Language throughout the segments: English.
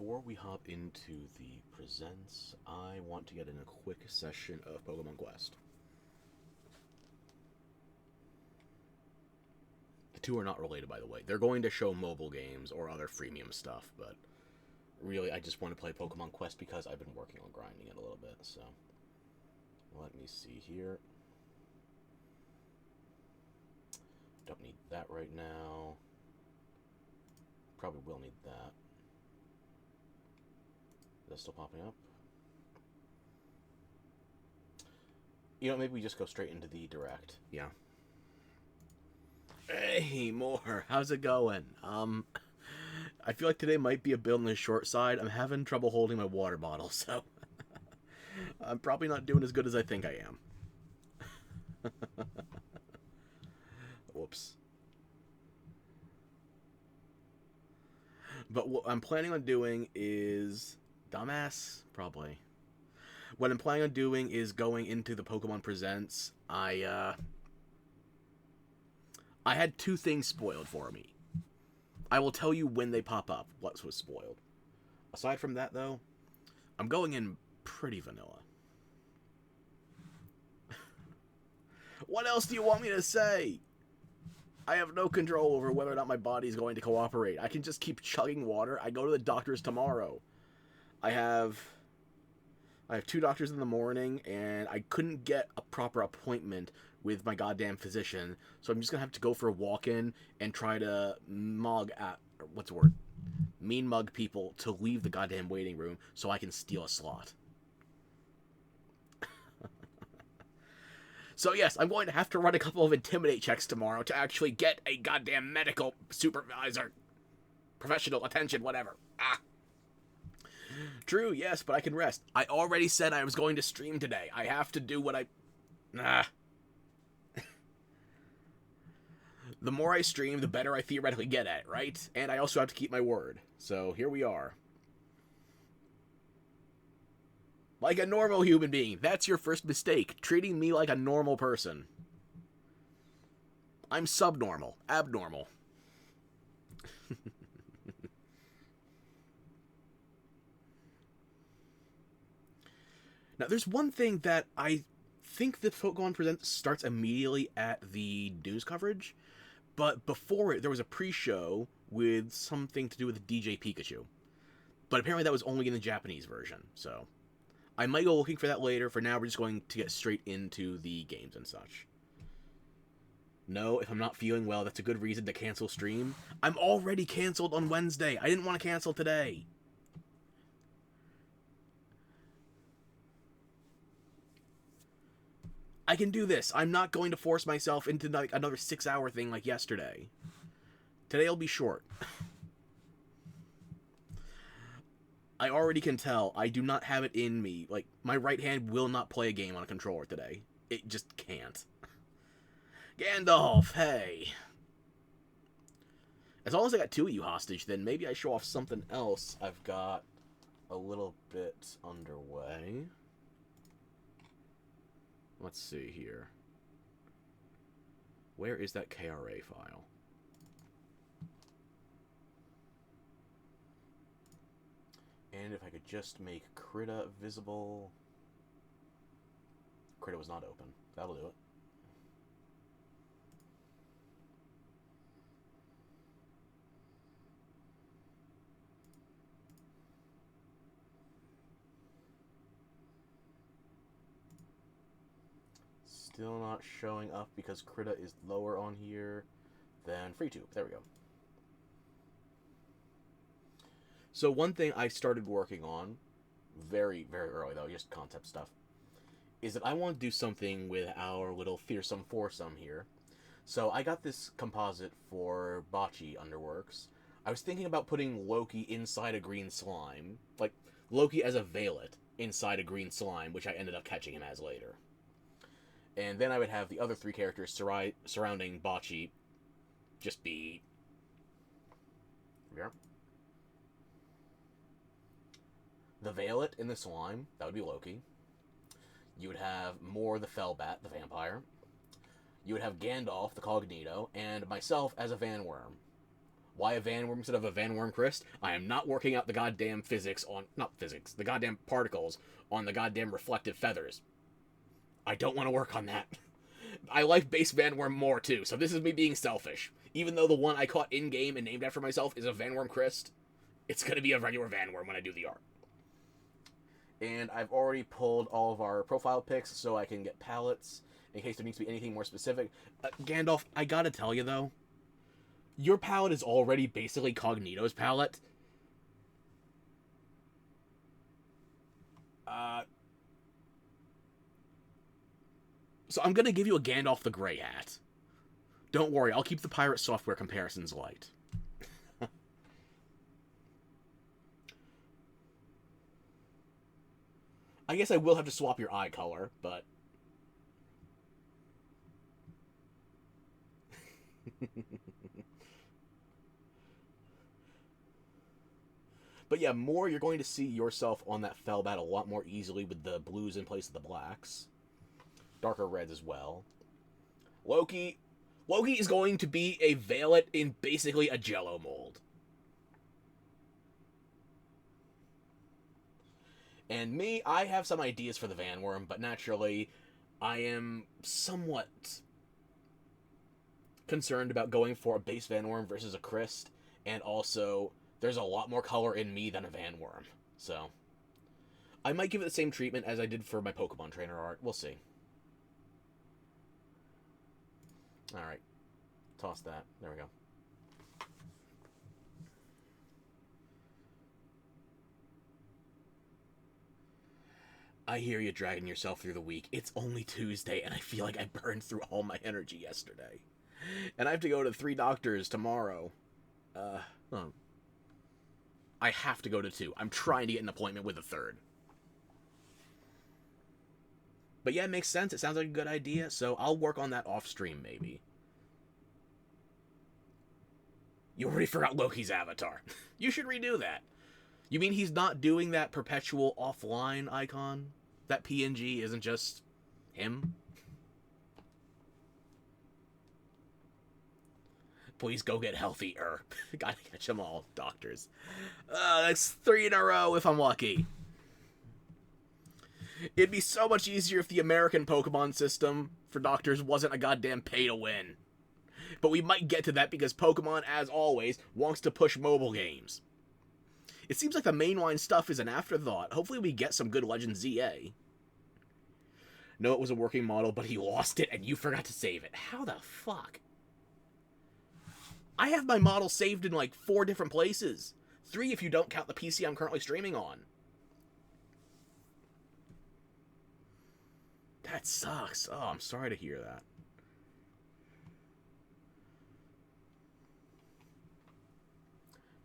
before we hop into the presents, I want to get in a quick session of Pokemon Quest. The two are not related, by the way. They're going to show mobile games or other freemium stuff, but really, I just want to play Pokemon Quest because I've been working on grinding it a little bit, so let me see here. Don't need that right now. Probably will need that. Is that still popping up? You know, maybe we just go straight into the direct. Yeah. Hey, more. How's it going? I feel like today might be a bit on the short side. I'm having trouble holding my water bottle, so I'm probably not doing as good as I think I am. Whoops. But what I'm planning on doing is... Dumbass? Probably. What I'm planning on doing is going into the Pokemon Presents. I had two things spoiled for me. I will tell you when they pop up what was spoiled. Aside from that, though, I'm going in pretty vanilla. What else do you want me to say? I have no control over whether or not my body is going to cooperate. I can just keep chugging water. I go to the doctor's tomorrow. I have 2 doctors in the morning, and I couldn't get a proper appointment with my goddamn physician, so I'm just gonna have to go for a walk-in and try to mean mug people to leave the goddamn waiting room so I can steal a slot. So yes, I'm going to have to run a couple of intimidate checks tomorrow to actually get a goddamn medical supervisor, professional attention, whatever. True, yes, but I can rest. I already said I was going to stream today. I have to do what The more I stream, the better I theoretically get at it, right? And I also have to keep my word. So here we are. Like a normal human being. That's your first mistake. Treating me like a normal person. I'm subnormal. Abnormal. Now, there's one thing that I think the Pokemon Presents starts immediately at the news coverage, but before it, there was a pre-show with something to do with DJ Pikachu. But apparently that was only in the Japanese version, so I might go looking for that later. For now, we're just going to get straight into the games and such. No, if I'm not feeling well, that's a good reason to cancel stream. I'm already canceled on Wednesday. I didn't want to cancel today. I can do this. I'm not going to force myself into like another 6-hour thing like yesterday. Today'll be short. I already can tell I do not have it in me. Like, my right hand will not play a game on a controller today. It just can't. Gandalf, hey. As long as I got 2 of you hostage, then maybe I show off something else I've got a little bit underway. Let's see here. Where is that KRA file? And if I could just make Krita visible. Krita was not open. That'll do it. Still not showing up because Krita is lower on here than FreeTube. There we go. So one thing I started working on, very, very early though, just concept stuff, is that I want to do something with our little fearsome foursome here. So I got this composite for Bocce Underworks. I was thinking about putting Loki inside a green slime, like Loki as a Veilet inside a green slime, which I ended up catching him as later. And then I would have the other 3 characters surrounding Bocce just be... Here. The Veilet in the slime, that would be Loki. You would have Moore the Fellbat, the vampire. You would have Gandalf, the Cognito, and myself as a Vanworm. Why a Van Worm instead of a Van Worm Crest? I am not working out the goddamn physics on... Not physics. The goddamn particles on the goddamn reflective feathers. I don't want to work on that. I like base Van Worm more, too, so this is me being selfish. Even though the one I caught in-game and named after myself is a Van Worm Crest, it's going to be a regular Van Worm when I do the art. And I've already pulled all of our profile pics so I can get palettes in case there needs to be anything more specific. Gandalf, I gotta tell you, though, your palette is already basically Cognito's palette. So I'm gonna give you a Gandalf the Grey hat. Don't worry, I'll keep the pirate software comparisons light. I guess I will have to swap your eye color, but... But yeah, you're going to see yourself on that Fellbat a lot more easily with the blues in place of the blacks. Darker reds as well. Loki is going to be a Valet in basically a Jello mold. And me, I have some ideas for the Van Worm, but naturally, I am somewhat concerned about going for a base Van Worm versus a Christ, and also, there's a lot more color in me than a Van Worm, so I might give it the same treatment as I did for my Pokemon Trainer art. We'll see. Alright. Toss that. There we go. I hear you dragging yourself through the week. It's only Tuesday, and I feel like I burned through all my energy yesterday. And I have to go to 3 doctors tomorrow. I have to go to 2. I'm trying to get an appointment with a 3rd. But yeah, it makes sense. It sounds like a good idea, so I'll work on that off-stream, maybe. You already forgot Loki's avatar. You should redo that. You mean he's not doing that perpetual offline icon? That PNG isn't just him? Please go get healthier. Gotta catch them all, doctors. That's 3 in a row if I'm lucky. It'd be so much easier if the American Pokemon system for doctors wasn't a goddamn pay-to-win. But we might get to that because Pokemon, as always, wants to push mobile games. It seems like the mainline stuff is an afterthought. Hopefully we get some good Legends ZA. No, it was a working model, but he lost it and you forgot to save it. How the fuck? I have my model saved in like 4 different places. 3 if you don't count the PC I'm currently streaming on. That sucks. Oh, I'm sorry to hear that.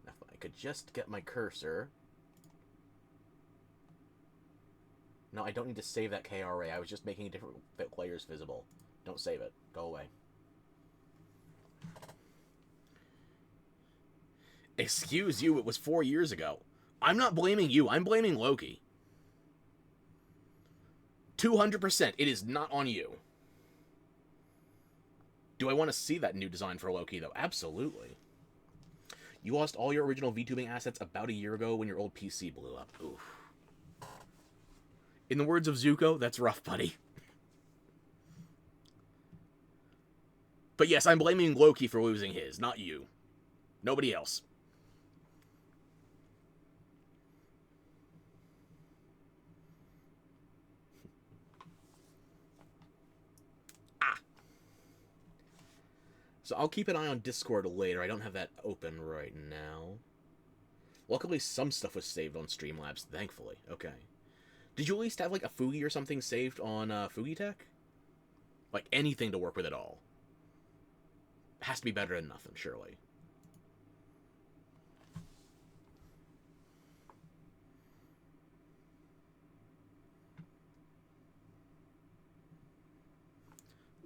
Now, if I could just get my cursor. No, I don't need to save that KRA. I was just making different players visible. Don't save it. Go away. Excuse you, it was 4 years ago. I'm not blaming you. I'm blaming Loki. 200%. It is not on you. Do I want to see that new design for Loki, though? Absolutely. You lost all your original VTubing assets about a year ago when your old PC blew up. Oof. In the words of Zuko, that's rough, buddy. But yes, I'm blaming Loki for losing his, not you. Nobody else. So I'll keep an eye on Discord later. I don't have that open right now. Luckily, some stuff was saved on Streamlabs, thankfully. Okay. Did you at least have, like, a Fugi or something saved on Fugitech? Like, anything to work with at all. Has to be better than nothing, surely.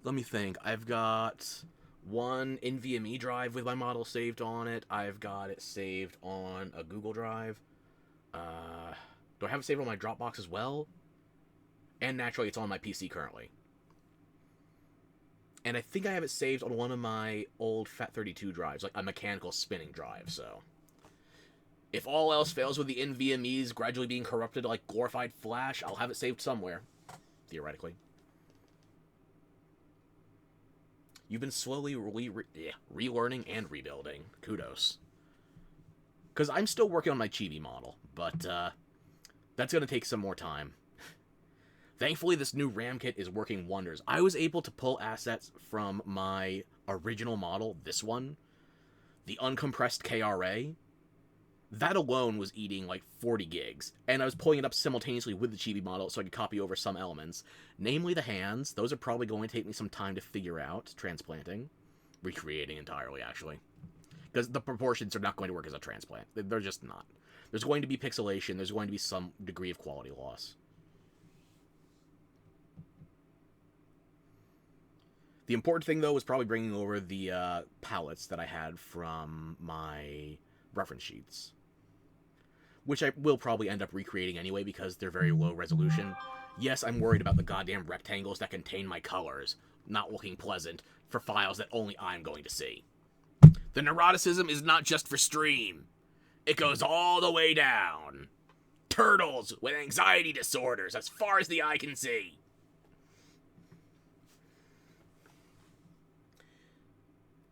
Let me think. I've got one NVMe drive with my model saved on it. I've got it saved on a Google Drive. Do I have it saved on my Dropbox as well? And naturally, it's on my PC currently. And I think I have it saved on one of my old FAT32 drives, like a mechanical spinning drive, so... If all else fails with the NVMEs gradually being corrupted like glorified Flash, I'll have it saved somewhere. Theoretically. You've been slowly relearning and rebuilding. Kudos. Because I'm still working on my Chibi model, but that's going to take some more time. Thankfully, this new RAM kit is working wonders. I was able to pull assets from my original model, this one, the uncompressed KRA. That alone was eating like 40 gigs, and I was pulling it up simultaneously with the Chibi model so I could copy over some elements, namely the hands. Those are probably going to take me some time to figure out, transplanting. Recreating entirely, actually. Because the proportions are not going to work as a transplant. They're just not. There's going to be pixelation, there's going to be some degree of quality loss. The important thing, though, was probably bringing over the palettes that I had from my reference sheets. Which I will probably end up recreating anyway because they're very low resolution. Yes, I'm worried about the goddamn rectangles that contain my colors not looking pleasant for files that only I'm going to see. The neuroticism is not just for stream. It goes all the way down. Turtles with anxiety disorders as far as the eye can see.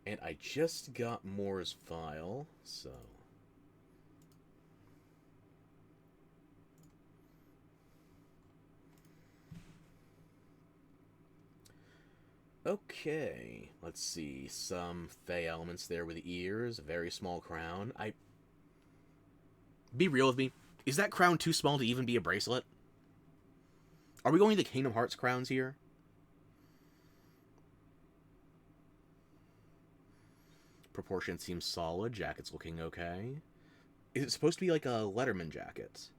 And I just got Moore's file, so... Okay, let's see. Some Fey elements there with the ears, a very small crown. Be real with me. Is that crown too small to even be a bracelet? Are we going to Kingdom Hearts crowns here? Proportion seems solid. Jacket's looking okay. Is it supposed to be like a Letterman jacket?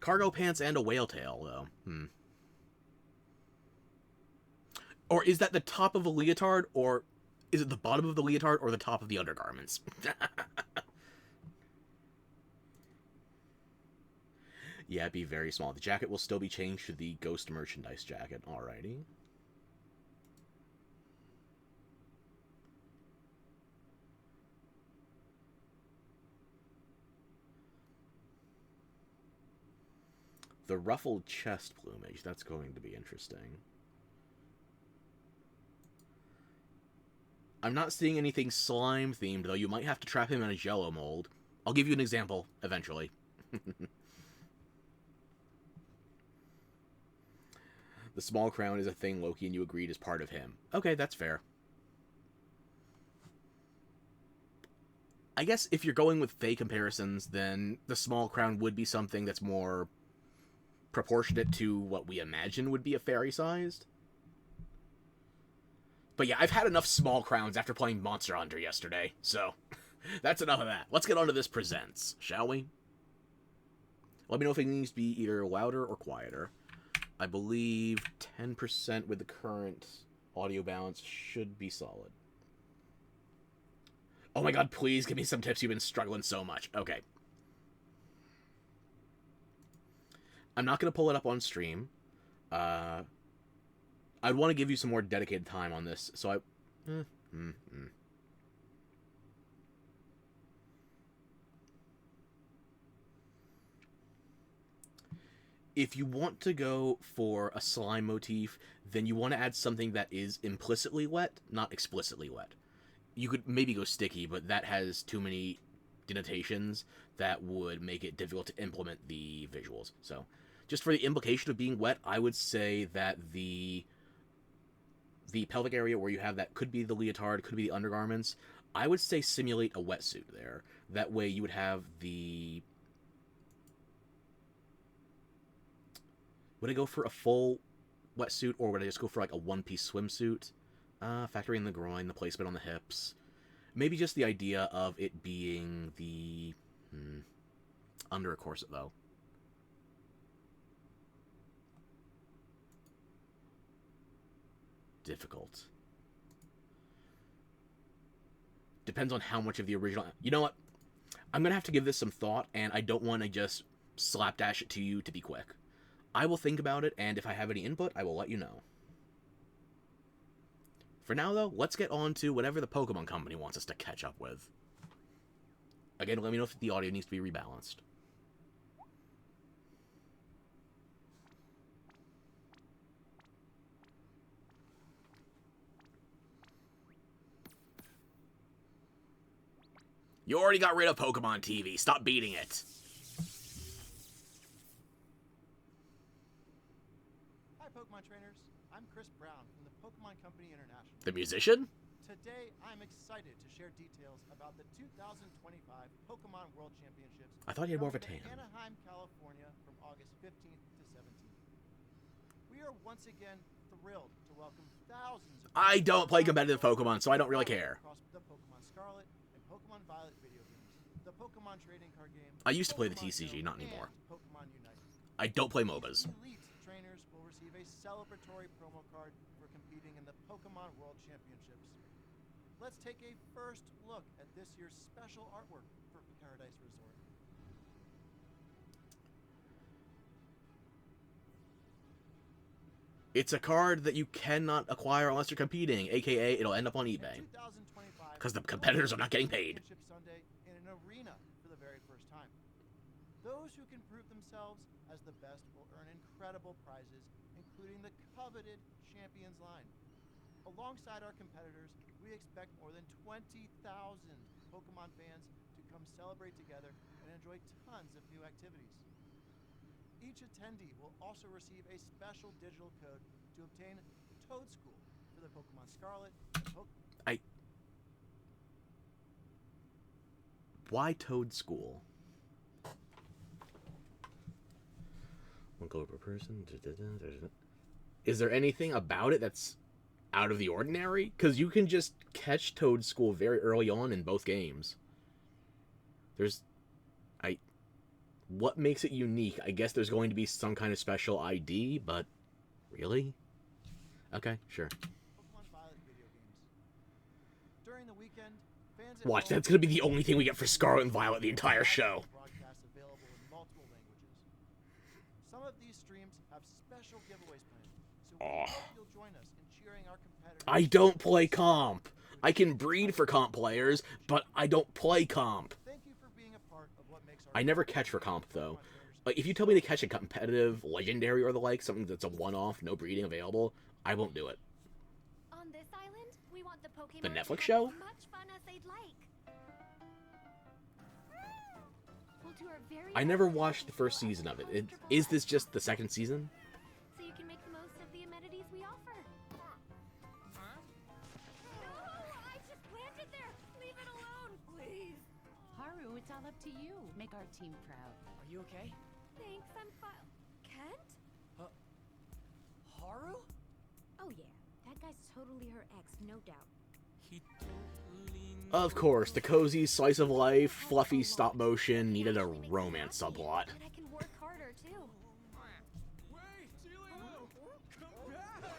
Cargo pants and a whale tail, though. Or is that the top of a leotard, or is it the bottom of the leotard, or the top of the undergarments? Yeah, it'd be very small. The jacket will still be changed to the Ghost Merchandise jacket. Alrighty. The ruffled chest plumage. That's going to be interesting. I'm not seeing anything slime-themed, though. You might have to trap him in a Jell-O mold. I'll give you an example, eventually. The small crown is a thing, Loki, and you agreed is part of him. Okay, that's fair. I guess if you're going with Faye comparisons, then the small crown would be something that's more proportionate to what we imagine would be a fairy-sized. But yeah, I've had enough small crowns after playing Monster Hunter yesterday, so that's enough of that. Let's get on to this Presents, shall we? Let me know if it needs to be either louder or quieter. I believe 10% with the current audio balance should be solid. Oh my god, please give me some tips. You've been struggling so much. Okay. I'm not going to pull it up on stream. I'd want to give you some more dedicated time on this, so I... If you want to go for a slime motif, then you want to add something that is implicitly wet, not explicitly wet. You could maybe go sticky, but that has too many denotations that would make it difficult to implement the visuals. So, just for the implication of being wet, I would say that the pelvic area where you have that could be the leotard, could be the undergarments, I would say simulate a wetsuit there. That way you would have the... Would I go for a full wetsuit, or would I just go for like a one-piece swimsuit? Factoring the groin, the placement on the hips. Maybe just the idea of it being the... under a corset, though. Difficult. Depends on how much of the original... You know what? I'm going to have to give this some thought, and I don't want to just slapdash it to you to be quick. I will think about it, and if I have any input, I will let you know. For now, though, let's get on to whatever the Pokemon Company wants us to catch up with. Again, let me know if the audio needs to be rebalanced. You already got rid of Pokemon TV. Stop beating it. Hi, Pokemon trainers. I'm Chris Brown from the Pokemon Company International. The musician? Today, I'm excited to share details about the 2025 Pokemon World Championships. I thought he had more of a held in tan. Anaheim, California, from August 15th to 17th. We are once again thrilled to welcome thousands of I don't play competitive Pokemon, so I don't really care. across the Pokemon Scarlet and Pokemon Violet video games, the Pokemon trading card game. I used to play the Pokemon TCG, Go, not anymore. and Pokemon Unite. I don't play MOBAs. Elite trainers will receive a celebratory promo card for competing in the Pokemon World Championships. Let's take a first look at this year's special artwork for Paradise Resort. It's a card that you cannot acquire unless you're competing, aka it'll end up on eBay. Because the competitors are not getting paid. Sunday in an arena for the very first time. Those who can prove themselves as the best will earn incredible prizes, including the coveted Champions line. Alongside our competitors, we expect more than 20,000 Pokemon fans to come celebrate together and enjoy tons of new activities. Each attendee will also receive a special digital code to obtain Toad School for the Pokemon Scarlet and Why Toad School? One color per person. Is there anything about it that's out of the ordinary? Because you can just catch Toad School very early on in both games. What makes it unique? I guess there's going to be some kind of special ID, but really? Okay, sure. Pokemon Violet video games. During the weekend, fans at Watch, home that's gonna be the only thing we get for Scarlet and Violet the entire show. broadcasts available in multiple languages. Some of these streams have special giveaways planned, so we hope you'll join us in cheering our competitors. I don't play comp. I can breed for comp players, but I don't play comp. Thank you for being a part of what makes our I never catch for comp, though. Like, if you tell me to catch a competitive, legendary, or the like, something that's a one-off, no breeding available, I won't do it. On this island, we want the Pokemon The to Netflix have show? as much fun as they'd like. We'll do our very I never best to watched the make first you season of it. comfortable Is this at just home, the second season? so you can make the most of the amenities we offer? Oh, I just landed there. Leave it alone, please. Haru, it's all up to you. Make our team proud. Are you okay? Thanks, I'm fine. Kent? Haru? Oh yeah, that guy's totally her ex, no doubt. Of course, the cozy slice of life, fluffy stop motion needed a Actually makes me romance happy, subplot. And I can work harder too. Wait, Celio! Come back!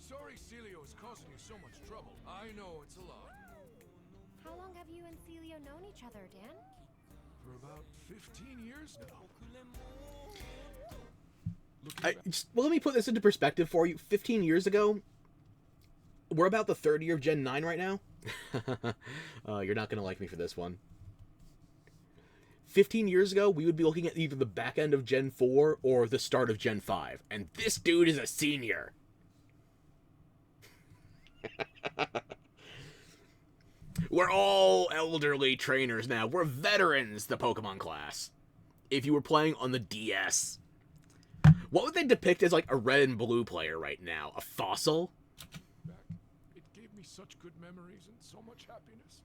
Sorry Celio is causing you so much trouble. I know it's a lot. How long have you and Celio known each other, Dan? For about 15 years now. Well, let me put this into perspective for you. 15 years ago, we're about the third year of Gen 9 right now. You're not going to like me for this one. 15 years ago, we would be looking at either the back end of Gen 4 or the start of Gen 5. And this dude is a senior. We're all elderly trainers now. We're veterans, the Pokemon class. If you were playing on the DS. What would they depict as, like, a red and blue player right now? A fossil? Back, it gave me such good memories and so much happiness.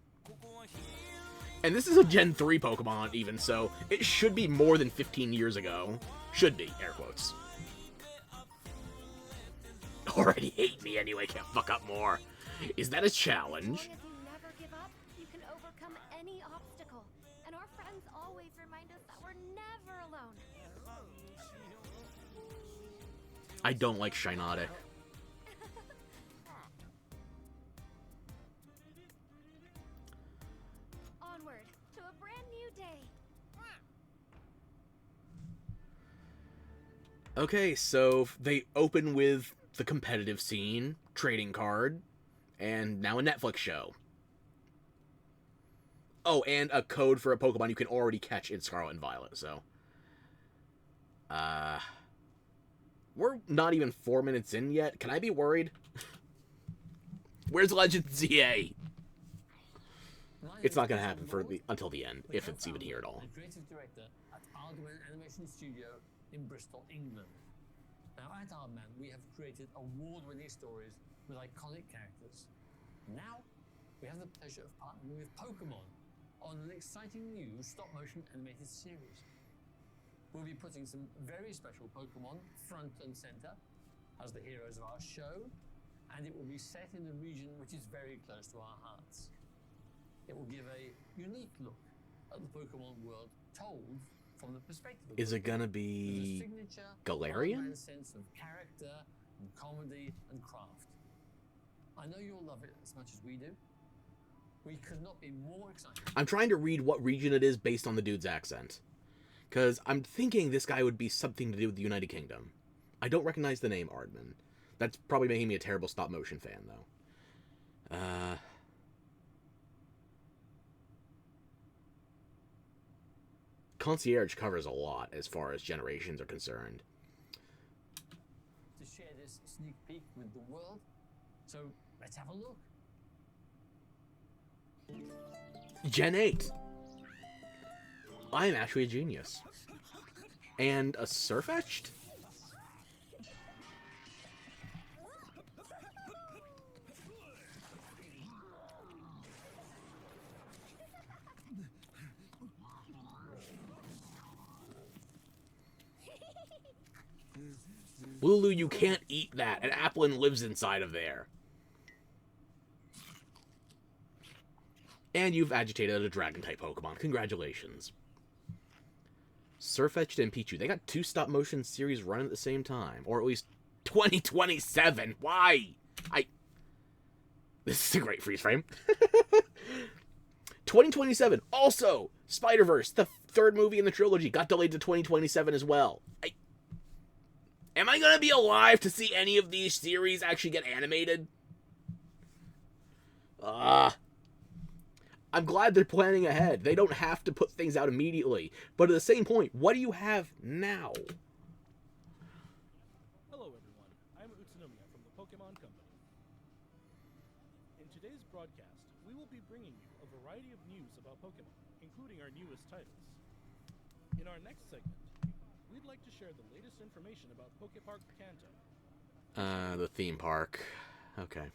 And this is a Gen 3 Pokemon, even, so it should be more than 15 years ago. Should be, air quotes. Already hate me anyway, can't fuck up more. Is that a challenge? As long as you never give up, you can overcome any obstacle. And our friends always remind us that we're never alone. I don't like Shinotic. Onward to a brand new day. Okay, so they open with the competitive scene, trading card, and now a Netflix show. Oh, and a code for a Pokemon you can already catch in Scarlet and Violet, so. We're not even 4 minutes in yet. Can I be worried? Where's Legend ZA? It's not going to happen until the end, if it's even here at all. Creative director at Aardman Animation Studio in Bristol, England. Now, at Aardman, we have created award-winning stories with iconic characters. Now, we have the pleasure of partnering with Pokemon on an exciting new stop-motion animated series. We'll be putting some very special Pokemon front and center as the heroes of our show, and it will be set in a region which is very close to our hearts. It will give a unique look at the Pokemon world told from the perspective of Is it gonna be Galarian? Sense of character and comedy and craft. I know you'll love it as much as we do. We could not be more excited. I'm trying to read what region it is based on the dude's accent. Because I'm thinking this guy would be something to do with the United Kingdom. I don't recognize the name Aardman. That's probably making me a terrible stop-motion fan, though. Concierge covers a lot as far as generations are concerned. To share this sneak peek with the world, so let's have a look. Gen 8. I am actually a genius. And a Surfetched? Lulu, you can't eat that. An Applin lives inside of there. And you've agitated a Dragon-type Pokemon. Congratulations. Surfetched and Pichu. They got 2 stop-motion series running at the same time. Or at least 2027. Why? This is a great freeze frame. 2027. Also, Spider-Verse, the 3rd movie in the trilogy, got delayed to 2027 as well. Am I going to be alive to see any of these series actually get animated? I'm glad they're planning ahead. They don't have to put things out immediately. But at the same point, what do you have now? Hello everyone, I'm Utsunomiya from the Pokemon Company. In today's broadcast, we will be bringing you a variety of news about Pokemon, including our newest titles. In our next segment, we'd like to share the latest information about Pokepark Kanto. The theme park. Okay.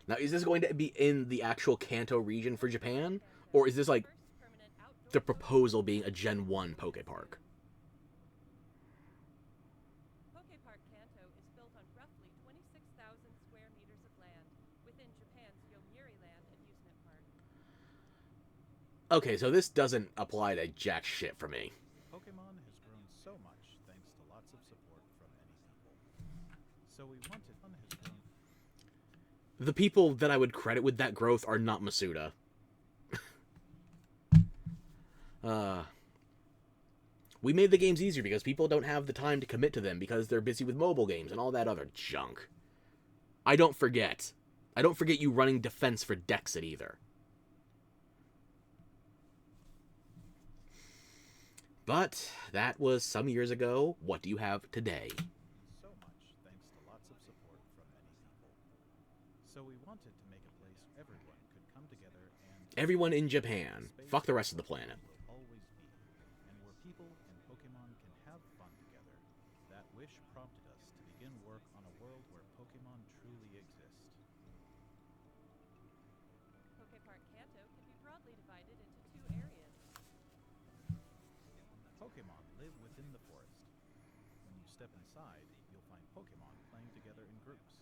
Now, is this going to be in the actual Kanto region for Japan? Or is this like the proposal being a Gen 1 Pokepark? Pokepark Kanto is built on roughly 26,000 square meters of land within Japan's Yomiuri Land Amusement Park. Okay, so this doesn't apply to jack shit for me. Pokemon has grown so much thanks to lots of support from many people. So we wanted has grown. The people that I would credit with that growth are not Masuda. We made the games easier because people don't have the time to commit to them because they're busy with mobile games and all that other junk. I don't forget. I don't forget you running defense for Dexit either. But that was some years ago. What do you have today? So much thanks to lots of support from many people. So we wanted to make a place everyone could come together and Everyone in Japan. Fuck the rest of the planet. will always be, and where people and Pokemon can have fun together. That wish prompted us to begin work on a world where Pokemon truly exist. Pokepark Kanto can be broadly divided into 2 areas. Pokemon live within the forest. When you step inside, you'll find Pokemon playing together in groups.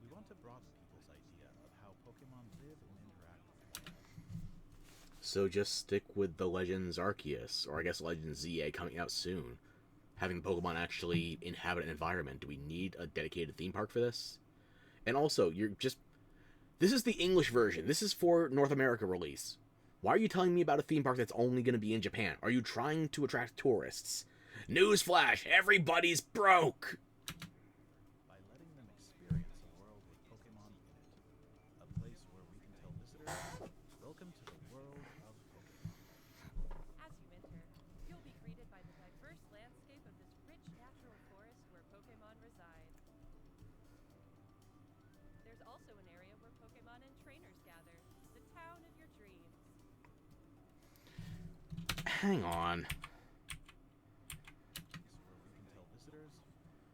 We want to broaden people's idea of how Pokemon live and interact with one another. So just stick with the Legends Arceus, or I guess Legends ZA coming out soon. Having Pokemon actually inhabit an environment. Do we need a dedicated theme park for this? And also, This is the English version. This is for North America release. Why are you telling me about a theme park that's only going to be in Japan? Are you trying to attract tourists? Newsflash, everybody's broke! By letting them experience a world with Pokemon in it. A place where we can tell visitors, welcome to the world of Pokemon. As you enter, you'll be greeted by the diverse landscape of this rich natural forest where Pokemon reside. There's also an area where Pokemon and trainers gather, the town of your dreams. Hang on. Where we can tell visitors,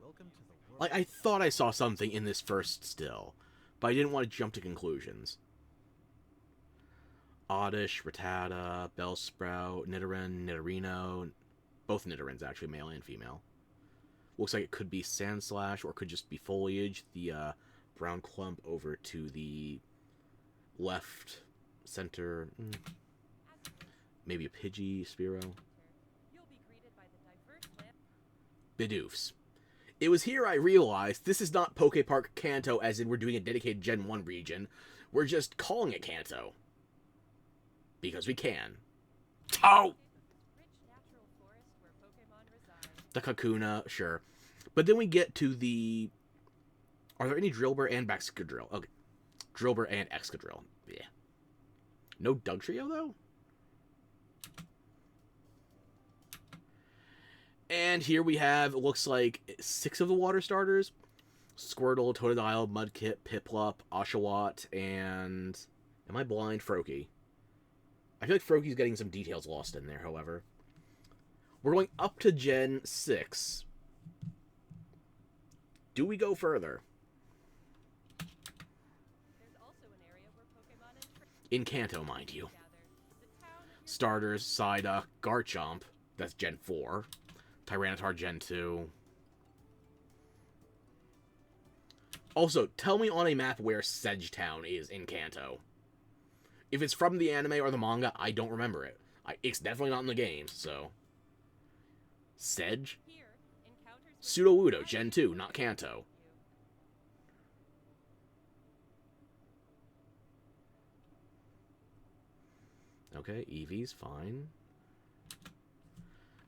welcome to the world. Like, I thought I saw something in this first still, but I didn't want to jump to conclusions. Oddish, Rattata, Bellsprout, Nidoran, Nidorino. Both Nidorans, actually, male and female. Looks like it could be Sandslash, or it could just be foliage. The brown clump over to the left, center. Maybe a Pidgey, Spearow. You'll be greeted by the diverse Bidoofs. It was here I realized this is not Poke Park Kanto, as in we're doing a dedicated Gen 1 region. We're just calling it Kanto. Because we can. Oh! The Kakuna, sure. But then we get to the... Are there any Drillbur and Excadrill? Okay. Drillbur and Excadrill. Yeah. No Dugtrio, though? And here we have, it looks like, 6 of the water starters. Squirtle, Totodile, Mudkip, Piplup, Oshawott, and... Am I blind? Froakie. I feel like Froakie's getting some details lost in there, however. We're going up to Gen 6. Do we go further? There's also an area where Pokemon and in Kanto, mind you. Starters, Psyduck, Garchomp. That's Gen 4. Tyranitar Gen 2. Also, tell me on a map where Sedgetown is in Kanto. If it's from the anime or the manga, I don't remember it. It's definitely not in the game, so... Sedge? Sudowoodo, Gen 2, not Kanto. Okay, Eevee's fine.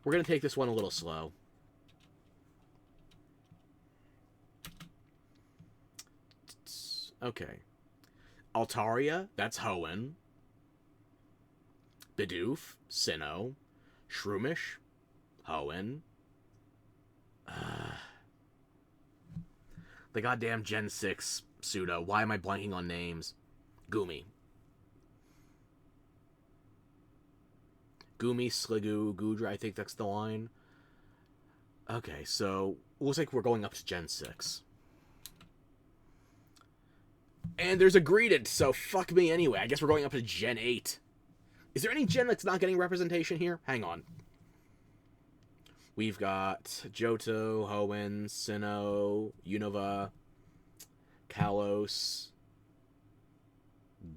We're going to take this one a little slow. Okay. Altaria, that's Hoenn. Bidoof, Sinnoh. Shroomish, Hoenn. The goddamn Gen 6 pseudo. Why am I blanking on names? Goomy. Goomy, Sliggoo, Goodra, I think that's the line. Okay, so looks like we're going up to Gen 6. And there's a Greedent, so fuck me anyway. I guess we're going up to Gen 8. Is there any Gen that's not getting representation here? Hang on. We've got Johto, Hoenn, Sinnoh, Unova, Kalos,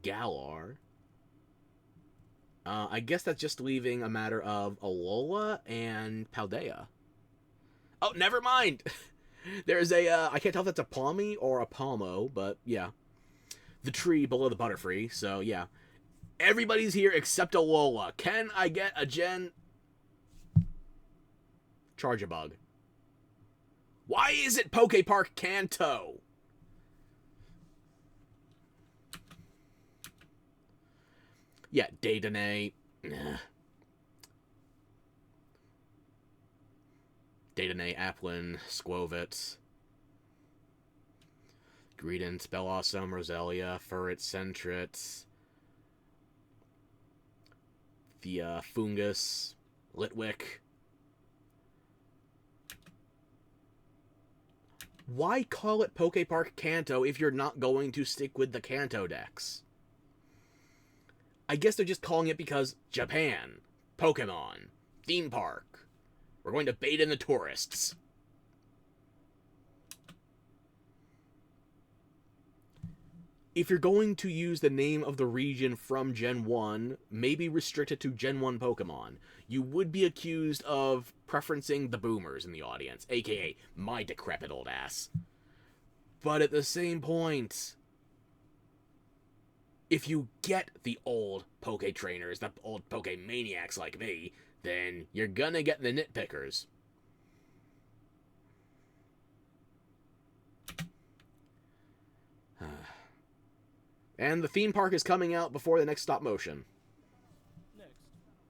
Galar. I guess that's just leaving a matter of Alola and Paldea. Oh, never mind! There's a, I can't tell if that's a Palmy or a Palmo, but yeah. The tree below the Butterfree, so yeah. Everybody's here except Alola. Can I get a Gen... Charjabug. Why is it Poke Park Kanto? Yeah, Dedenne. Dedenne, Applin, Squovit. Greedent, Bellossom, Roselia, Furret, Sentret. The Fungus, Litwick. Why call it Poke Park Kanto if you're not going to stick with the Kanto decks? I guess they're just calling it because Japan, Pokemon, theme park. We're going to bait in the tourists. If you're going to use the name of the region from Gen 1, maybe restrict it to Gen 1 Pokemon. You would be accused of preferencing the boomers in the audience, aka my decrepit old ass. But at the same point, if you get the old Poke trainers, the old Poke maniacs like me, then you're gonna get the nitpickers. And the theme park is coming out before the next stop motion. Next,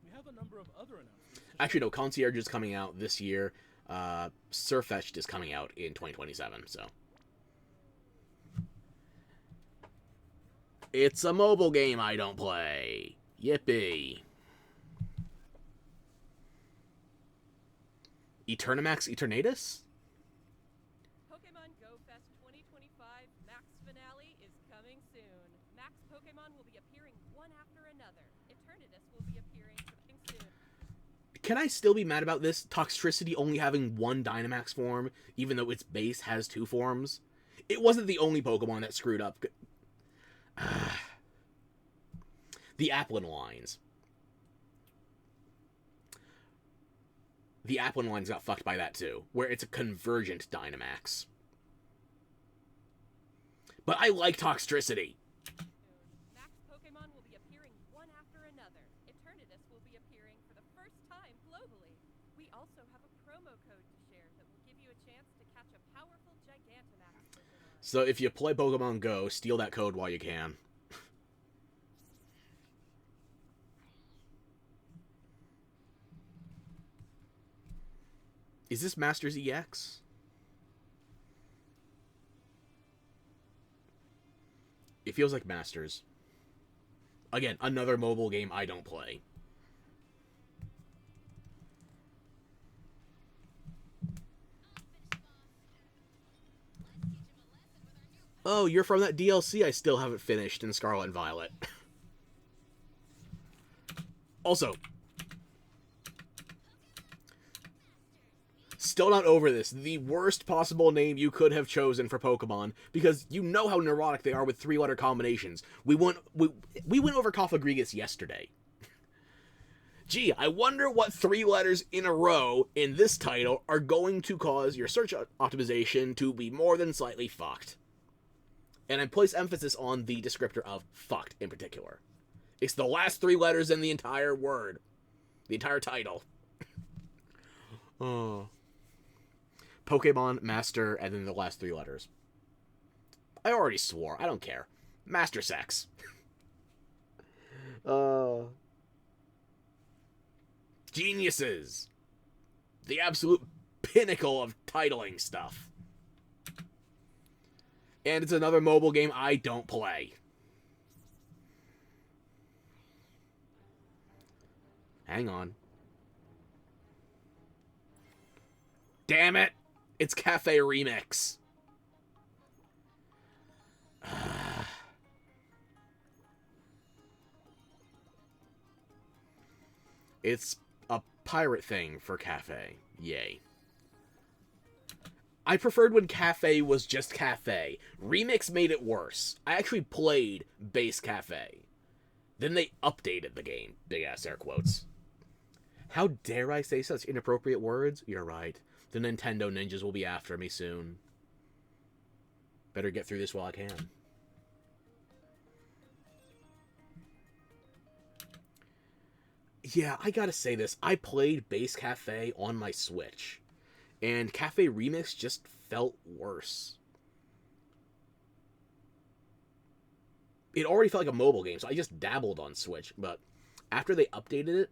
we have a number of other announcements. Actually, no, Concierge is coming out this year. Surfetched is coming out in 2027, so. It's a mobile game I don't play. Yippee. Eternamax Eternatus? Pokemon Go Fest 2025 Max finale is coming soon. Max Pokemon will be appearing one after another. Eternatus will be appearing soon. Can I still be mad about this? Toxtricity only having one Dynamax form, even though its base has 2 forms? It wasn't the only Pokemon that screwed up. The Applin lines. The Applin lines got fucked by that too, where it's a convergent Dynamax. But I like Toxtricity. Max Pokemon will be appearing one after another. Eternatus will be appearing for the first time globally. We also have a promo code to share that will give you a chance to catch a powerful Gigantamax Pokemon. So if you play Pokemon Go, steal that code while you can. Is this Masters EX? It feels like Masters. Again, another mobile game I don't play. Oh, you're from that DLC I still haven't finished in Scarlet and Violet. Also, still not over this. The worst possible name you could have chosen for Pokemon, because you know how neurotic they are with 3-letter combinations. We went over Cofagrigus yesterday. Gee, I wonder what 3 letters in a row in this title are going to cause your search optimization to be more than slightly fucked. And I place emphasis on the descriptor of fucked in particular. It's the last 3 letters in the entire word. The entire title. Oh. Pokemon, Master, and then the last 3 letters. I already swore. I don't care. Master Sex. Geniuses. The absolute pinnacle of titling stuff. And it's another mobile game I don't play. Hang on. Damn it! It's Cafe Remix. It's a pirate thing for Cafe. Yay. I preferred when Cafe was just Cafe. Remix made it worse. I actually played base Cafe. Then they updated the game. Big ass air quotes. How dare I say such inappropriate words? You're right. The Nintendo ninjas will be after me soon. Better get through this while I can. Yeah, I gotta say this. I played Base Cafe on my Switch. And Cafe Remix just felt worse. It already felt like a mobile game, so I just dabbled on Switch. But after they updated it,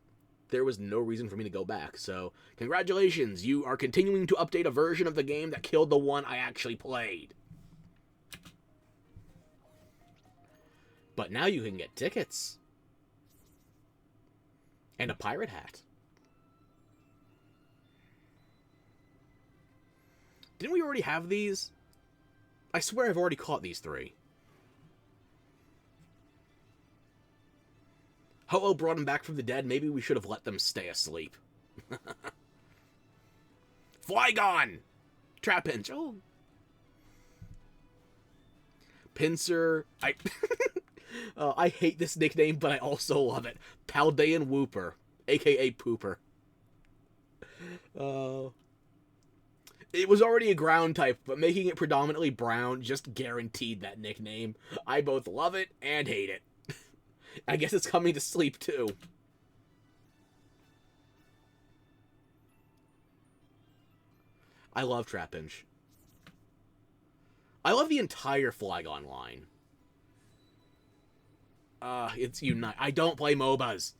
there was no reason for me to go back. So, congratulations, you are continuing to update a version of the game that killed the one I actually played. But now you can get tickets. And a pirate hat. Didn't we already have these? I swear I've already caught these 3. Ho-Oh brought them back from the dead. Maybe we should have let them stay asleep. Flygon! Trapinch. Oh. Pinsir. I hate this nickname, but I also love it. Paldean Wooper, a.k.a. Pooper. It was already a ground type, but making it predominantly brown just guaranteed that nickname. I both love it and hate it. I guess it's coming to sleep, too. I love Trapinch. I love the entire Flygon line. It's Unite. I don't play MOBAs.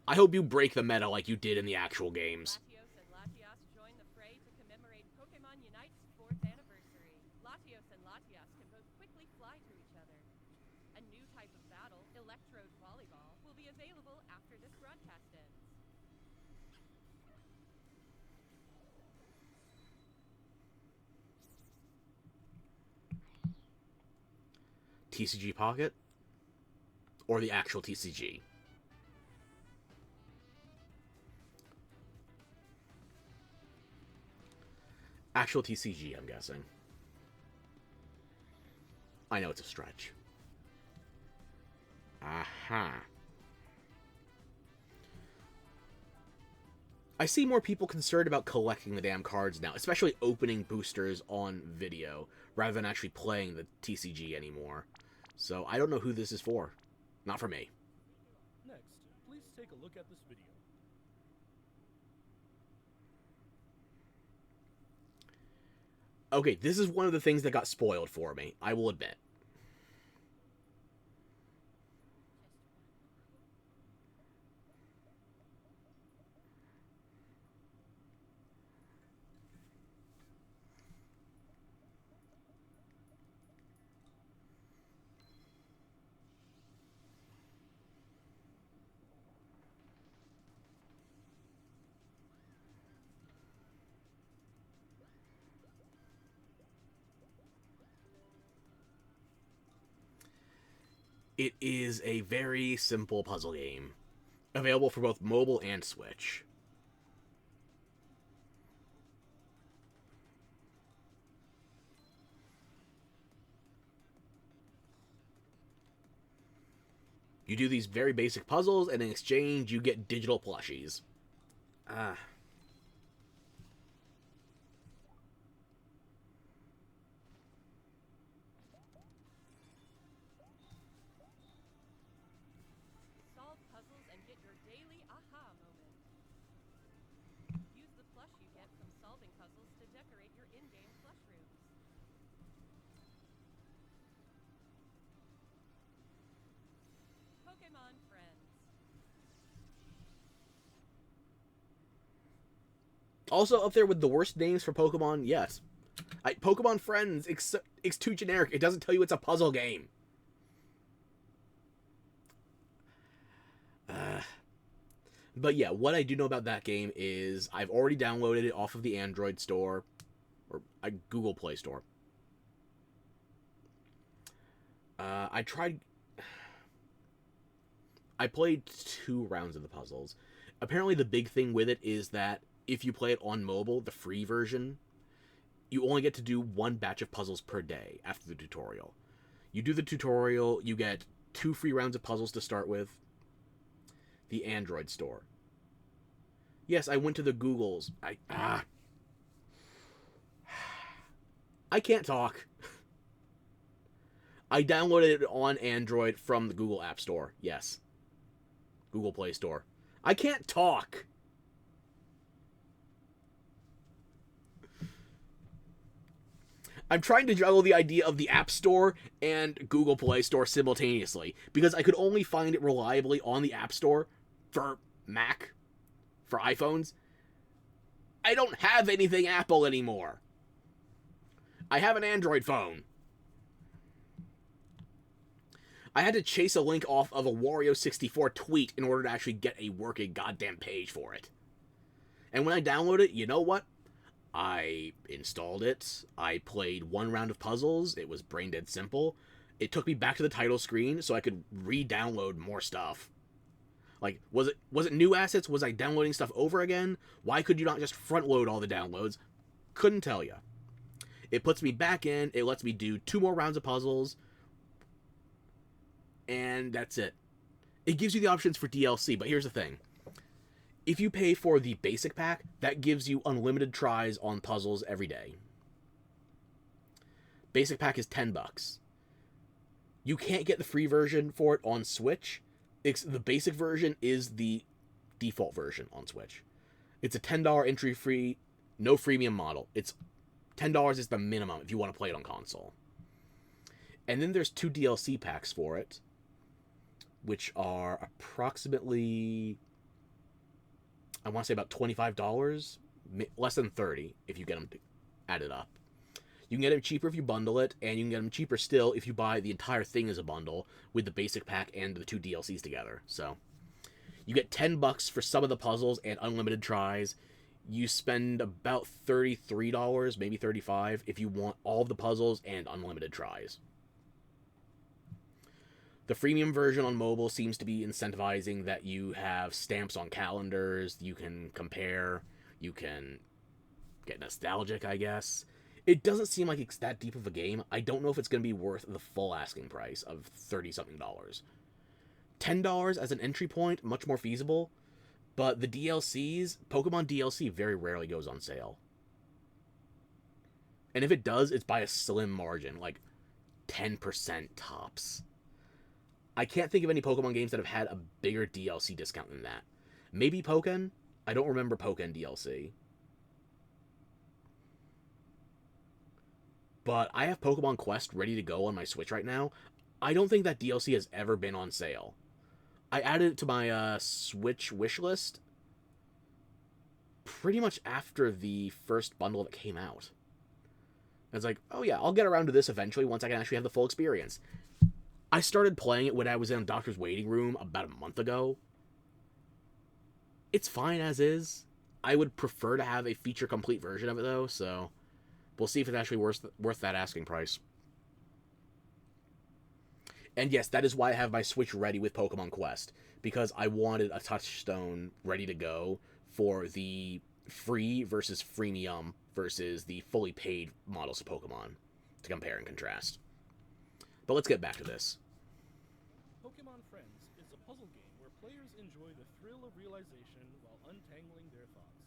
I hope you break the meta like you did in the actual games. Latios and Latias join the fray to commemorate Pokemon Unite's 4th anniversary. Latios and Latias can both quickly fly to each other. A new type of battle, Electrode Volleyball, will be available after this broadcast ends. TCG Pocket? Or the actual TCG? Actual TCG, I'm guessing. I know it's a stretch. Aha. I see more people concerned about collecting the damn cards now, especially opening boosters on video, rather than actually playing the TCG anymore. So, I don't know who this is for. Not for me. Next, please take a look at this video. Okay, this is one of the things that got spoiled for me, I will admit. It is a very simple puzzle game, available for both mobile and Switch. You do these very basic puzzles, and in exchange, you get digital plushies. Solve puzzles and get your daily aha moment. Use the plush you get from solving puzzles to decorate your in-game plush rooms. Pokemon Friends. Also up there with the worst names for Pokemon yet. Pokemon Friends, it's too generic. It doesn't tell you it's a puzzle game. But yeah, what I do know about that game is I've already downloaded it off of the Android store, or Google Play Store. I played 2 rounds of the puzzles. Apparently the big thing with it is that if you play it on mobile, the free version, you only get to do 1 batch of puzzles per day after the tutorial. You do the tutorial, you get 2 free rounds of puzzles to start with. The Android store. Yes, I went to the Googles. I can't talk. I downloaded it on Android from the Google App Store. Yes. Google Play Store. I can't talk. I'm trying to juggle the idea of the App Store and Google Play Store simultaneously, because I could only find it reliably on the App Store for Mac, for iPhones. I don't have anything Apple anymore. I have an Android phone. I had to chase a link off of a Wario64 tweet in order to actually get a working goddamn page for it. And when I downloaded it, you know what? I installed it. I played 1 round of puzzles. It was brain dead simple. It took me back to the title screen so I could re-download more stuff. Like, was it new assets? Was I downloading stuff over again? Why could you not just front load all the downloads? Couldn't tell you. It puts me back in. It lets me do 2 more rounds of puzzles. And that's it. It gives you the options for DLC, but here's the thing. If you pay for the basic pack, that gives you unlimited tries on puzzles every day. Basic pack is $10. You can't get the free version for it on Switch. The basic version is the default version on Switch. It's a $10 entry fee, no freemium model. It's $10 is the minimum if you want to play it on console. And then there's 2 DLC packs for it, which are approximately, I want to say about $25, less than $30 if you get them added up. You can get them cheaper if you bundle it, and you can get them cheaper still if you buy the entire thing as a bundle with the basic pack and the 2 DLCs together. So you get $10 for some of the puzzles and unlimited tries. You spend about $33, maybe $35 if you want all of the puzzles and unlimited tries. The freemium version on mobile seems to be incentivizing that you have stamps on calendars, you can compare, you can get nostalgic, I guess. It doesn't seem like it's that deep of a game. I don't know if it's going to be worth the full asking price of $30-something. $10 as an entry point, much more feasible. But the DLCs, Pokemon DLC very rarely goes on sale. And if it does, it's by a slim margin, like 10% tops. I can't think of any Pokemon games that have had a bigger DLC discount than that. Maybe Pokken? I don't remember Pokken DLC. But I have Pokemon Quest ready to go on my Switch right now. I don't think that DLC has ever been on sale. I added it to my Switch wishlist pretty much after the first bundle that came out. I was like, oh yeah, I'll get around to this eventually once I can actually have the full experience. I started playing it when I was in a doctor's waiting room about a month ago. It's fine as is. I would prefer to have a feature-complete version of it, though, so we'll see if it's actually worth that asking price. And yes, that is why I have my Switch ready with Pokemon Quest, because I wanted a touchstone ready to go for the free versus freemium versus the fully paid models of Pokemon to compare and contrast. But let's get back to this. Pokemon Friends is a puzzle game where players enjoy the thrill of realization while untangling their thoughts.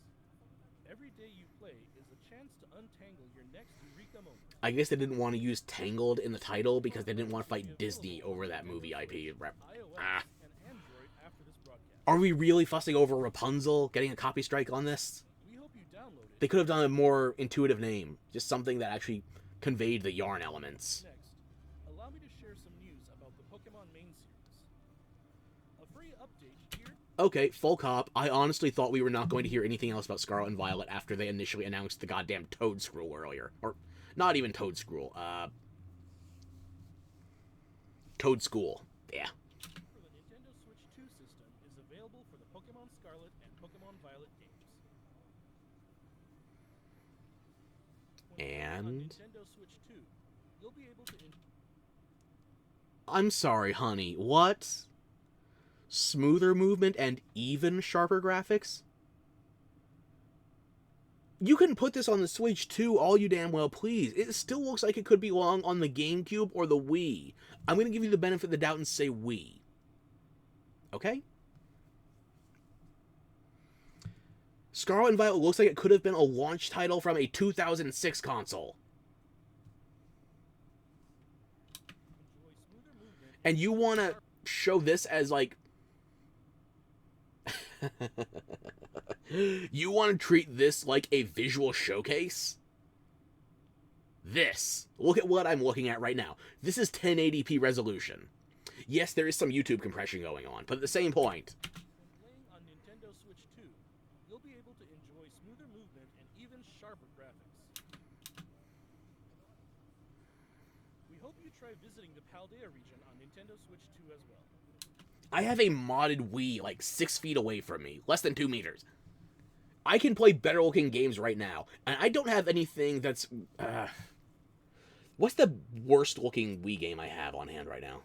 Every day you play is a chance to untangle your next Eureka moment. I guess they didn't want to use Tangled in the title because they didn't want to fight Disney over that movie IP. iOS and Android after this broadcast. Are we really fussing over Rapunzel getting a copy strike on this? We hope you download it. They could have done a more intuitive name. Just something that actually conveyed the yarn elements. Next, allow me to share some news about the Pokemon main series. A free update here. Okay, full cop. I honestly thought we were not going to hear anything else about Scarlet and Violet after they initially announced the goddamn Toadscruel earlier. Or, not even Toadscruel. Toadschool. Yeah. For the Nintendo Switch 2 system is available for the Pokemon Scarlet and Pokemon Violet games. When And on Nintendo Switch 2, you'll be able to I'm sorry, honey. What? Smoother movement and even sharper graphics? You can put this on the Switch too, all you damn well please. It still looks like it could belong on the GameCube or the Wii. I'm going to give you the benefit of the doubt and say Wii. Okay? Scarlet and Violet looks like it could have been a launch title from a 2006 console. enjoy smoother movement. And you want to show this as like... You want to treat this like a visual showcase? This. Look at what I'm looking at right now. This is 1080p resolution. Yes, there is some YouTube compression going on, but at the same point... When playing on Nintendo Switch 2, you'll be able to enjoy smoother movement and even sharper graphics. We hope you try visiting the Paldea region on Nintendo Switch 2 as well. I have a modded Wii like 6 feet away from me, less than 2 meters. I can play better looking games right now, and I don't have anything that's... What's the worst looking Wii game I have on hand right now?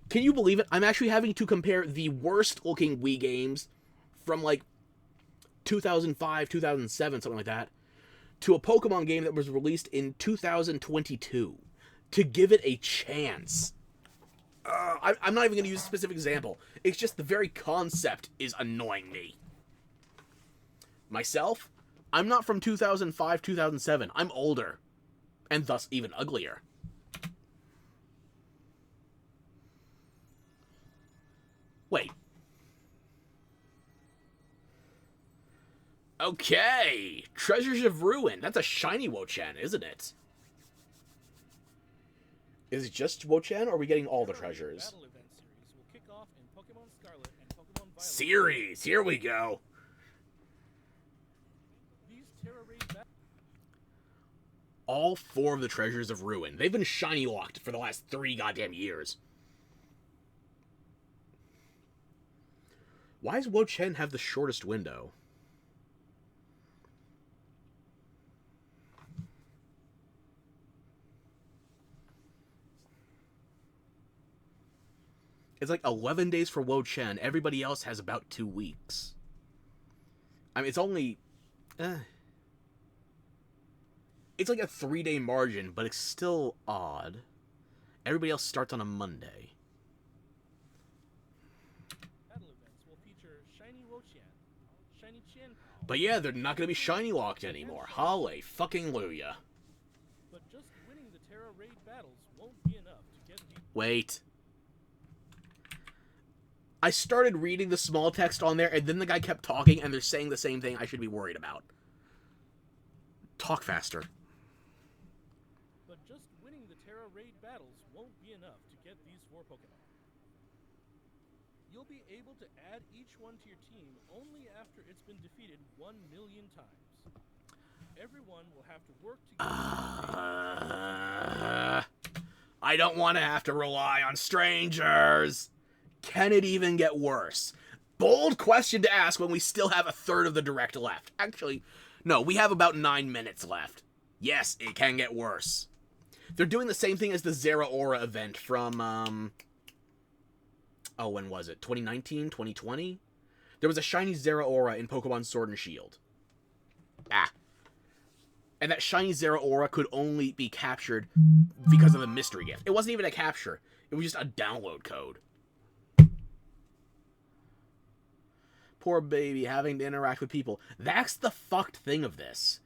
Can you believe it? I'm actually having to compare the worst looking Wii games from like 2005, 2007, something like that, to a Pokemon game that was released in 2022 to give it a chance. I'm not even going to use a specific example. It's just the very concept is annoying me. Myself, I'm not from 2005, 2007. I'm older. And thus even uglier. Wait. Okay. Treasures of Ruin. That's a shiny Wo-Chen, isn't it? Is it just Wo-Chen, or are we getting all the treasures? Battle event series will kick off in Pokemon Scarlet and Pokemon Violet. Series. Here we go. These Terra Raid All 4 of the Treasures of Ruin. They've been shiny locked for the last 3 goddamn years. Why does Wo-Chen have the shortest window? It's like 11 days for Wo-Chen. Everybody else has about 2 weeks. I mean, it's only... It's like a 3-day margin, but it's still odd. Everybody else starts on a Monday. battle events will feature shiny Wo-Chen, shiny Qianpao, But yeah, they're not going to be shiny locked anymore. Hallelujah. but just winning the Terra Raid battles won't be enough to get the Wait. I started reading the small text on there, and then the guy kept talking, and they're saying the same thing I should be worried about. Talk faster. But just winning the Terra Raid battles won't be enough to get these 4 Pokemon. You'll be able to add each one to your team only after it's been defeated 1 million times. Everyone will have to work together. I don't want to have to rely on strangers. Can it even get worse? Bold question to ask when we still have a third of the direct left. Actually, no, we have about 9 minutes left. Yes, it can get worse. They're doing the same thing as the Zeraora event from, oh, when was it? 2019? 2020? There was a shiny Zeraora in Pokemon Sword and Shield. And that shiny Zeraora could only be captured because of the mystery gift. It wasn't even a capture. It was just a download code. Poor baby having to interact with people. That's the fucked thing of this.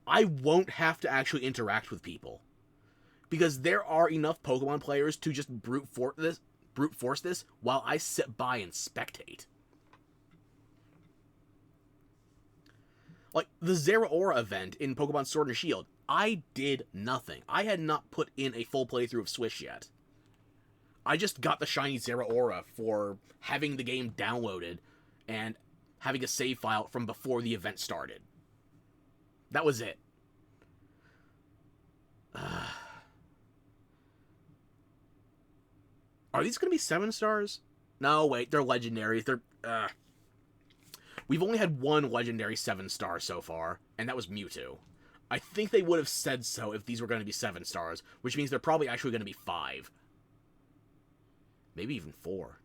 I won't have to actually interact with people. Because there are enough Pokemon players to just brute force this while I sit by and spectate. Like, the Zeraora event in Pokemon Sword and Shield, I did nothing. I had not put in a full playthrough of Swish yet. I just got the shiny Zeraora for having the game downloaded and having a save file from before the event started. That was it. Are these going to be 7 stars? No, wait, they're legendaries. We've only had 1 legendary 7 star so far, and that was Mewtwo. I think they would have said so if these were going to be 7 stars, which means they're probably actually going to be 5. Maybe even 4.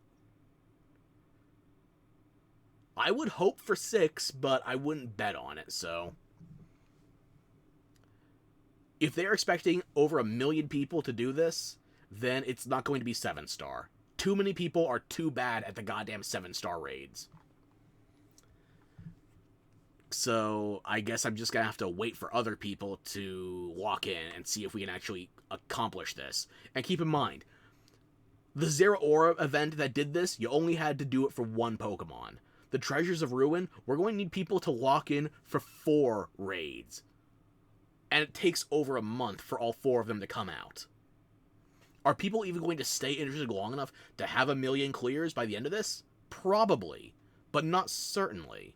I would hope for 6, but I wouldn't bet on it, so... If they're expecting over 1 million people to do this, then it's not going to be 7 star. Too many people are too bad at the goddamn 7 star raids. So, I guess I'm just gonna have to wait for other people to lock in and see if we can actually accomplish this. And keep in mind, the Zeraora event that did this, you only had to do it for 1 Pokemon. The Treasures of Ruin, we're going to need people to lock in for 4 raids. And it takes over a month for all 4 of them to come out. Are people even going to stay interested long enough to have 1 million clears by the end of this? Probably, but not certainly.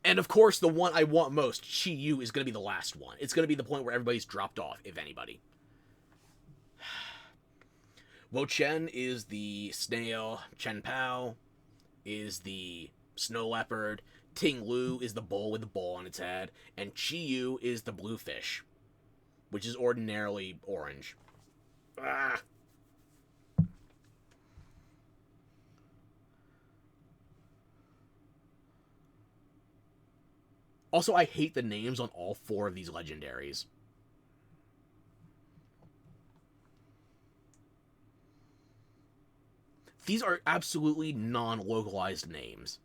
And of course, the one I want most, Chi-Yu, is going to be the last one. It's going to be the point where everybody's dropped off, if anybody. Wo-Chen is the snail. Qianpao is the snow leopard. Ting Lu is the bull with the ball on its head. And Chi-Yu is the blue fish, which is ordinarily orange. Ah. Also, I hate the names on all 4 of these legendaries. these are absolutely non-localized names.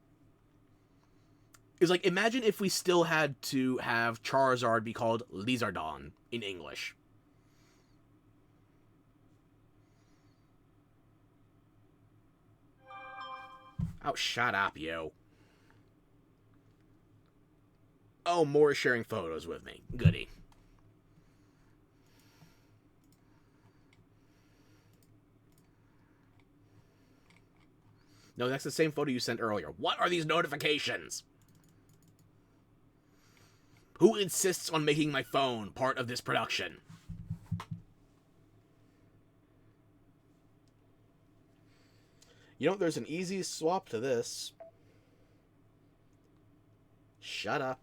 It's like, imagine if we still had to have Charizard be called Lizardon in English. Oh, shut up, yo. Oh, Moore is sharing photos with me. Goody. No, that's the same photo you sent earlier. What are these notifications? Who insists on making my phone part of this production? You know, there's an easy swap to this. Shut up.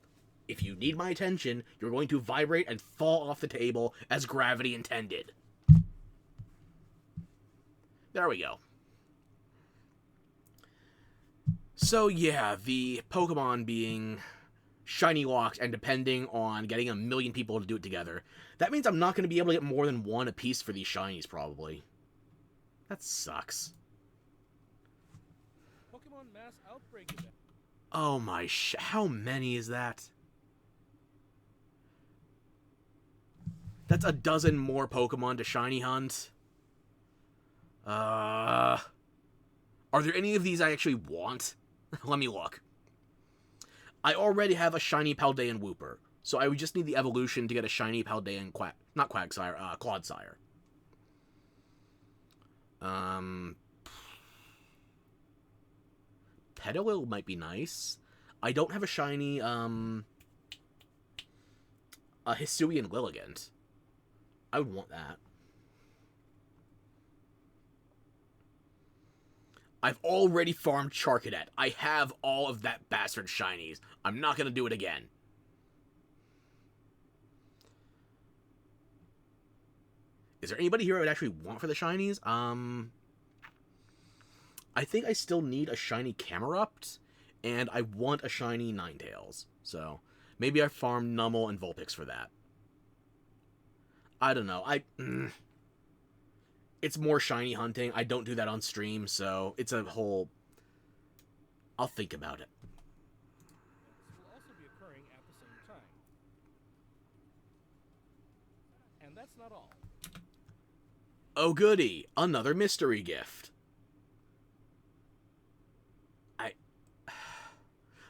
If you need my attention, you're going to vibrate and fall off the table as gravity intended. There we go. So yeah, the Pokemon being shiny locked and depending on getting 1 million people to do it together, that means I'm not going to be able to get more than one apiece for these shinies, probably. That sucks. Pokemon Mass Outbreak event. Oh my how many is that? That's a dozen more Pokemon to shiny hunt. Are there any of these I actually want? Let me look. I already have a shiny Paldean Wooper, so I would just need the evolution to get a shiny Paldean Clodsire. Petalil might be nice. I don't have a shiny, a Hisuian Lilligant. I would want that. I've already farmed Charcadet. I have all of that bastard shinies. I'm not gonna do it again. Is there anybody here I would actually want for the shinies? I think I still need a shiny Camerupt, and I want a shiny Ninetales. So, maybe I farm Numel and Vulpix for that. I don't know. It's more shiny hunting. I don't do that on stream, so it's a whole... I'll think about it. This will also be occurring at the same time. And that's not all. Oh goody, another mystery gift.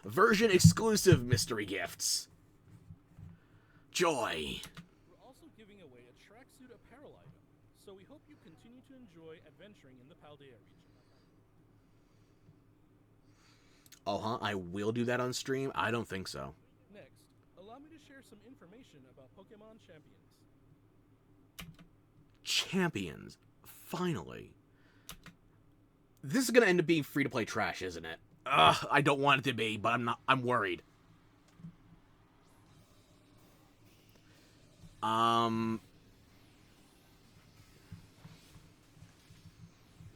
Version exclusive mystery gifts. Joy. We're also giving away a tracksuit apparel item, so we hope you continue to enjoy adventuring in the Paldea region. Oh, I will do that on stream? I don't think so. Next, allow me to share some information about Pokemon Champions. Champions. Finally. This is gonna end up being free-to-play trash, isn't it? Ugh, I don't want it to be, but I'm worried.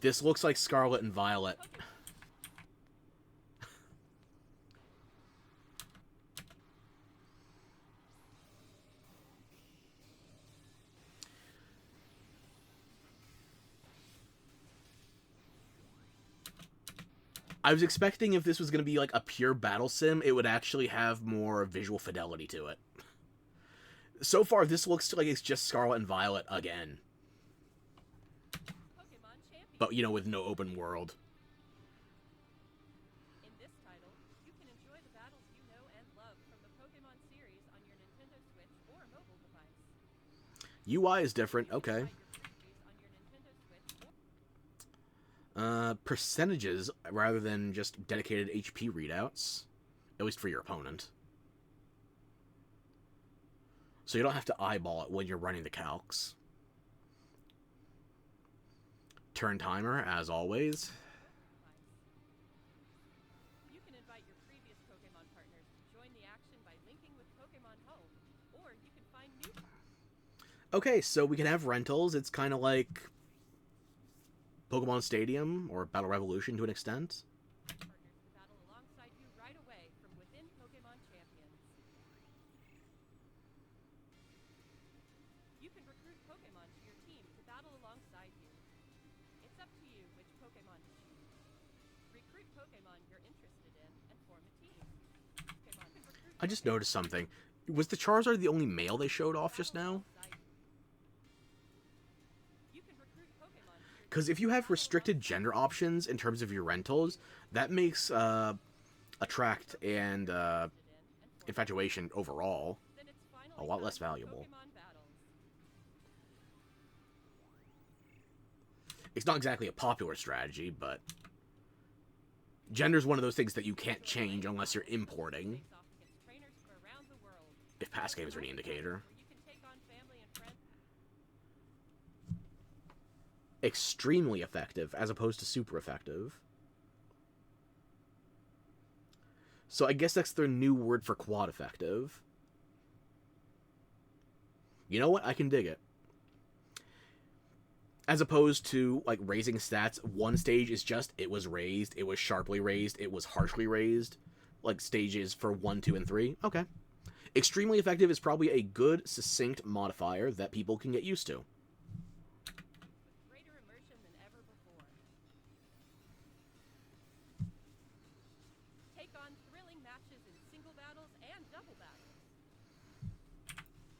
This looks like Scarlet and Violet. I was expecting if this was going to be like a pure battle sim, it would actually have more visual fidelity to it. So far, this looks like it's just Scarlet and Violet again. But, you know, with no open world. In this title, you can enjoy the battles you know and love from the Pokemon series on your Nintendo Switch or mobile device. UI is different, okay. Percentages rather than just dedicated HP readouts, at least for your opponent. So you don't have to eyeball it when you're running the calcs. Turn timer, as always. You can invite your previous Pokemon partners to join the action by linking with Pokemon Home, or you can find new... Okay, so we can have rentals. It's kind of like Pokemon Stadium or Battle Revolution to an extent. Partners to battle alongside you right away from within Pokemon Champions. You can recruit Pokemon to your team to battle alongside you. It's up to you which Pokemon to choose. Recruit Pokemon you're interested in and form a team. Pokemon can recruit I just noticed something. Was the Charizard the only male they showed off just now? You can recruit Pokemon to your Because if you have restricted gender options in terms of your rentals, that makes Attract and Infatuation overall then it's a finally lot time less for valuable. Pokemon battles. It's not exactly a popular strategy, but gender's one of those things that you can't change unless you're importing, Face off against trainers from around the world. if past games are any indicator. Where you can take on family and friends. Extremely effective as opposed to super effective. So I guess that's their new word for quad effective. You know what? I can dig it. As opposed to, like, raising stats, one stage is just, it was raised, it was sharply raised, it was harshly raised. Like, stages for 1, 2, and 3. Okay. Extremely effective is probably a good, succinct modifier that people can get used to. With greater immersion than ever before. Take on thrilling matches in single battles and double battles.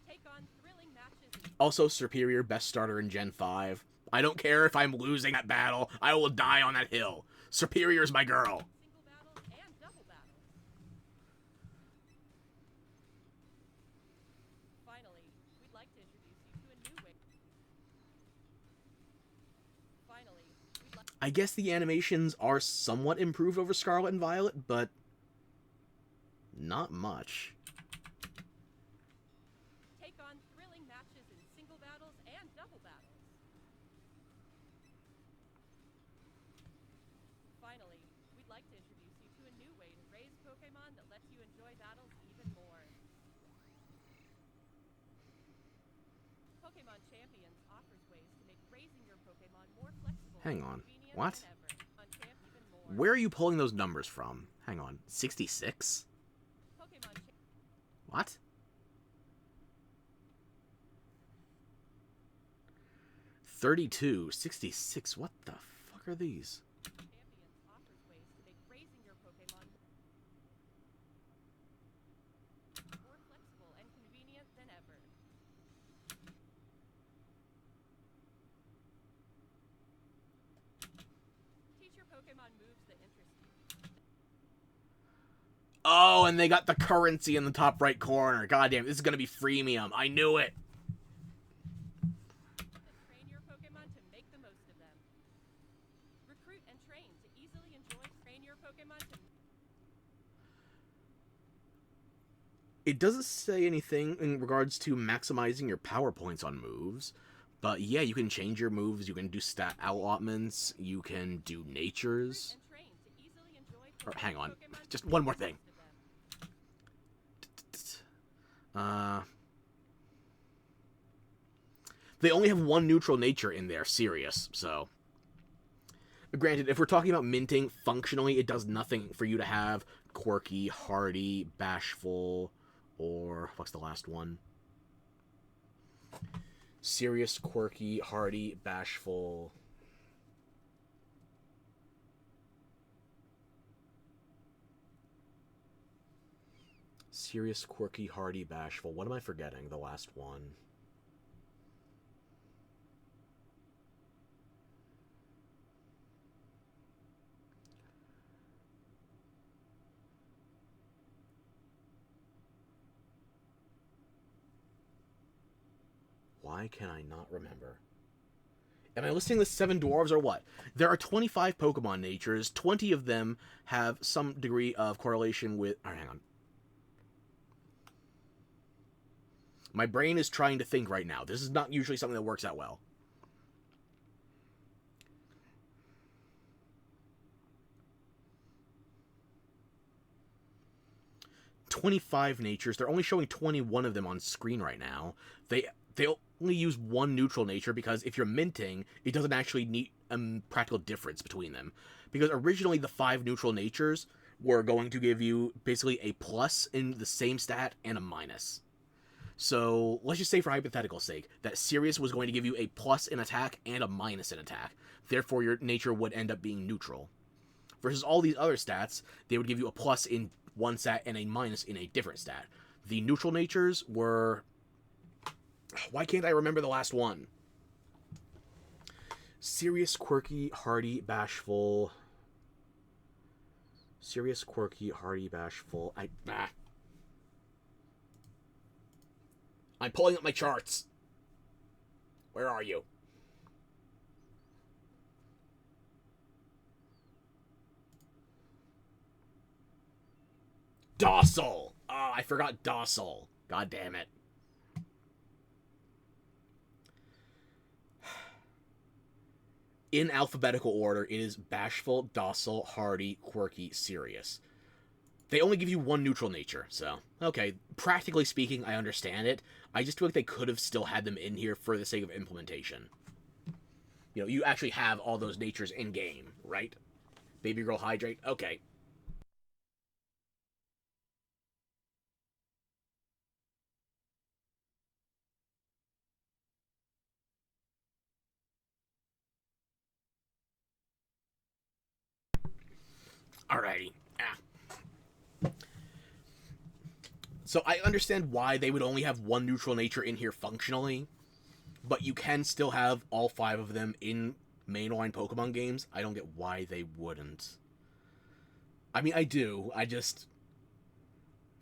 Take on thrilling matches in Also, Superior, best starter in Gen 5. I don't care if I'm losing that battle, I will die on that hill. Superior's my girl. single battles and double battles. Finally, we'd like to introduce you to a new way. Finally, we'd like I guess the animations are somewhat improved over Scarlet and Violet, but not much. take on thrilling matches in single battles and double battles. Finally, we'd like to introduce you to a new way to raise Pokemon that lets you enjoy battles even more. Pokemon Champions offers ways to make raising your Pokemon more flexible Hang and on. convenient What? than ever. On Champ even more. Where are you pulling those numbers from? Hang on. 66? Pokemon What? $32, 66. What the fuck are these? Champions offers ways to make raising your Pokemon more flexible and convenient than ever. Teach your Pokemon moves that interest you. Oh, and they got the currency in the top right corner. Goddamn, this is gonna be freemium. I knew it. And train your Pokemon to make the most of them. Recruit and train to easily enjoy. Train your Pokemon to It doesn't say anything in regards to maximizing your power points on moves. But yeah, you can change your moves, you can do stat allotments, you can do natures. and train to easily enjoy. Or hang on, Pokemon just to one make more the thing. most of them. They only have one neutral nature in there, Sirius, so. Granted, if we're talking about minting, functionally, it does nothing for you to have quirky, hardy, bashful, or what's the last one? Serious, quirky, hardy, bashful. Serious, quirky, hardy, bashful. What am I forgetting? The last one. Why can I not remember? Am I listing the 7 dwarves or what? There are 25 Pokemon natures. 20 of them have some degree of correlation with... Oh, hang on. My brain is trying to think right now. This is not usually something that works out well. "25 natures. They're only showing 21 of them on screen right now. They only use one neutral nature because if you're minting, it doesn't actually need a practical difference between them. Because originally the 5 neutral natures were going to give you basically a plus in the same stat and a minus. So let's just say for hypothetical sake that Sirius was going to give you a plus in attack and a minus in attack. Therefore your nature would end up being neutral. Versus all these other stats, they would give you a plus in one stat and a minus in a different stat. The neutral natures were... Why can't I remember the last one? Serious, quirky, hardy, bashful... Serious, quirky, hardy, bashful... I'm pulling up my charts. Where are you? Docile! Oh, I forgot docile. God damn it. In alphabetical order, it is bashful, docile, hardy, quirky, serious. They only give you one neutral nature, so... Okay, practically speaking, I understand it. I just feel like they could have still had them in here for the sake of implementation. You know, you actually have all those natures in-game, right? Baby girl hydrate? Okay. Alrighty. So I understand why they would only have one neutral nature in here functionally, but you can still have all 5 of them in mainline Pokemon games. I don't get why they wouldn't. I mean, I do. I just...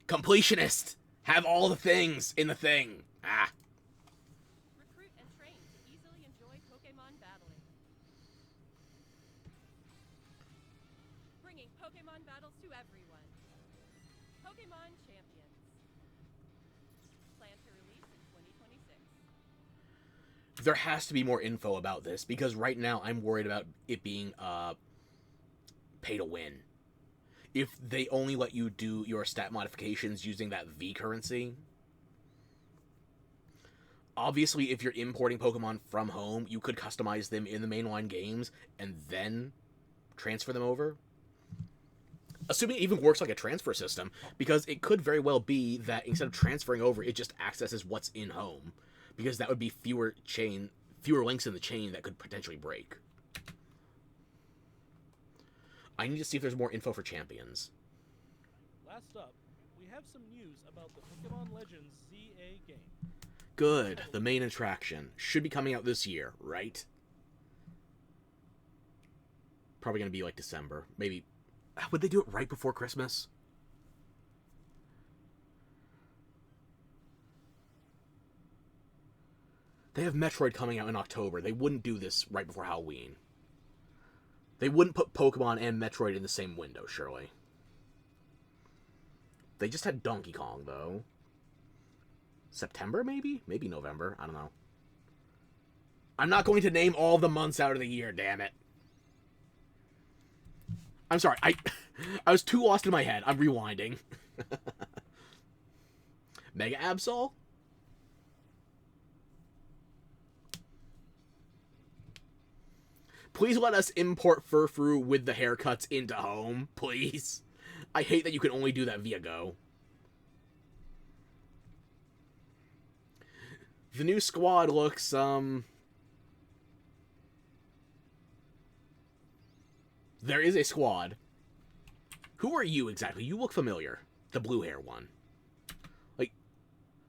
Completionist! Have all the things in the thing. Recruit and train to easily enjoy Pokemon battling. Bringing Pokemon battles to everyone. Pokemon Champions. Plan to release in 2026. There has to be more info about this, because right now I'm worried about it being pay to win. If they only let you do your stat modifications using that V currency. Obviously, if you're importing Pokemon from home, you could customize them in the mainline games and then transfer them over. Assuming it even works like a transfer system, because it could very well be that instead of transferring over, it just accesses what's in home, because that would be fewer links in the chain that could potentially break. I need to see if there's more info for champions. Last up, we have some news about the Pokemon Legends ZA game. Good. The main attraction. Should be coming out this year, right? Probably going to be like December. Maybe. Would they do it right before Christmas? They have Metroid coming out in October. They wouldn't do this right before Halloween. They wouldn't put Pokemon and Metroid in the same window, surely. They just had Donkey Kong, though. September, maybe? Maybe November. I don't know. I'm not going to name all the months out of the year, damn it. I'm sorry. I was too lost in my head. I'm rewinding. Mega Absol? Please let us import Furfrou with the haircuts into home, please. I hate that you can only do that via Go. The new squad looks, There is a squad. Who are you exactly? You look familiar. The blue hair one. Like,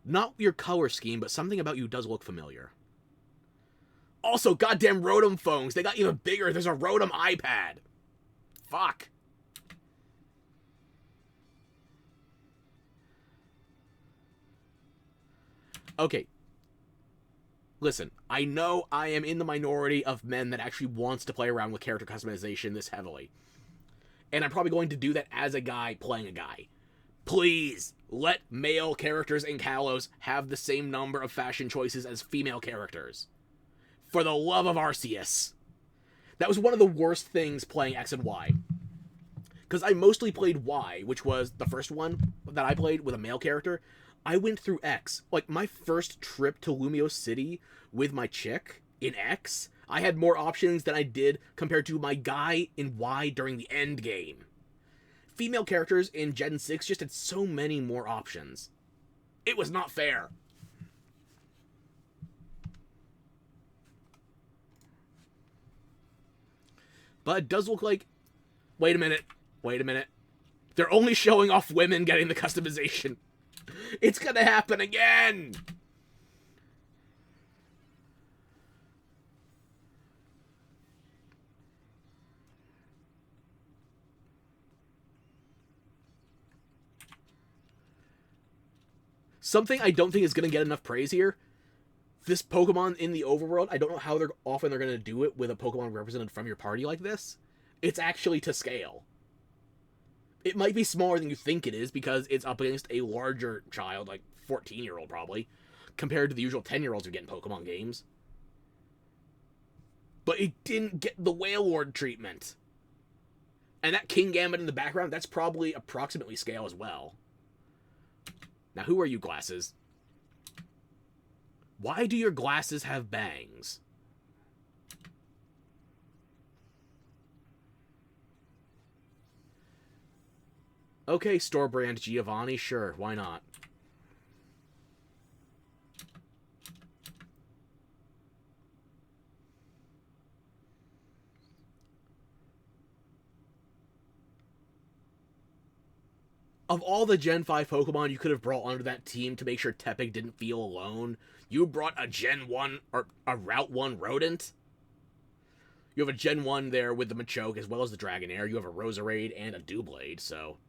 not your color scheme, but something about you does look familiar. Also, goddamn Rotom phones. They got even bigger. There's a Rotom iPad. Fuck. Okay. Listen, I know I am in the minority of men that actually wants to play around with character customization this heavily. And I'm probably going to do that as a guy playing a guy. Please, let male characters in Kalos have the same number of fashion choices as female characters. For the love of Arceus. That was one of the worst things playing X and Y. Because I mostly played Y, which was the first one that I played with a male character. I went through X. Like, my first trip to Lumio City with my chick in X, I had more options than I did compared to my guy in Y during the end game. Female characters in Gen 6 just had so many more options. It was not fair. But it does look like Wait a minute. Wait a minute. They're only showing off women getting the customization. It's gonna happen again! Something I don't think is gonna get enough praise here. This Pokemon in the overworld, I don't know how often they're gonna do it with a Pokemon represented from your party like this. It's actually to scale. It might be smaller than you think it is because it's up against a larger child, like 14-year-old probably, compared to the usual 10-year-olds who get in Pokemon games. But it didn't get the Wailord treatment. And that King Gambit in the background, that's probably approximately scale as well. Now, who are you, glasses? Why do your glasses have bangs? Okay, store brand Giovanni, sure, why not? Of all the Gen 5 Pokemon you could have brought onto that team to make sure Tepig didn't feel alone, you brought a Gen 1, or a Route 1 Rodent? You have a Gen 1 there with the Machoke as well as the Dragonair. You have a Roserade and a Doublade, so...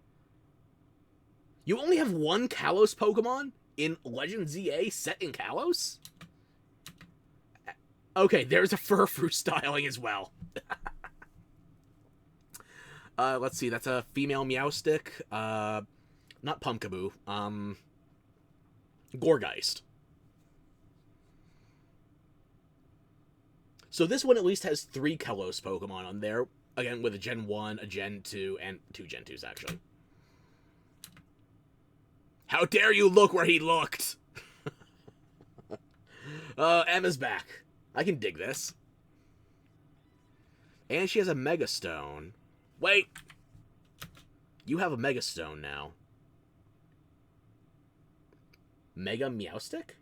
You only have one Kalos Pokemon in Legend ZA set in Kalos? Okay, there's a Furfrou styling as well. Let's see, that's a female Meowstic. Not Pumpkaboo. Gorgeist. So this one at least has 3 Kalos Pokemon on there. Again, with a Gen 1, a Gen 2, and 2 Gen 2s, actually. How dare you look where he looked! Emma's back. I can dig this. And she has a Mega Stone. Wait! You have a Mega Stone now. Mega Meowstic?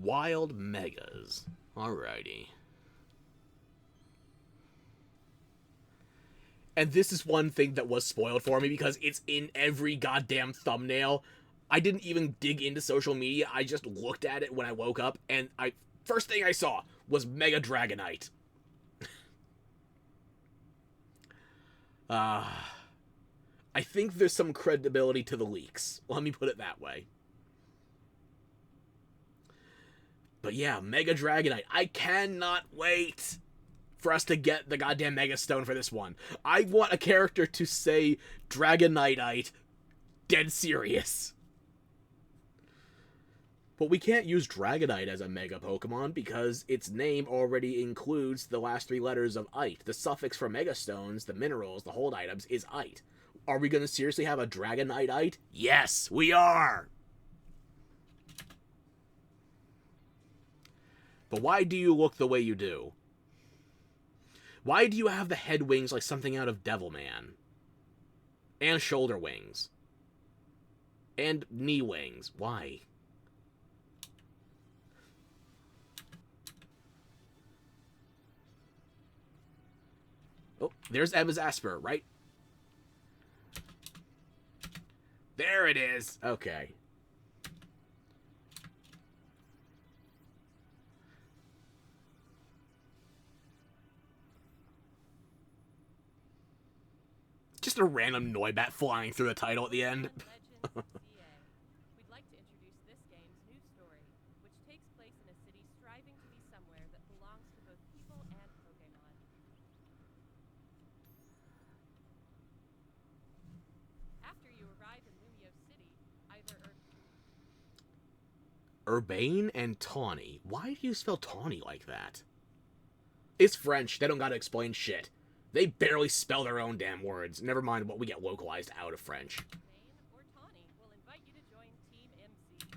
Wild Megas. Alrighty. And this is one thing that was spoiled for me because it's in every goddamn thumbnail. I didn't even dig into social media. I just looked at it when I woke up, and first thing I saw was Mega Dragonite. I think there's some credibility to the leaks. Let me put it that way. But yeah, Mega Dragonite. I cannot wait for us to get the goddamn Mega Stone for this one. I want a character to say Dragonite dead serious. But we can't use Dragonite as a Mega Pokemon because its name already includes the last 3 letters of Ite. The suffix for Mega Stones, the minerals, the hold items, is Ite. Are we going to seriously have a Dragonite? Yes, we are! But why do you look the way you do? Why do you have the head wings like something out of Devilman? And shoulder wings. And knee wings. Why? Oh, there's Emma's Asper, right? There it is. Okay. Just a random Noibat flying through the title at the end. We'd like to introduce this game's new story, which takes place in a city striving to be somewhere that belongs to both people and Pokemon. After you arrive in Lumio City, either Urbane and Tawny. Why do you spell Tawny like that? It's French. They don't gotta explain shit. They barely spell their own damn words. Never mind what we get localized out of French. Urbane or Tawny will invite you to join Team MC.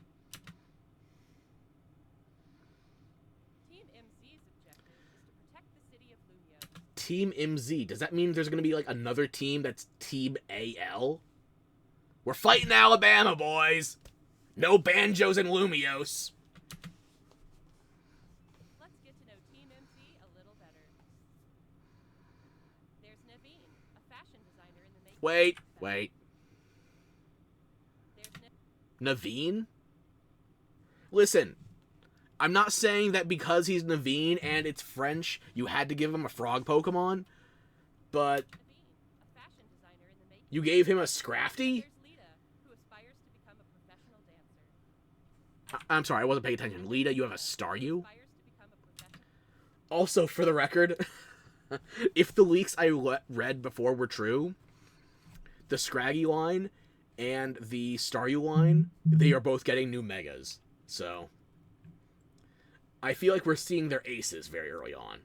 Team MZ's objective is to protect the city of Lumio. Team MZ. Does that mean there's gonna be like another team that's Team AL? We're fighting Alabama, boys! No banjos and Lumios. Let's get to know Team MC a little better. There's Naveen, a fashion designer in the making. Wait. There's Naveen? Listen, I'm not saying that because he's Naveen and it's French, you had to give him a frog Pokemon, but Naveen, a fashion designer in the making. you gave him a Scrafty? There's Lita, who aspires to become a professional dancer. I'm sorry, I wasn't paying attention. Lita, you have a Staryu? Aspires to become a professional. Also, for the record, if the leaks I read before were true, the Scraggy line and the Staryu line, they are both getting new Megas. So, I feel like we're seeing their aces very early on.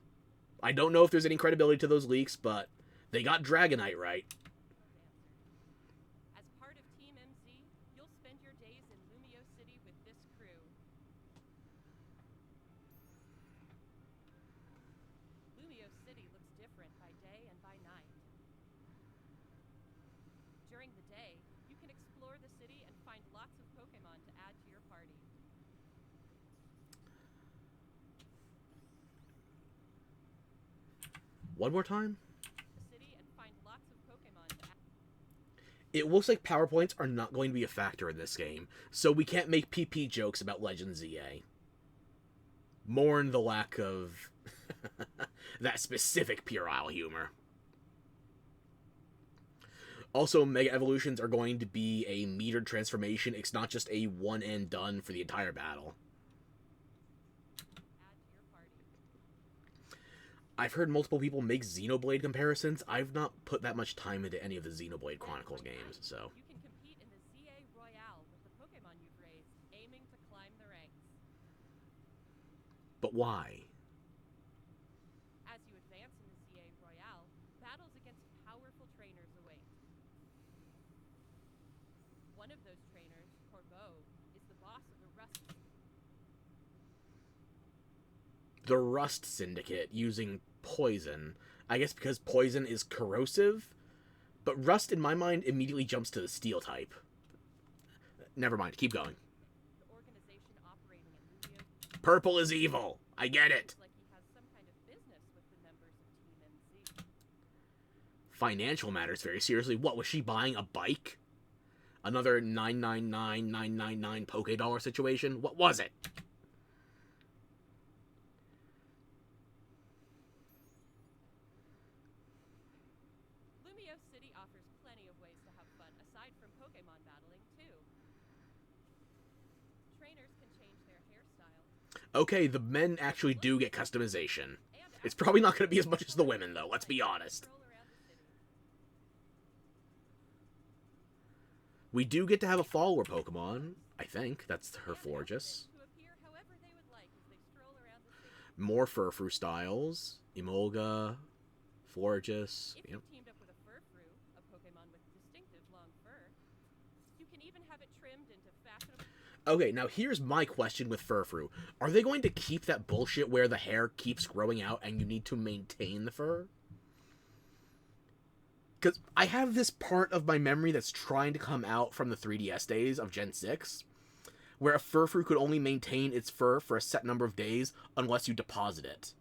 I don't know if there's any credibility to those leaks, but they got Dragonite right. As part of Team MC, you'll spend your days in Lumio City with this crew. Lumio City looks different by day and by night. During the day, you can explore the city and find lots of Pokemon to add to your party. One more time? The city and find lots of Pokemon to add. It looks like PowerPoints are not going to be a factor in this game, so we can't make PP jokes about Legends ZA. Mourn the lack of that specific puerile humor. Also, Mega Evolutions are going to be a metered transformation. It's not just a one and done for the entire battle. Add to your party. I've heard multiple people make Xenoblade comparisons. I've not put that much time into any of the Xenoblade Chronicles games, so... You can compete in the ZA Royale with the Pokemon you've raised, aiming to climb the ranks. But why? As you advance in the ZA Royale, battles against powerful trainers await. One of those trainers, Corbeau, is the boss of the Rust. The Rust Syndicate using poison. I guess because poison is corrosive? But Rust, in my mind, immediately jumps to the Steel type. Never mind, keep going. The organization operating in Lumio Purple is evil. I get it. looks like he has some kind of business with the members of Team MC. Financial matters very seriously. What, was she buying a bike? Another 999,999 Poké Dollar situation? What was it? Lumio City offers plenty of ways to have fun aside from Pokemon battling, too. Trainers can change their hairstyle. Okay, the men actually do get customization. It's probably not going to be as much as the women, though, let's be honest. Stroll around the city. We do get to have a follower Pokemon. I think. That's her Florges. Who appear however they would like as they stroll around the city. More Furfrou styles. Emolga. Florges. If Yep. you teamed up with a Furfrou, a Pokemon with distinctive long fur, you can even have it trimmed into fashionable. Okay, now here's my question with Furfrou. Are they going to keep that bullshit where the hair keeps growing out and you need to maintain the fur? Because I have this part of my memory that's trying to come out from the 3DS days of Gen 6, where a Furfrou could only maintain its fur for a set number of days unless you deposit it.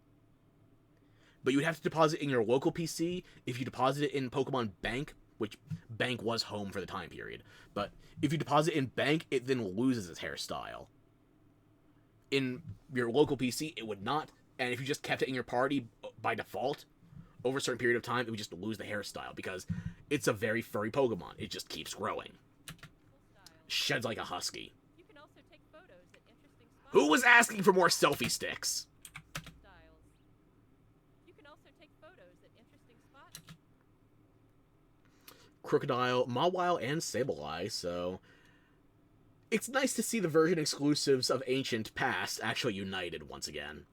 But you would have to deposit in your local PC. If you deposit it in Pokemon Bank, which Bank was home for the time period, but if you deposit in Bank, it then loses its hairstyle. In your local PC, it would not, and if you just kept it in your party by default, over a certain period of time, it would just lose the hairstyle, because it's a very furry Pokemon. It just keeps growing. Sheds like a husky. You can also take photos at interesting spots. Who was asking for more selfie sticks? Styles. You can also take photos at interesting spots. Crocodile, Mawile, and Sableye, so... It's nice to see the version exclusives of Ancient Past actually united once again.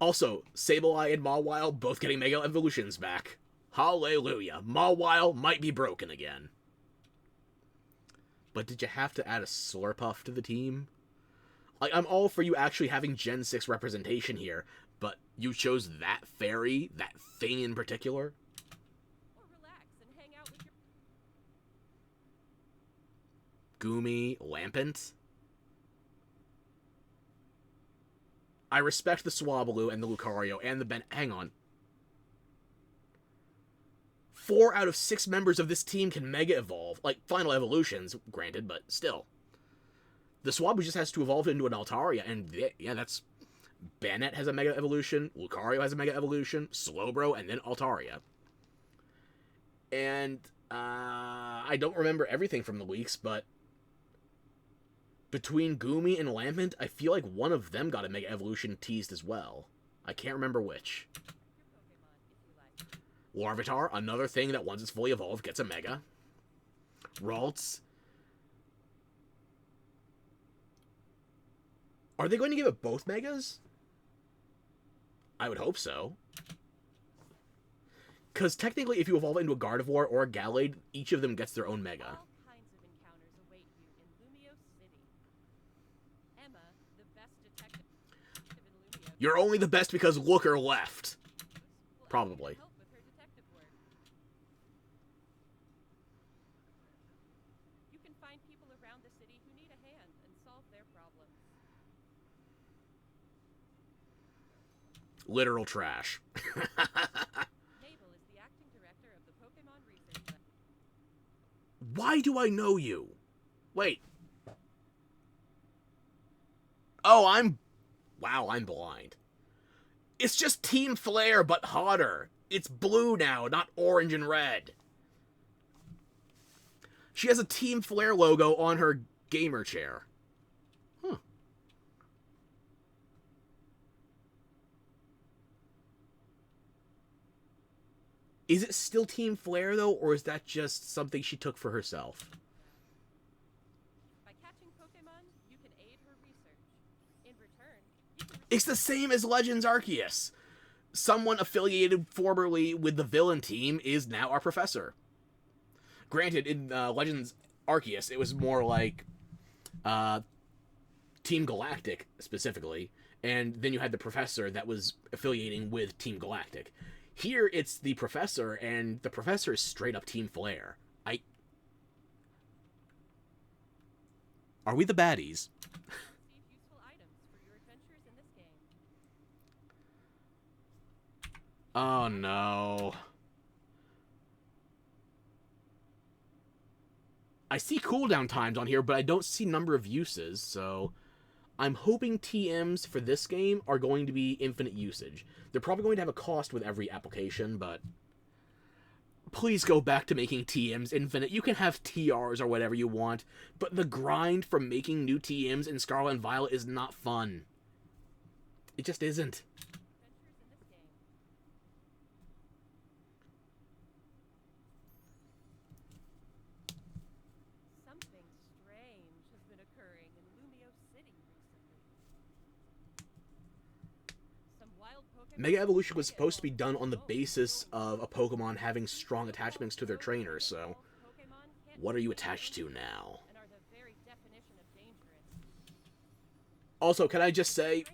Also, Sableye and Mawile both getting Mega Evolutions back. Hallelujah. Mawile might be broken again. But did you have to add a Slurpuff to the team? Like, I'm all for you actually having Gen 6 representation here, but you chose that fairy, that thing in particular? Or relax and hang out with your. Goomy, Lampent. I respect the Swablu and the Lucario and the Ben... Hang on. 4 out of 6 members of this team can Mega Evolve. Like, final evolutions, granted, but still. The Swablu just has to evolve into an Altaria, and yeah, that's... Banette has a Mega Evolution, Lucario has a Mega Evolution, Slowbro, and then Altaria. And, I don't remember everything from the leaks, but... Between Goomy and Lampent, I feel like one of them got a Mega Evolution teased as well. I can't remember which. Larvitar, another thing that once it's fully evolved gets a Mega. Ralts. Are they going to give it both Megas? I would hope so. Because technically, if you evolve it into a Gardevoir or a Gallade, each of them gets their own Mega. All kinds of encounters await you in Lumio City. Emma, the best detective in Lumio, You're only the best because Looker left. will Probably. help with her detective work. You can find people around the city who need a hand and solve their problems. Literal trash. Mabel is the acting director of the Pokemon Research Lab. Why do I know you? Wait. Oh, Wow, I'm blind. It's just Team Flare, but hotter. It's blue now, not orange and red. She has a Team Flare logo on her gamer chair. Huh. Is it still Team Flare, though, or is that just something she took for herself? By catching Pokemon, you can aid her research. In return, you can It's the same as Legends Arceus. Someone affiliated formerly with the villain team is now our professor. Granted, in Legends Arceus, it was more like Team Galactic, specifically. And then you had the professor that was affiliating with Team Galactic. Here, it's the professor, and the professor is straight up Team Flare. Are we the baddies? receive useful items for your adventures in this game. Oh, no. I see cooldown times on here, but I don't see number of uses, so... I'm hoping TMs for this game are going to be infinite usage. They're probably going to have a cost with every application, but... Please go back to making TMs infinite. You can have TRs or whatever you want, but the grind from making new TMs in Scarlet and Violet is not fun. It just isn't. Adventures in this game. Something strange has been occurring in Lumio City recently. Some wild Pokemon Mega Evolution was supposed to be done on the basis of a Pokemon having strong attachments to their trainer, so... What are you attached to now? and are the very definition of dangerous. Also, can I just say,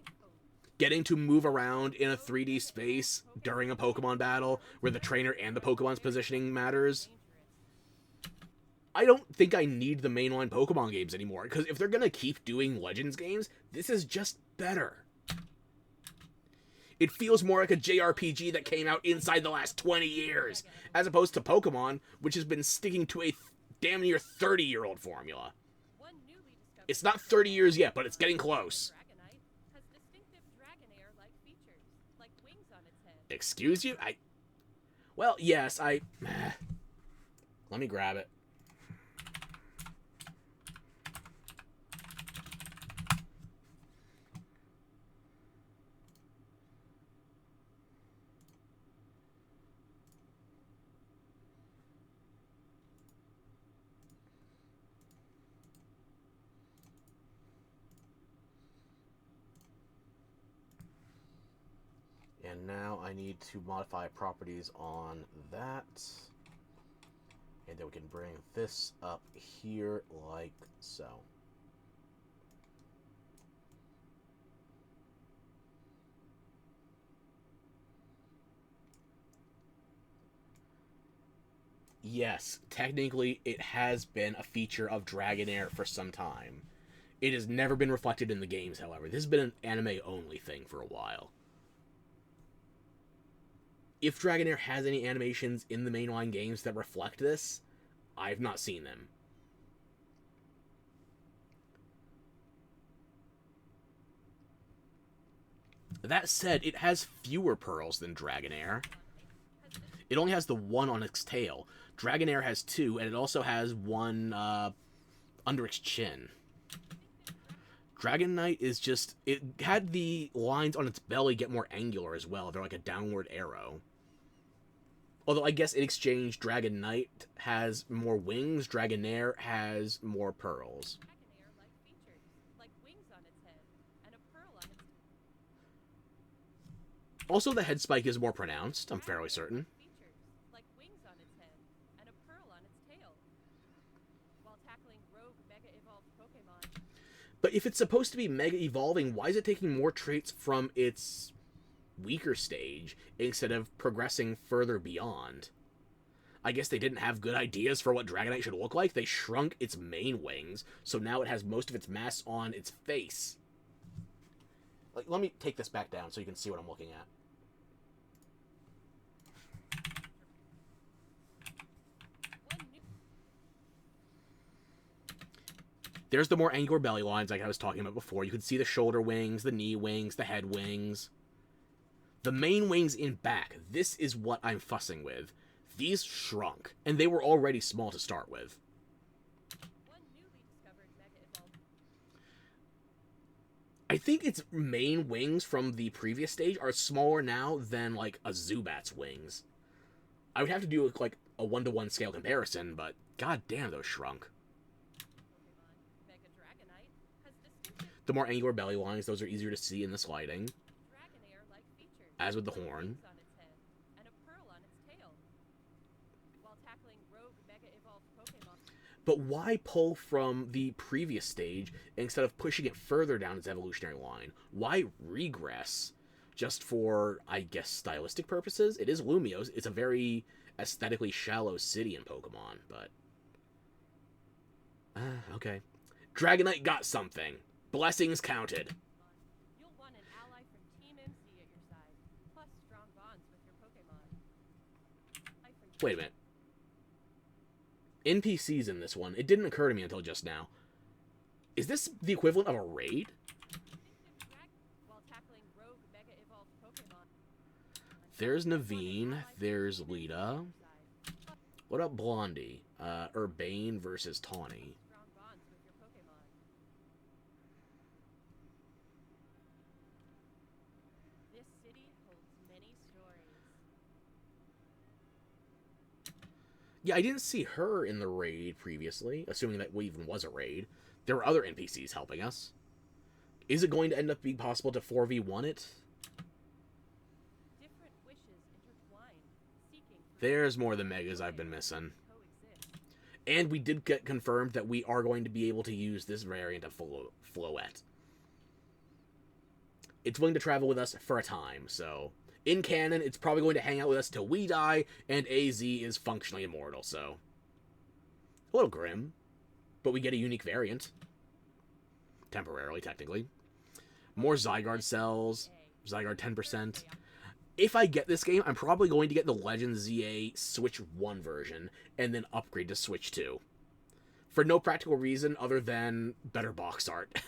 getting to move around in a 3D space during a Pokemon battle where the trainer and the Pokemon's positioning matters, I don't think I need the mainline Pokemon games anymore, because if they're going to keep doing Legends games, this is just better. It feels more like a JRPG that came out inside the last 20 years, as opposed to Pokemon, which has been sticking to a damn near 30-year-old formula. One newly discovered It's not 30 years yet, but it's getting close. Dragonite has distinctive Dragonair-like features, like wings on its head. Excuse you? Well, yes, Let me grab it. And now I need to modify properties on that. And then we can bring this up here like so. yes, technically it has been a feature of Dragonair for some time. It has never been reflected in the games, however. This has been an anime-only thing for a while. If Dragonair has any animations in the mainline games that reflect this, I've not seen them. That said, it has fewer pearls than Dragonair. It only has the one on its tail. Dragonair has two, and it also has one under its chin. Dragonite is just... It had the lines on its belly get more angular as well. They're like a downward arrow. Although I guess in exchange, Dragonite has more wings, Dragonair has more pearls. Dragonair-like features, like wings on its head and a pearl on its Also, the head spike is more pronounced, I'm fairly certain. features, like wings on its head and a pearl on its tail. While tackling rogue Mega Evolved Pokemon, But if it's supposed to be Mega Evolving, why is it taking more traits from its weaker stage instead of progressing further beyond? I guess they didn't have good ideas for what Dragonite should look like. They shrunk its main wings, so now it has most of its mass on its face. Like, let me take this back down so you can see what I'm looking at. There's the more angular belly lines like I was talking about before. You can see the shoulder wings, the knee wings, the head wings. The main wings in back, this is what I'm fussing with. These shrunk, and they were already small to start with. one newly discovered Mega Evolved I think its main wings from the previous stage are smaller now than, like, a Zubat's wings. I would have to do, like, a 1-to-1 scale comparison, but god damn, those shrunk. Pokemon, Mega Dragonite, has distinctive The more angular belly lines, those are easier to see in the sliding, Dragonair-like features, as with the like horn. wings on its head and a pearl on its tail. While tackling rogue Mega Evolved Pokemon, But why pull from the previous stage instead of pushing it further down its evolutionary line? Why regress? Just for, I guess, stylistic purposes? It is Lumiose. It's a very aesthetically shallow city in Pokemon, but... okay. Dragonite got something. Blessings counted. you'll want an ally from Team MC at your side, plus strong bonds with your Pokemon. Wait a minute. NPCs in this one. It didn't occur to me until just now. Is this the equivalent of a raid? While tackling rogue Mega Evolved Pokemon, There's Naveen. There's Lita. What about Blondie? Urbane versus Tawny. strong bonds with your Pokemon. This city holds many stories. Yeah, I didn't see her in the raid previously, assuming that even was a raid. There were other NPCs helping us. Is it going to end up being possible to 4v1 it? Different wishes intertwined, seeking for There's more of the megas I've been missing. coexist. And we did get confirmed that we are going to be able to use this variant of Floette. It's willing to travel with us for a time, so... In canon, it's probably going to hang out with us till we die, and AZ is functionally immortal, so... A little grim. But we get a unique variant. Temporarily, technically. More Zygarde cells. Zygarde 10%. If I get this game, I'm probably going to get the Legend ZA Switch 1 version, and then upgrade to Switch 2. For no practical reason other than better box art.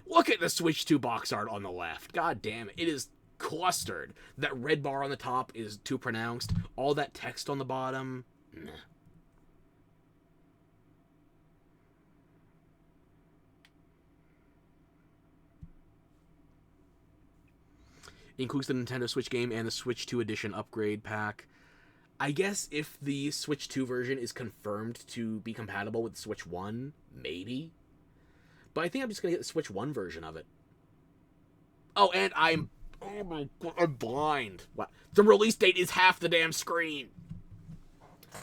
Look at the Switch 2 box art on the left. God damn it. It is clustered. That red bar on the top is too pronounced. All that text on the bottom, nah. Includes the Nintendo Switch game and the Switch 2 edition upgrade pack. I guess if the Switch 2 version is confirmed to be compatible with the Switch 1, maybe. But I think I'm just going to get the Switch 1 version of it. Oh, and oh my god, I'm blind. What? The release date is half the damn screen.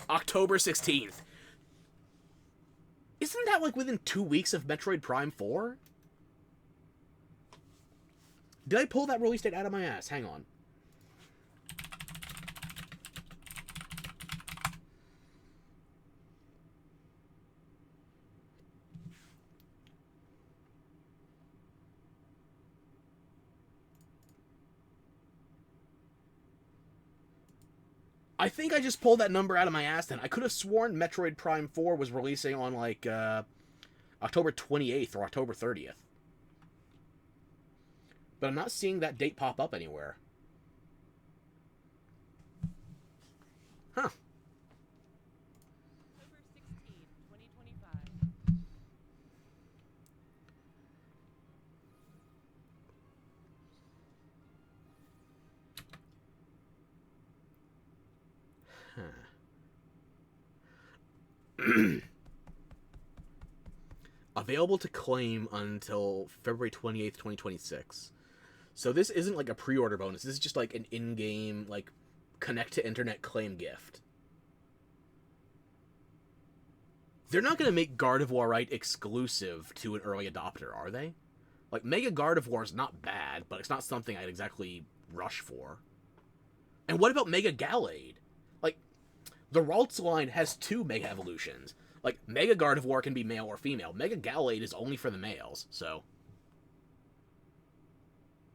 October 16th. Isn't that like within 2 weeks of Metroid Prime 4? Did I pull that release date out of my ass? Hang on. I think I just pulled that number out of my ass then. I could have sworn Metroid Prime 4 was releasing on, like, October 28th or October 30th. But I'm not seeing that date pop up anywhere. Huh. October 16, 2025. Available to claim until February 28th, 2026. So this isn't like a pre-order bonus. This is just like an in-game, like, connect to internet claim gift. They're not going to make God of War right exclusive to an early adopter, are they? Like, Mega God of War is not bad, but it's not something I'd exactly rush for. And what about Mega Gallade? Like, the Ralts line has 2 Mega Evolutions. Like, Mega God of War can be male or female. Mega Gallade is only for the males, so...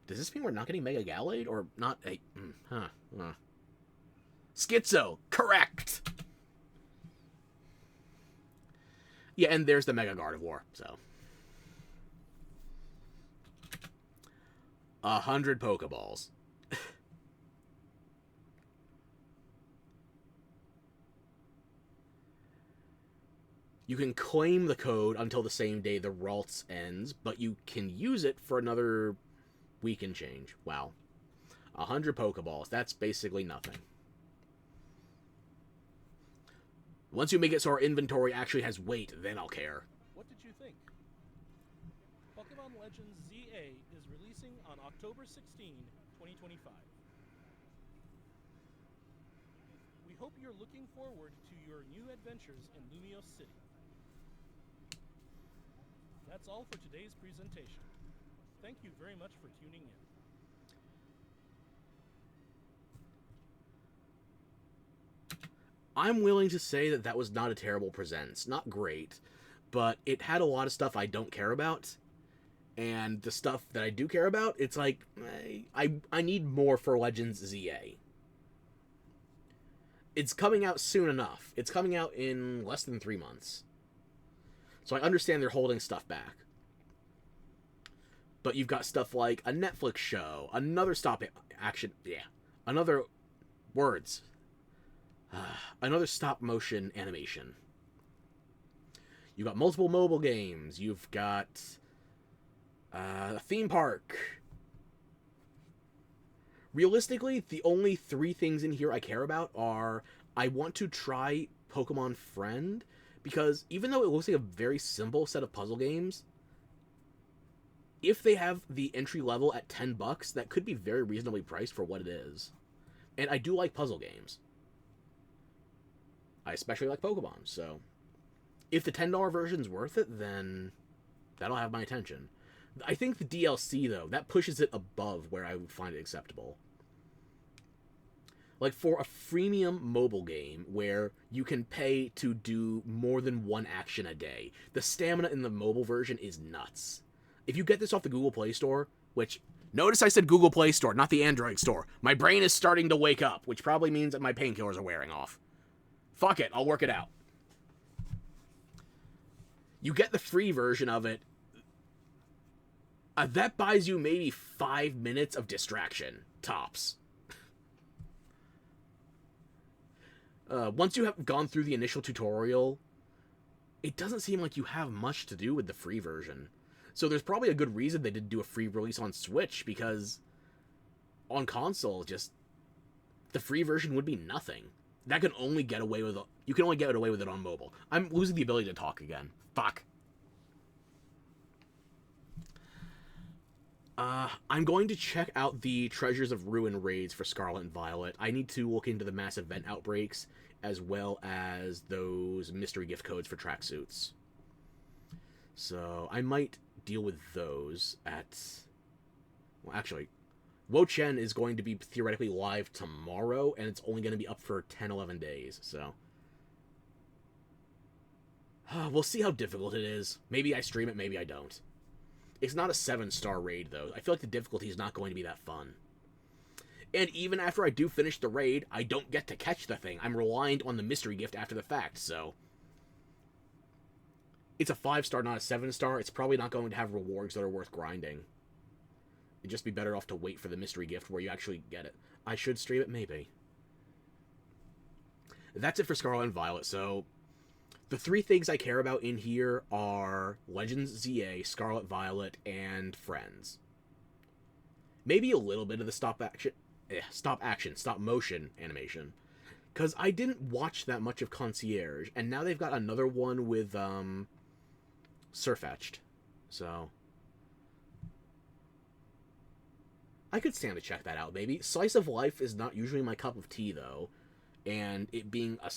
Does this mean we're not getting Mega Gallade? Or not a... Schizo! Correct! Yeah, and there's the Mega God of War, so... 100 Pokeballs. You can claim the code until the same day the Ralts ends, but you can use it for another week and change. Wow. 100 Pokeballs. That's basically nothing. Once you make it so our inventory actually has weight, then I'll care. What did you think? Pokemon Legends ZA is releasing on October 16, 2025. We hope you're looking forward to your new adventures in Lumiose City. That's all for today's presentation. Thank you very much for tuning in. I'm willing to say that that was not a terrible presence. Not great, but it had a lot of stuff I don't care about. And the stuff that I do care about, it's like, I need more for Legends ZA. It's coming out soon enough. It's coming out in less than 3 months. So I understand they're holding stuff back. But you've got stuff like a Netflix show, another another stop motion animation. You've got multiple mobile games. You've got a theme park. Realistically, the only 3 things in here I care about are I want to try Pokemon Friend, because even though it looks like a very simple set of puzzle games, if they have the entry level at $10, that could be very reasonably priced for what it is. And I do like puzzle games. I especially like Pokemon, so if the $10 version's worth it, then that'll have my attention. I think the DLC, though, that pushes it above where I would find it acceptable. Like, for a freemium mobile game where you can pay to do more than 1 action a day, the stamina in the mobile version is nuts. If you get this off the Google Play Store, which, notice I said Google Play Store, not the Android store. My brain is starting to wake up, which probably means that my painkillers are wearing off. Fuck it, I'll work it out. You get the free version of it. That buys you maybe 5 minutes of distraction, tops. Once you have gone through the initial tutorial, it doesn't seem like you have much to do with the free version. So there's probably a good reason they didn't do a free release on Switch, because on console, just the free version would be nothing. That can only get away with you can only get away with it on mobile. I'm losing the ability to talk again. Fuck. I'm going to check out the Treasures of Ruin raids for Scarlet and Violet. I need to look into the mass event outbreaks, as well as those mystery gift codes for tracksuits. So I might deal with those at... Well, actually, Wo-Chen is going to be theoretically live tomorrow, and it's only going to be up for 10-11 days, so... We'll see how difficult it is. Maybe I stream it, maybe I don't. It's not a 7-star raid, though. I feel like the difficulty is not going to be that fun. And even after I do finish the raid, I don't get to catch the thing. I'm reliant on the mystery gift after the fact, so... It's a 5-star, not a 7-star. It's probably not going to have rewards that are worth grinding. It'd just be better off to wait for the mystery gift where you actually get it. I should stream it? Maybe. That's it for Scarlet and Violet, so... The 3 things I care about in here are Legends ZA, Scarlet Violet, and Friends. Maybe a little bit of the stop motion animation. Because I didn't watch that much of Concierge, and now they've got another one with, Surfetched. So... I could stand to check that out, maybe. Slice of Life is not usually my cup of tea, though. And it being a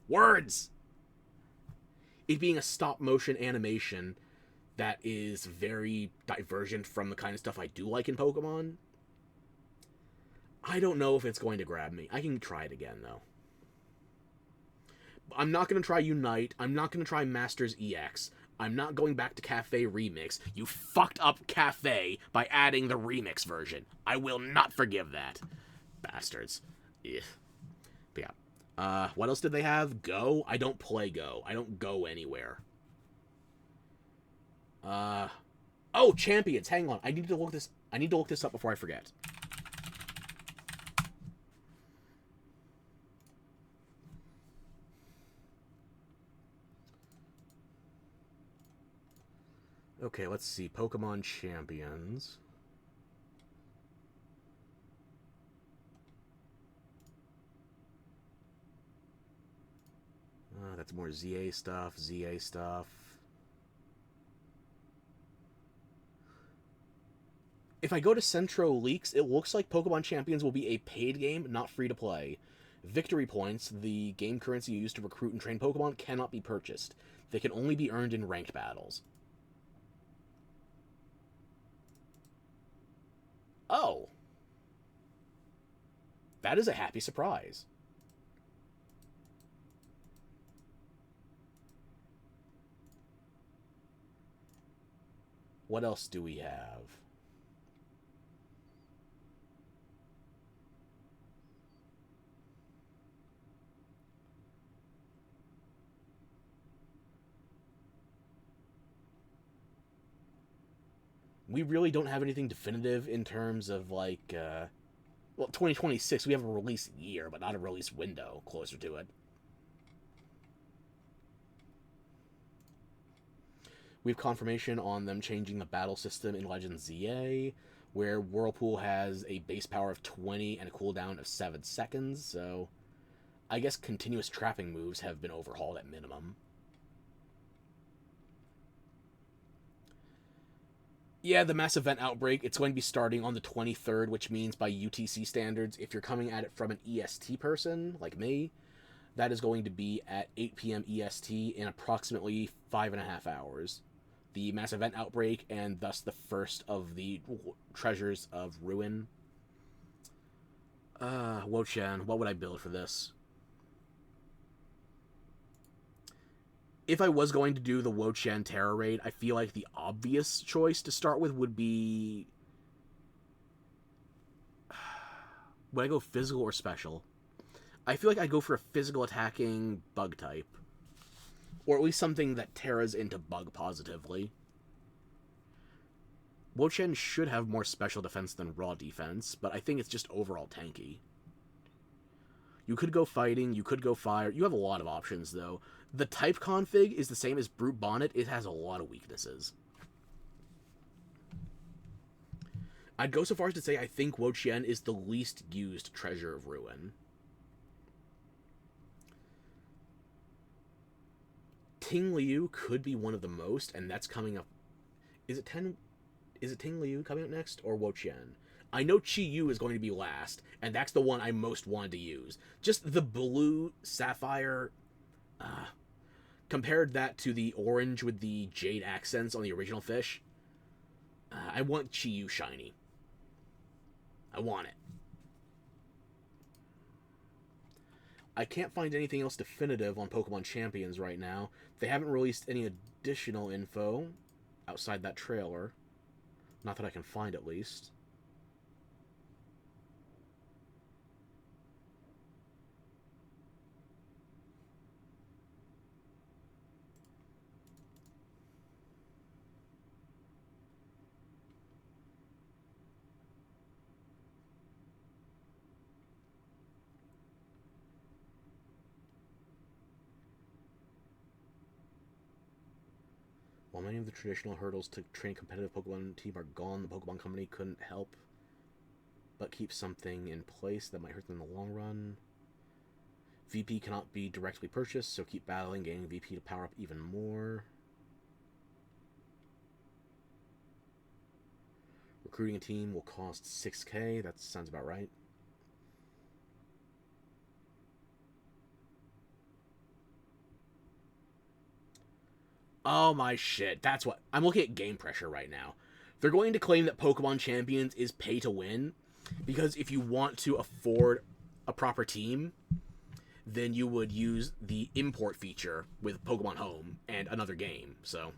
words! It being a stop-motion animation that is very divergent from the kind of stuff I do like in Pokemon, I don't know if it's going to grab me. I can try it again, though. I'm not going to try Unite. I'm not going to try Masters EX. I'm not going back to Cafe Remix. You fucked up Cafe by adding the remix version. I will not forgive that. Bastards. Ugh. But yeah. What else did they have? Go? I don't play Go. I don't go anywhere. Oh, Champions. Hang on. I need to look this up before I forget. Okay, let's see. Pokemon Champions. That's more ZA stuff, ZA stuff. If I go to Centro Leaks, it looks like Pokemon Champions will be a paid game, not free to play. Victory points, the game currency you use to recruit and train Pokemon, cannot be purchased. They can only be earned in ranked battles. Oh. That is a happy surprise. What else do we have? We really don't have anything definitive in terms of, like, well, 2026, we have a release year, but not a release window closer to it. We have confirmation on them changing the battle system in Legends ZA, where Whirlpool has a base power of 20 and a cooldown of 7 seconds, so I guess continuous trapping moves have been overhauled at minimum. Yeah, the mass event outbreak, it's going to be starting on the 23rd, which means by UTC standards, if you're coming at it from an EST person, like me, that is going to be at 8 p.m. EST in approximately 5.5 hours. The mass event outbreak, and thus the first of the treasures of Ruin. Wo-Chen, what would I build for this? If I was going to do the Wo-Chen Terra Raid, I feel like the obvious choice to start with would be... Would I go physical or special? I feel like I'd go for a physical attacking bug type. Or at least something that Terra's into bug positively. Wo-Chen should have more special defense than raw defense, but I think it's just overall tanky. You could go fighting, you could go fire. You have a lot of options, though. The type config is the same as Brute Bonnet. It has a lot of weaknesses. I'd go so far as to say I think Wo-Chen is the least used Treasure of Ruin. Ting Liu could be one of the most, and that's coming up. Is it Ting Liu coming up next, or Wo-Chen? I know Chi Yu is going to be last, and that's the one I most wanted to use. Just the blue sapphire, compared that to the orange with the jade accents on the original fish. I want Chi Yu shiny. I want it. I can't find anything else definitive on Pokemon Champions right now. They haven't released any additional info outside that trailer. Not that I can find, at least. While many of the traditional hurdles to train a competitive Pokemon team are gone, the Pokemon Company couldn't help but keep something in place that might hurt them in the long run. VP cannot be directly purchased, so keep battling, gaining VP to power up even more. Recruiting a team will cost 6K. That sounds about right. Oh my shit. That's what... I'm looking at Game Pressure right now. They're going to claim that Pokemon Champions is pay to win, because if you want to afford a proper team, then you would use the import feature with Pokemon Home and another game, so...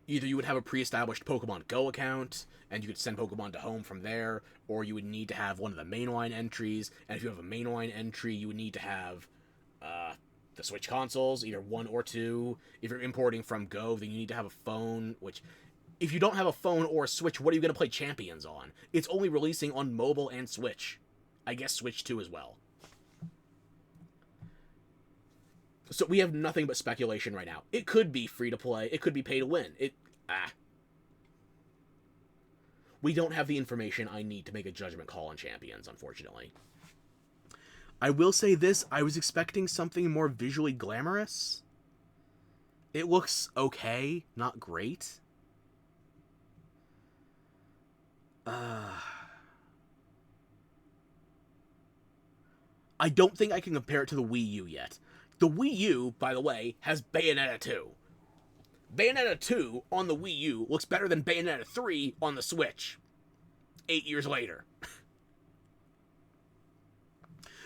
Either you would have a pre-established Pokemon Go account, and you could send Pokemon to home from there, or you would need to have one of the mainline entries, and if you have a mainline entry, you would need to have the Switch consoles, either 1 or 2. If you're importing from Go, then you need to have a phone, which... If you don't have a phone or a Switch, what are you going to play Champions on? It's only releasing on mobile and Switch. I guess Switch 2 as well. So we have nothing but speculation right now. It could be free to play. It could be pay to win. We don't have the information I need to make a judgment call on Champions, unfortunately. I will say this. I was expecting something more visually glamorous. It looks okay, not great. I don't think I can compare it to the Wii U yet. The Wii U, by the way, has Bayonetta 2. Bayonetta 2 on the Wii U looks better than Bayonetta 3 on the Switch. 8 years later.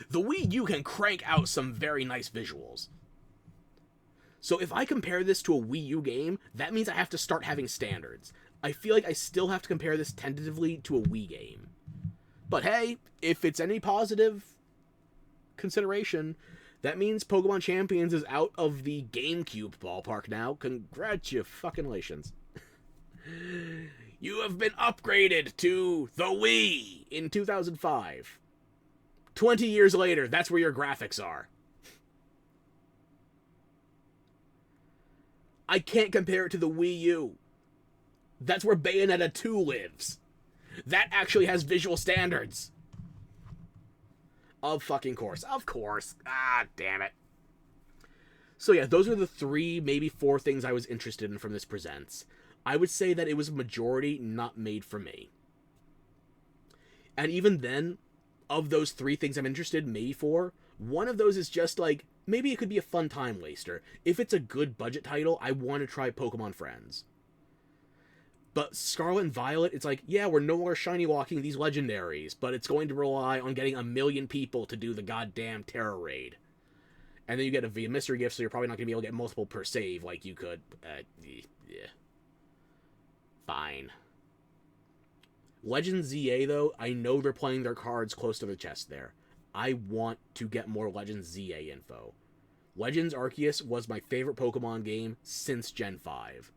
The Wii U can crank out some very nice visuals. So if I compare this to a Wii U game, that means I have to start having standards. I feel like I still have to compare this tentatively to a Wii game. But hey, if it's any positive consideration, that means Pokemon Champions is out of the GameCube ballpark now. Congratulations. You have been upgraded to the Wii in 2005. 20 years later, that's where your graphics are. I can't compare it to the Wii U. That's where Bayonetta 2 lives. That actually has visual standards. Of fucking course. Of course. Ah, damn it. So yeah, those are the 3, maybe 4 things I was interested in from this Presents. I would say that it was a majority not made for me. And even then, of those 3 things I'm interested maybe for, one of those is just like, maybe it could be a fun time waster. If it's a good budget title, I want to try Pokemon Friends. But Scarlet and Violet, it's like, yeah, we're no longer shiny walking these legendaries, but it's going to rely on getting 1 million people to do the goddamn Terror Raid. And then you get a via mystery gift, so you're probably not going to be able to get multiple per save like you could. Yeah. Fine. Legends ZA, though, I know they're playing their cards close to their chest there. I want to get more Legends ZA info. Legends Arceus was my favorite Pokemon game since Gen 5.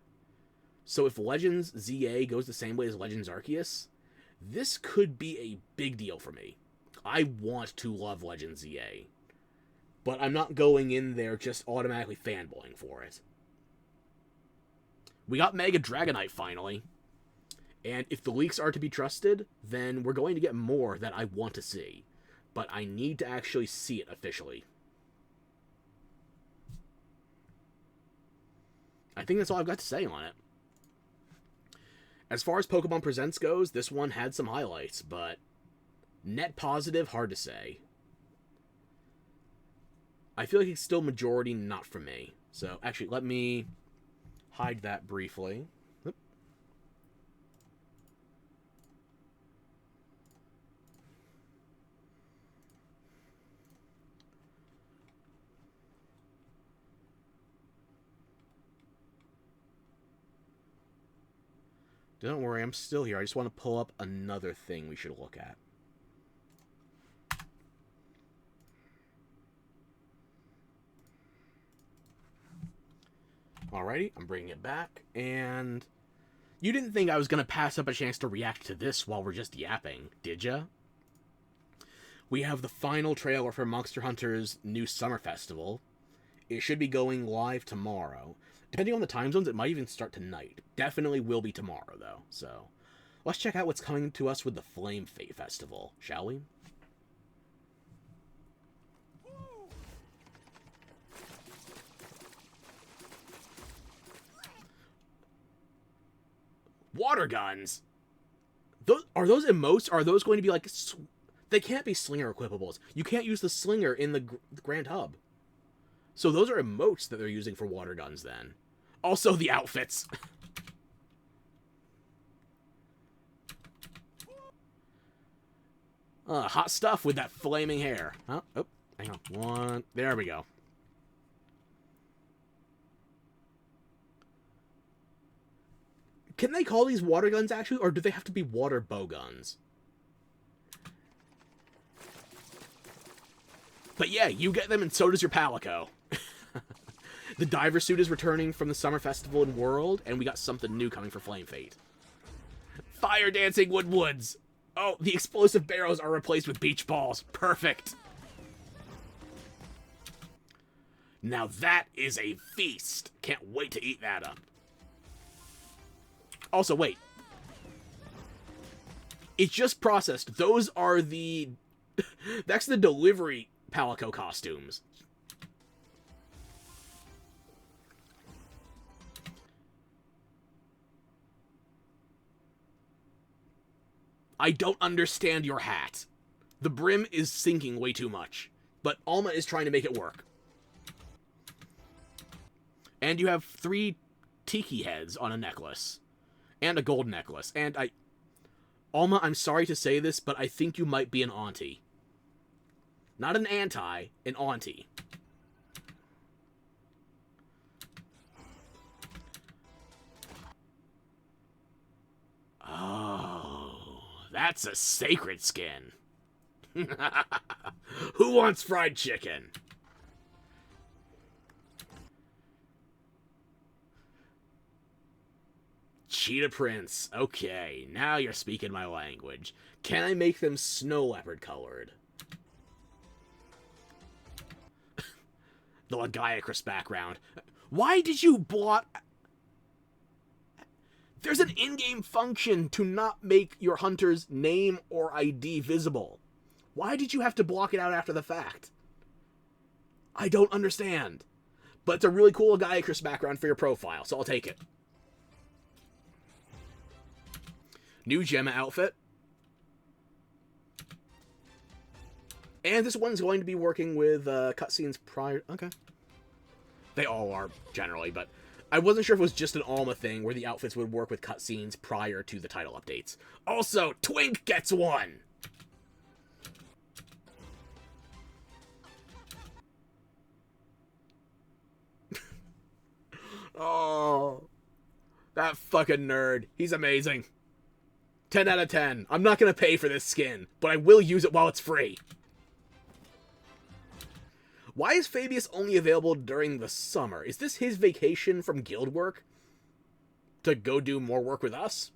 So if Legends ZA goes the same way as Legends Arceus, this could be a big deal for me. I want to love Legends ZA. But I'm not going in there just automatically fanboying for it. We got Mega Dragonite finally. And if the leaks are to be trusted, then we're going to get more that I want to see. But I need to actually see it officially. I think that's all I've got to say on it. As far as Pokemon Presents goes, this one had some highlights, but net positive, hard to say. I feel like it's still majority not for me. So, actually, let me hide that briefly. Oop. Don't worry, I'm still here. I just want to pull up another thing we should look at. Alrighty, I'm bringing it back, and you didn't think I was going to pass up a chance to react to this while we're just yapping, did ya? We have the final trailer for Monster Hunter's new Summer Festival, It should be going live tomorrow. Depending on the time zones, it might even start tonight. Definitely will be tomorrow, though. So, let's check out what's coming to us with the Flame Fate Festival, shall we? Water guns? Are those emotes? Are those going to be like... They can't be slinger equipables. You can't use the slinger in the Grand Hub. So those are emotes that they're using for water guns then. Also the outfits. Hot stuff with that flaming hair. Huh? Oh, hang on. One. There we go. Can they call these water guns actually, or do they have to be water bow guns? But yeah, you get them and so does your Palico. The diver suit is returning from the Summer Festival in World, and we got something new coming for Flame Fate. Fire Dancing Woodwoods! Oh, the explosive barrels are replaced with beach balls. Perfect. Now that is a feast. Can't wait to eat that up. Also, wait. It just processed. Those are the... That's the delivery Palico costumes. I don't understand your hat. The brim is sinking way too much. But Alma is trying to make it work. And you have 3 tiki heads on a necklace. And a gold necklace. And Alma, I'm sorry to say this, but I think you might be an auntie. Not an anti, an auntie. Oh, that's a sacred skin. Who wants fried chicken? Cheetah Prince. Okay, now you're speaking my language. Can I make them snow leopard colored? The Lagiacrus background. Why did you blot... There's an in-game function to not make your hunter's name or ID visible. Why did you have to block it out after the fact? I don't understand. But it's a really cool Lagiacrus background for your profile, so I'll take it. New Gemma outfit. And this one's going to be working with cutscenes prior... Okay. They all are, generally, but I wasn't sure if it was just an Alma thing where the outfits would work with cutscenes prior to the title updates. Also, Twink gets one! Oh. That fucking nerd. He's amazing. 10 out of 10. I'm not going to pay for this skin, but I will use it while it's free. Why is Fabius only available during the summer? Is this his vacation from guild work? To go do more work with us?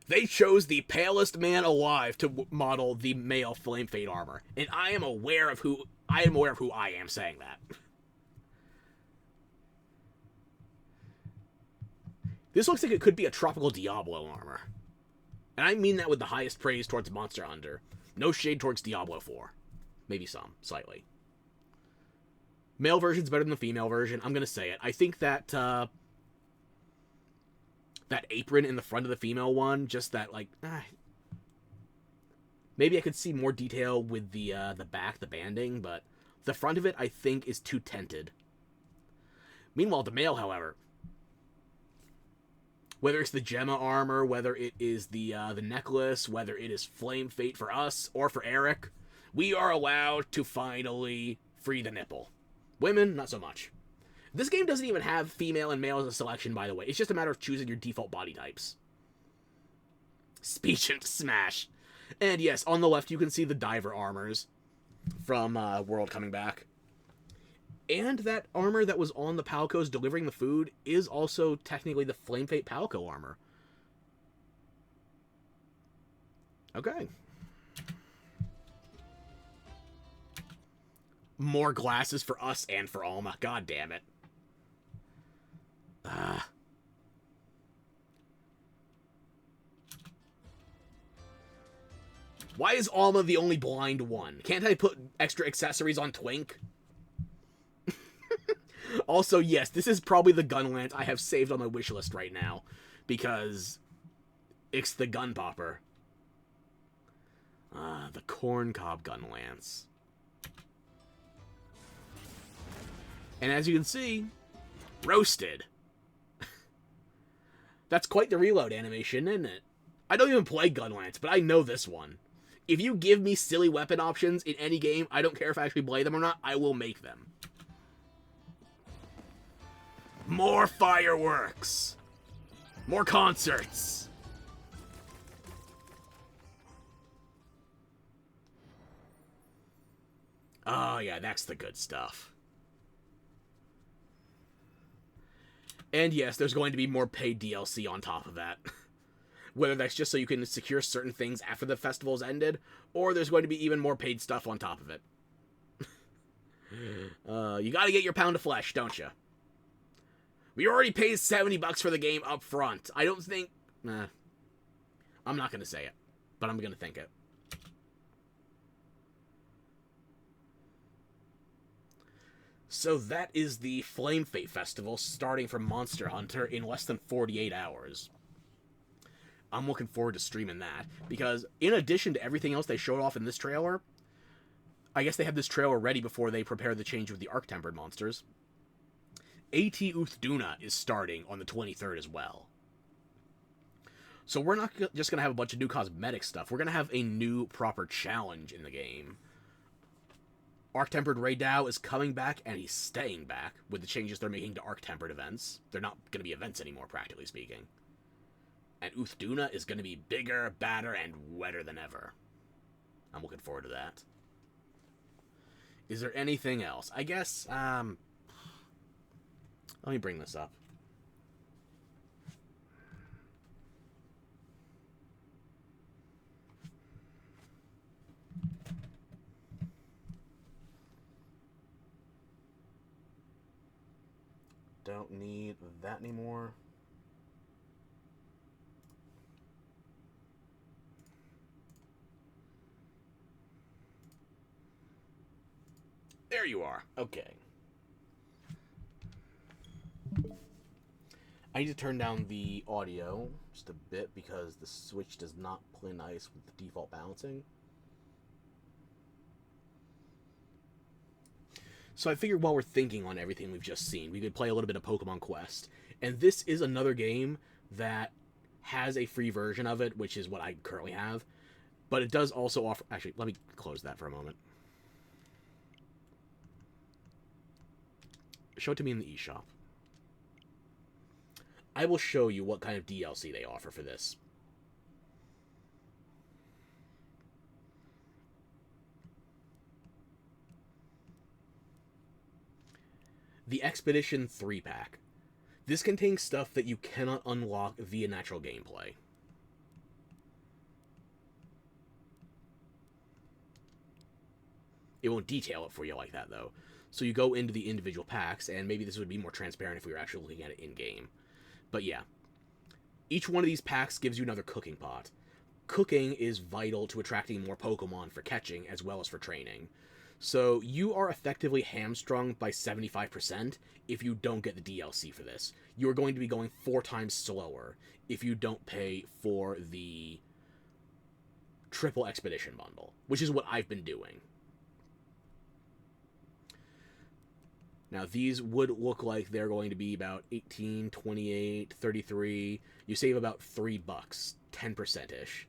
They chose the palest man alive to model the male Flame Fate armor, and I am aware of who I am saying that. This looks like it could be a Tropical Diablo armor. And I mean that with the highest praise towards Monster Hunter. No shade towards Diablo 4. Maybe some, slightly. Male version's better than the female version. I'm going to say it. I think that, that apron in the front of the female one, just that, like, maybe I could see more detail with the back, the banding, but the front of it, I think, is too tinted. Meanwhile, the male, however... Whether it's the Gemma armor, whether it is the necklace, whether it is Flame Fate for us or for Eric, we are allowed to finally free the nipple. Women, not so much. This game doesn't even have female and male as a selection, by the way. It's just a matter of choosing your default body types. Speech and smash. And yes, on the left you can see the diver armors from World coming back. And that armor that was on the Palcos delivering the food is also technically the Flame Fate Palco armor. Okay. More glasses for us and for Alma. God damn it. Why is Alma the only blind one? Can't I put extra accessories on Twink? Also, yes, this is probably the gun lance I have saved on my wish list right now. Because it's the gun popper. The corncob gun lance. And as you can see, roasted. That's quite the reload animation, isn't it? I don't even play gun lance, but I know this one. If you give me silly weapon options in any game, I don't care if I actually play them or not, I will make them. More fireworks! More concerts! Oh yeah, that's the good stuff. And yes, there's going to be more paid DLC on top of that. Whether that's just so you can secure certain things after the festival's ended, or there's going to be even more paid stuff on top of it. You gotta get your pound of flesh, don't you? We already paid $70 for the game up front. I don't think... Nah. I'm not gonna say it, but I'm gonna think it. So that is the Flame Fate Festival starting from Monster Hunter in less than 48 hours. I'm looking forward to streaming that, because in addition to everything else they showed off in this trailer, I guess they had this trailer ready before they prepared the change with the Arc-Tempered monsters. A.T. Uthduna is starting on the 23rd as well. So we're not just going to have a bunch of new cosmetic stuff, we're going to have a new proper challenge in the game. Arc-Tempered Raydao is coming back, and he's staying back with the changes they're making to Arc-Tempered events. They're not going to be events anymore, practically speaking. And Uthduna is going to be bigger, badder, and wetter than ever. I'm looking forward to that. Is there anything else? I guess, let me bring this up. Don't need that anymore. There you are. Okay. I need to turn down the audio just a bit because the Switch does not play nice with the default balancing. So I figured while we're thinking on everything we've just seen, we could play a little bit of Pokemon Quest. And this is another game that has a free version of it, which is what I currently have. But it does also offer... Actually, let me close that for a moment. Show it to me in the eShop. I will show you what kind of DLC they offer for this. The Expedition 3-pack. This contains stuff that you cannot unlock via natural gameplay. It won't detail it for you like that, though. So you go into the individual packs, and maybe this would be more transparent if we were actually looking at it in-game. But yeah. Each one of these packs gives you another cooking pot. Cooking is vital to attracting more Pokemon for catching, as well as for training. So you are effectively hamstrung by 75% if you don't get the DLC for this. You are going to be going 4 times slower if you don't pay for the Triple Expedition bundle, which is what I've been doing. Now, these would look like they're going to be about 18, 28, 33. You save about $3, 10%-ish,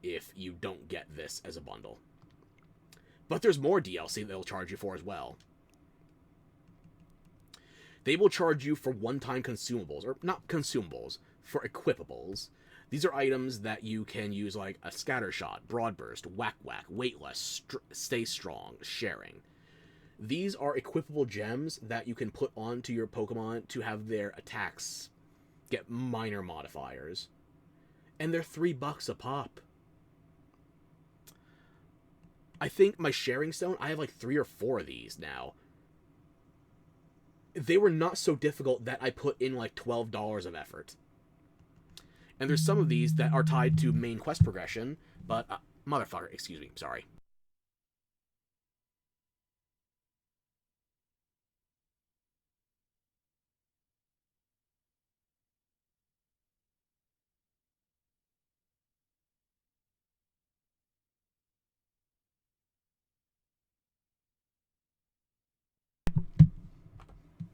if you don't get this as a bundle. But there's more DLC they'll charge you for as well. They will charge you for one-time consumables, or not consumables, for equipables. These are items that you can use like a Scatter Shot, Broad Burst, Whack Whack, Weightless, Stay Strong, Sharing. These are equipable gems that you can put onto your Pokemon to have their attacks get minor modifiers. And they're $3 a pop. I think my sharing stone, I have like 3 or 4 of these now. They were not so difficult that I put in like $12 of effort. And there's some of these that are tied to main quest progression, but motherfucker, excuse me, sorry.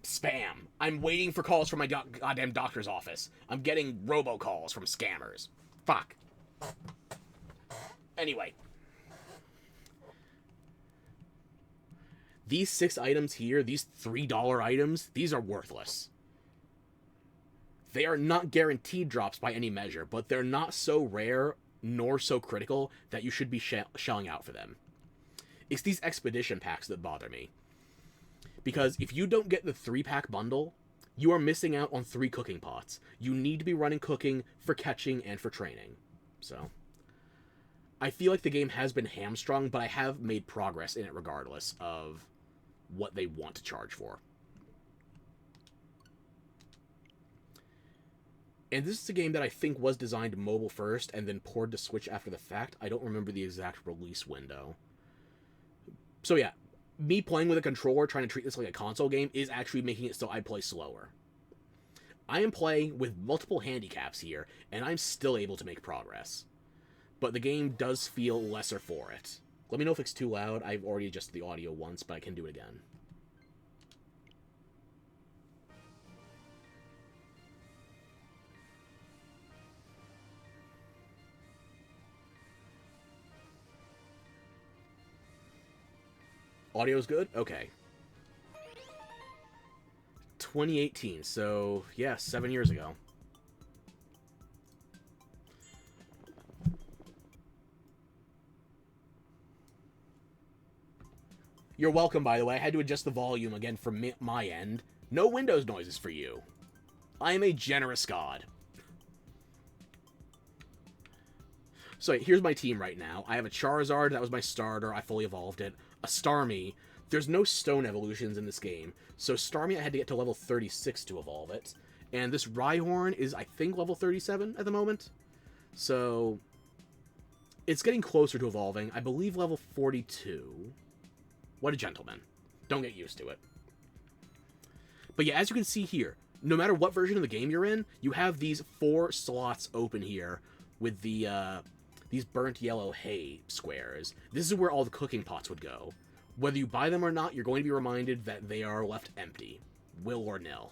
Spam. I'm waiting for calls from my goddamn doctor's office. I'm getting robocalls from scammers. Fuck. Anyway. These 6 items here, these $3 items, these are worthless. They are not guaranteed drops by any measure, but they're not so rare nor so critical that you should be shelling out for them. It's these expedition packs that bother me. Because if you don't get the 3-pack bundle, you are missing out on 3 cooking pots. You need to be running cooking for catching and for training. So, I feel like the game has been hamstrung, but I have made progress in it regardless of what they want to charge for. And this is a game that I think was designed mobile first and then ported to Switch after the fact. I don't remember the exact release window. So yeah, me playing with a controller, trying to treat this like a console game, is actually making it so I play slower. I am playing with multiple handicaps here, and I'm still able to make progress. But the game does feel lesser for it. Let me know if it's too loud. I've already adjusted the audio once, but I can do it again. Audio's good? Okay. 2018, so yeah, 7 years ago. You're welcome, by the way. I had to adjust the volume again from my end. No Windows noises for you. I am a generous god. So here's my team right now. I have a Charizard, that was my starter, I fully evolved it. A Starmie. There's no stone evolutions in this game, so Starmie I had to get to level 36 to evolve it. And this Rhyhorn is, I think, level 37 at the moment. So it's getting closer to evolving. I believe level 42. What a gentleman. Don't get used to it. But yeah, as you can see here, no matter what version of the game you're in, you have these 4 slots open here with the these burnt yellow hay squares. This is where all the cooking pots would go. Whether you buy them or not, you're going to be reminded that they are left empty. Will or nil.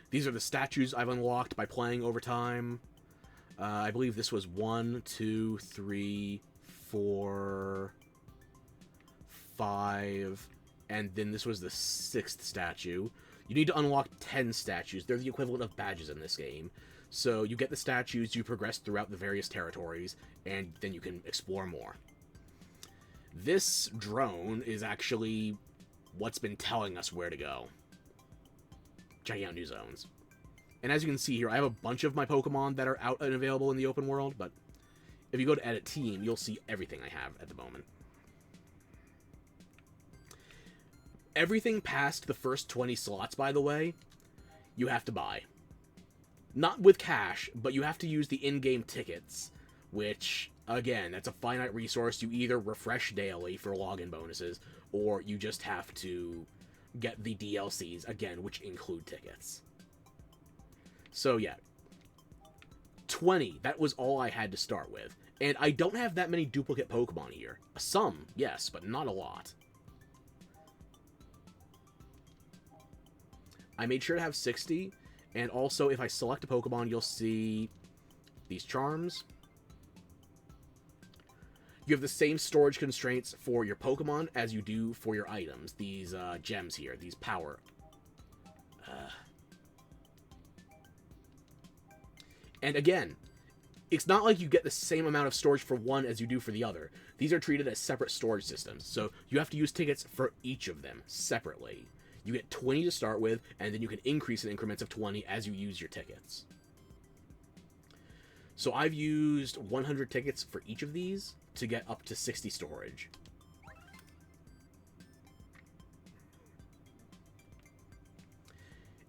These are the statues I've unlocked by playing over time. I believe this was 1, 2, 3, 4, 5, and then this was the 6th statue. You need to unlock 10 statues. They're the equivalent of badges in this game. So you get the statues, you progress throughout the various territories, and then you can explore more. This drone is actually what's been telling us where to go. Checking out new zones. And as you can see here, I have a bunch of my Pokemon that are out and available in the open world, but if you go to Edit Team, you'll see everything I have at the moment. Everything past the first 20 slots, by the way, you have to buy. Not with cash, but you have to use the in-game tickets, which, again, that's a finite resource. You either refresh daily for login bonuses, or you just have to get the DLCs, again, which include tickets. So, yeah. 20, that was all I had to start with. And I don't have that many duplicate Pokemon here. Some, yes, but not a lot. I made sure to have 60, and also if I select a Pokemon, you'll see these charms. You have the same storage constraints for your Pokemon as you do for your items. These gems here, these power. And again, it's not like you get the same amount of storage for one as you do for the other. These are treated as separate storage systems, so you have to use tickets for each of them separately. You get 20 to start with, and then you can increase in increments of 20 as you use your tickets. So I've used 100 tickets for each of these to get up to 60 storage.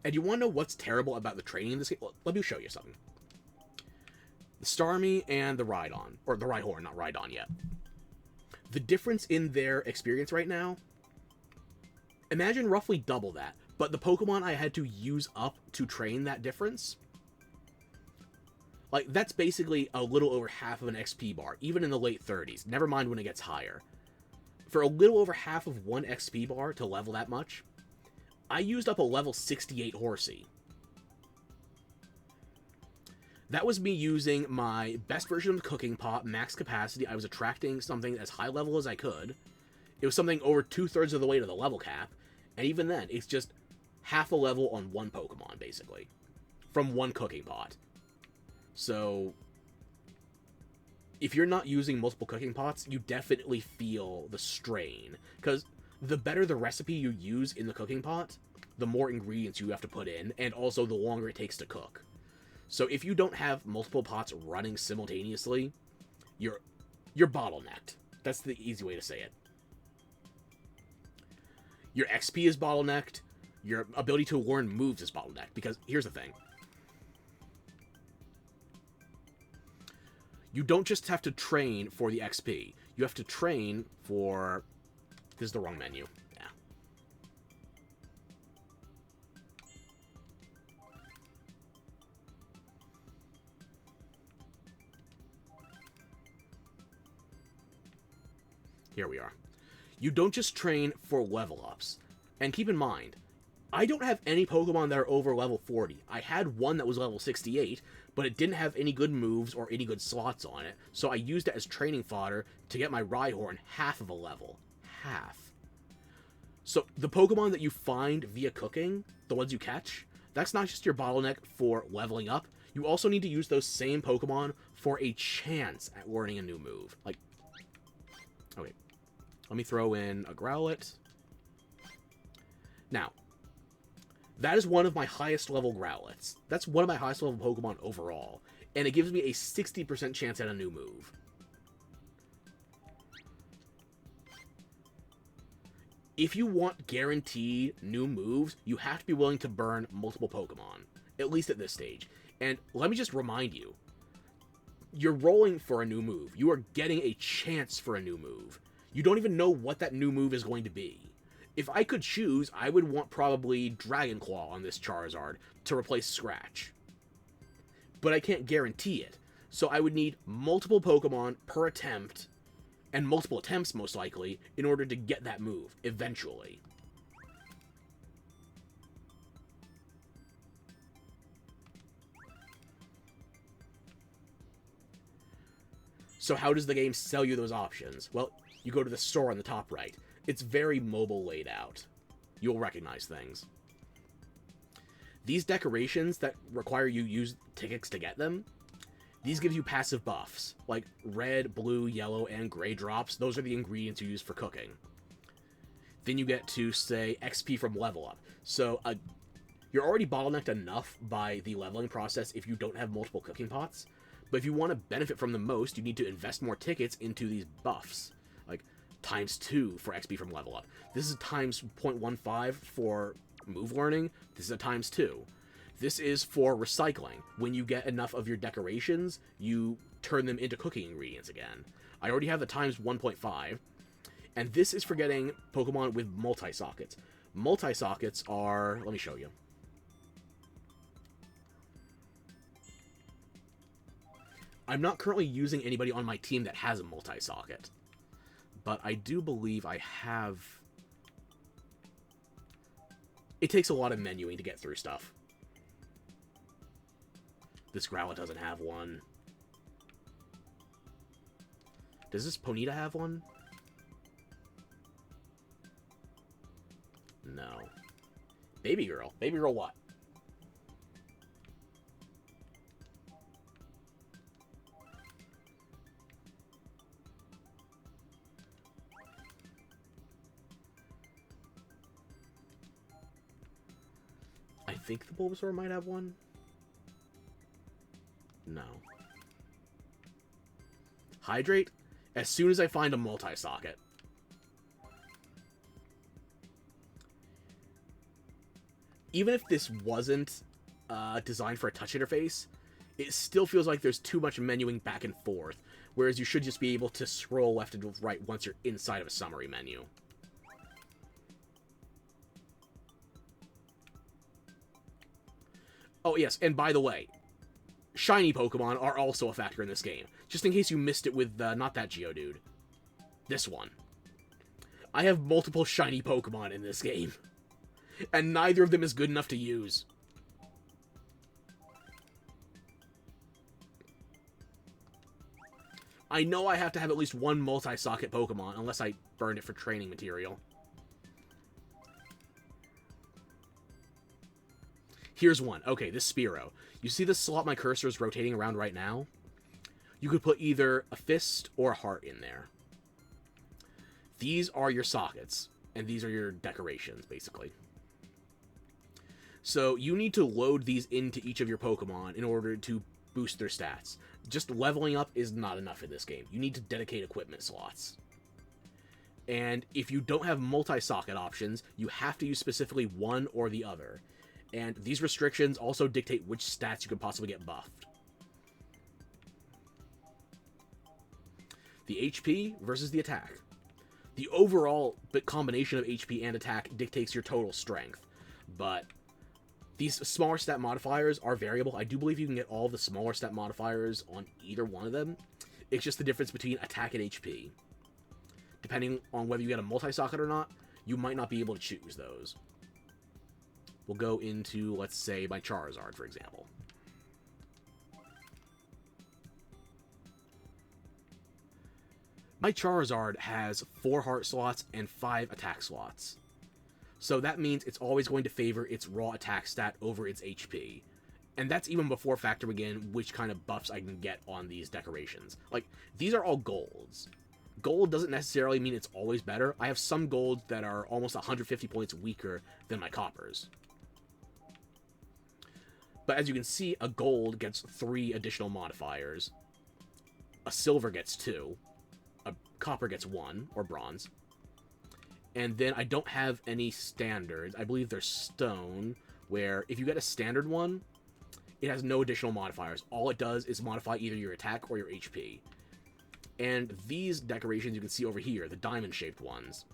And you want to know what's terrible about the training in this game? Well, let me show you something. The Starmie and the Rhydon, or the Rhyhorn, not Rhydon yet. The difference in their experience right now, imagine roughly double that, but the Pokemon I had to use up to train that difference, like, that's basically a little over half of an XP bar, even in the late 30s, never mind when it gets higher. For a little over half of one XP bar to level that much, I used up a level 68 Horsey. That was me using my best version of the cooking pot, max capacity. I was attracting something as high level as I could. It was something over 2/3 of the way to the level cap, and even then, it's just half a level on one Pokemon, basically, from one cooking pot. So, if you're not using multiple cooking pots, you definitely feel the strain, because the better the recipe you use in the cooking pot, the more ingredients you have to put in, and also the longer it takes to cook. So if you don't have multiple pots running simultaneously, you're bottlenecked. That's the easy way to say it. Your XP is bottlenecked, your ability to learn moves is bottlenecked, because here's the thing. You don't just have to train for the XP. You have to train for... This is the wrong menu. Yeah. Here we are. You don't just train for level ups. And keep in mind, I don't have any Pokemon that are over level 40. I had one that was level 68, but it didn't have any good moves or any good slots on it, so I used it as training fodder to get my Rhyhorn half of a level. Half. So the Pokemon that you find via cooking, the ones you catch, that's not just your bottleneck for leveling up. You also need to use those same Pokemon for a chance at learning a new move. Like, okay, let me throw in a Growlithe. Now, that is one of my highest level Growlithes. That's one of my highest level Pokemon overall, and it gives me a 60% chance at a new move. If you want guaranteed new moves, you have to be willing to burn multiple Pokemon, at least at this stage. And let me just remind you, you're rolling for a new move. You are getting a chance for a new move. You don't even know what that new move is going to be. If I could choose, I would want probably Dragon Claw on this Charizard to replace Scratch. But I can't guarantee it, so I would need multiple Pokemon per attempt, and multiple attempts most likely, in order to get that move, eventually. So how does the game sell you those options? Well, you go to the store on the top right. It's very mobile laid out. You'll recognize things. These decorations that require you use tickets to get them, these give you passive buffs, like red, blue, yellow, and gray drops. Those are the ingredients you use for cooking. Then you get to, say, XP from level up. So you're already bottlenecked enough by the leveling process if you don't have multiple cooking pots. But if you want to benefit from the most, you need to invest more tickets into these buffs. Like ×2 for XP from level up. This is times 0.15 for move learning. This is a ×2. This is for recycling. When you get enough of your decorations, you turn them into cooking ingredients again. I already have the ×1.5. And this is for getting Pokemon with multi-sockets. Multi-sockets are... Let me show you. I'm not currently using anybody on my team that has a multi-socket. But I do believe I have... It takes a lot of menuing to get through stuff. This Growlithe doesn't have one. Does this Ponyta have one? No. Baby Girl. Baby Girl what? I think the Bulbasaur might have one. No. Hydrate as soon as I find a multi-socket. Even if this wasn't designed for a touch interface, it still feels like there's too much menuing back and forth, whereas you should just be able to scroll left and right once you're inside of a summary menu. Oh yes, and by the way, shiny Pokemon are also a factor in this game, just in case you missed it with, not that Geodude. This one. I have multiple shiny Pokemon in this game, and neither of them is good enough to use. I know I have to have at least one multi-socket Pokemon, unless I burned it for training material. Here's one. Okay, this Spearow. You see the slot my cursor is rotating around right now? You could put either a fist or a heart in there. These are your sockets, and these are your decorations, basically. So you need to load these into each of your Pokemon in order to boost their stats. Just leveling up is not enough in this game. You need to dedicate equipment slots. And if you don't have multi-socket options, you have to use specifically one or the other. And these restrictions also dictate which stats you can possibly get buffed. The HP versus the attack. The overall combination of HP and attack dictates your total strength, but these smaller stat modifiers are variable. I do believe you can get all the smaller stat modifiers on either one of them. It's just the difference between attack and HP. Depending on whether you get a multi-socket or not, you might not be able to choose those. We'll go into, let's say, my Charizard, for example. My Charizard has 4 heart slots and 5 attack slots. So that means it's always going to favor its raw attack stat over its HP. And that's even before factoring in which kind of buffs I can get on these decorations. Like, these are all golds. Gold doesn't necessarily mean it's always better. I have some golds that are almost 150 points weaker than my coppers. But as you can see, a gold gets 3 additional modifiers. A silver gets 2. A copper gets 1, or bronze. And then I don't have any standards. I believe there's stone, where if you get a standard one, it has no additional modifiers. All it does is modify either your attack or your HP. And these decorations you can see over here, the diamond-shaped ones,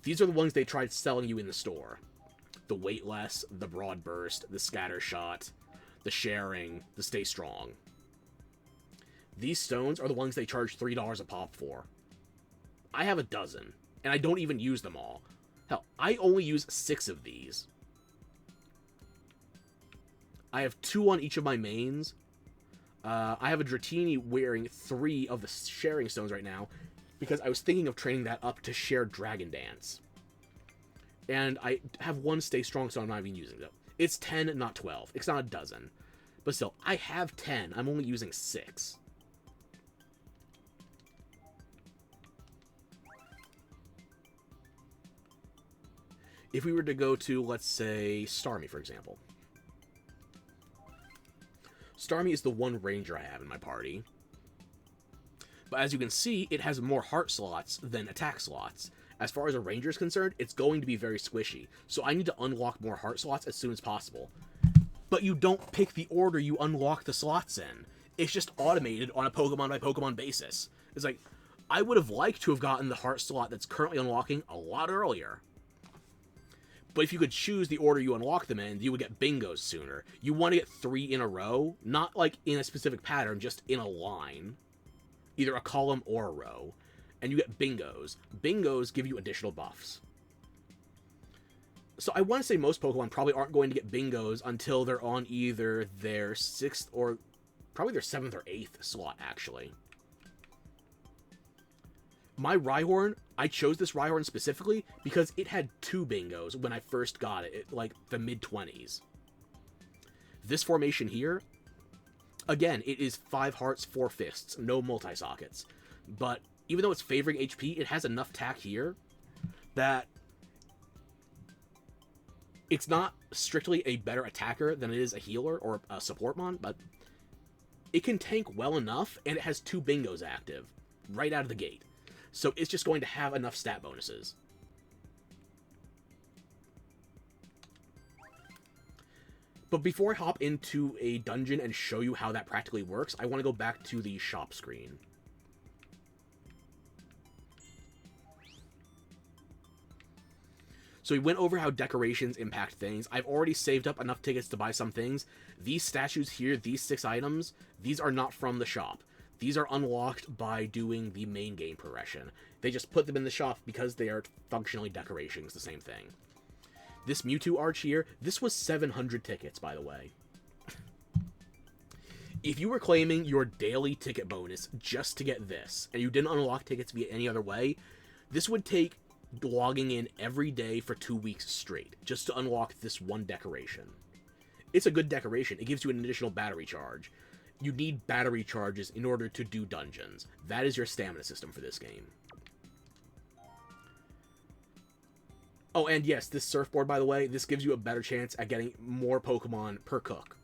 these are the ones they tried selling you in the store. The Weightless, the Broad Burst, the Scatter Shot, the Sharing, the Stay Strong. These stones are the ones they charge $3 a pop for. I have a dozen, and I don't even use them all. Hell, I only use 6 of these. I have 2 on each of my mains. I have a Dratini wearing 3 of the Sharing Stones right now, because I was thinking of training that up to share Dragon Dance. And I have 1 Stay Strong, so I'm not even using it. It's 10, not 12. It's not a dozen. But still, I have 10. I'm only using 6. If we were to go to, let's say, Starmie, for example. Starmie is the one ranger I have in my party. But as you can see, it has more heart slots than attack slots. As far as a ranger is concerned, it's going to be very squishy. So I need to unlock more heart slots as soon as possible. But you don't pick the order you unlock the slots in. It's just automated on a Pokemon by Pokemon basis. It's like, I would have liked to have gotten the heart slot that's currently unlocking a lot earlier. But if you could choose the order you unlock them in, you would get bingos sooner. You want to get 3 in a row, not like in a specific pattern, just in a line. Either a column or a row. And you get bingos. Bingos give you additional buffs. So I want to say most Pokemon probably aren't going to get bingos until they're on either their 6th or probably their 7th or 8th slot, actually. My Rhyhorn, I chose this Rhyhorn specifically because it had 2 bingos when I first got it, like the mid-20s. This formation here, again, it is 5 hearts, 4 fists, no multi-sockets. But even though it's favoring HP, it has enough attack here that it's not strictly a better attacker than it is a healer or a support mon, but it can tank well enough, and it has 2 bingos active right out of the gate. So it's just going to have enough stat bonuses. But before I hop into a dungeon and show you how that practically works, I want to go back to the shop screen. So we went over how decorations impact things. I've already saved up enough tickets to buy some things. These statues here, these 6 items, these are not from the shop. These are unlocked by doing the main game progression. They just put them in the shop because they are functionally decorations, the same thing. This Mewtwo arch here, this was 700 tickets, by the way. If you were claiming your daily ticket bonus just to get this, and you didn't unlock tickets via any other way, this would take logging in every day for 2 weeks straight, just to unlock this one decoration. It's a good decoration. It gives you an additional battery charge. You need battery charges in order to do dungeons. That is your stamina system for this game. Oh, and yes, this surfboard, by the way, this gives you a better chance at getting more Pokemon per cook.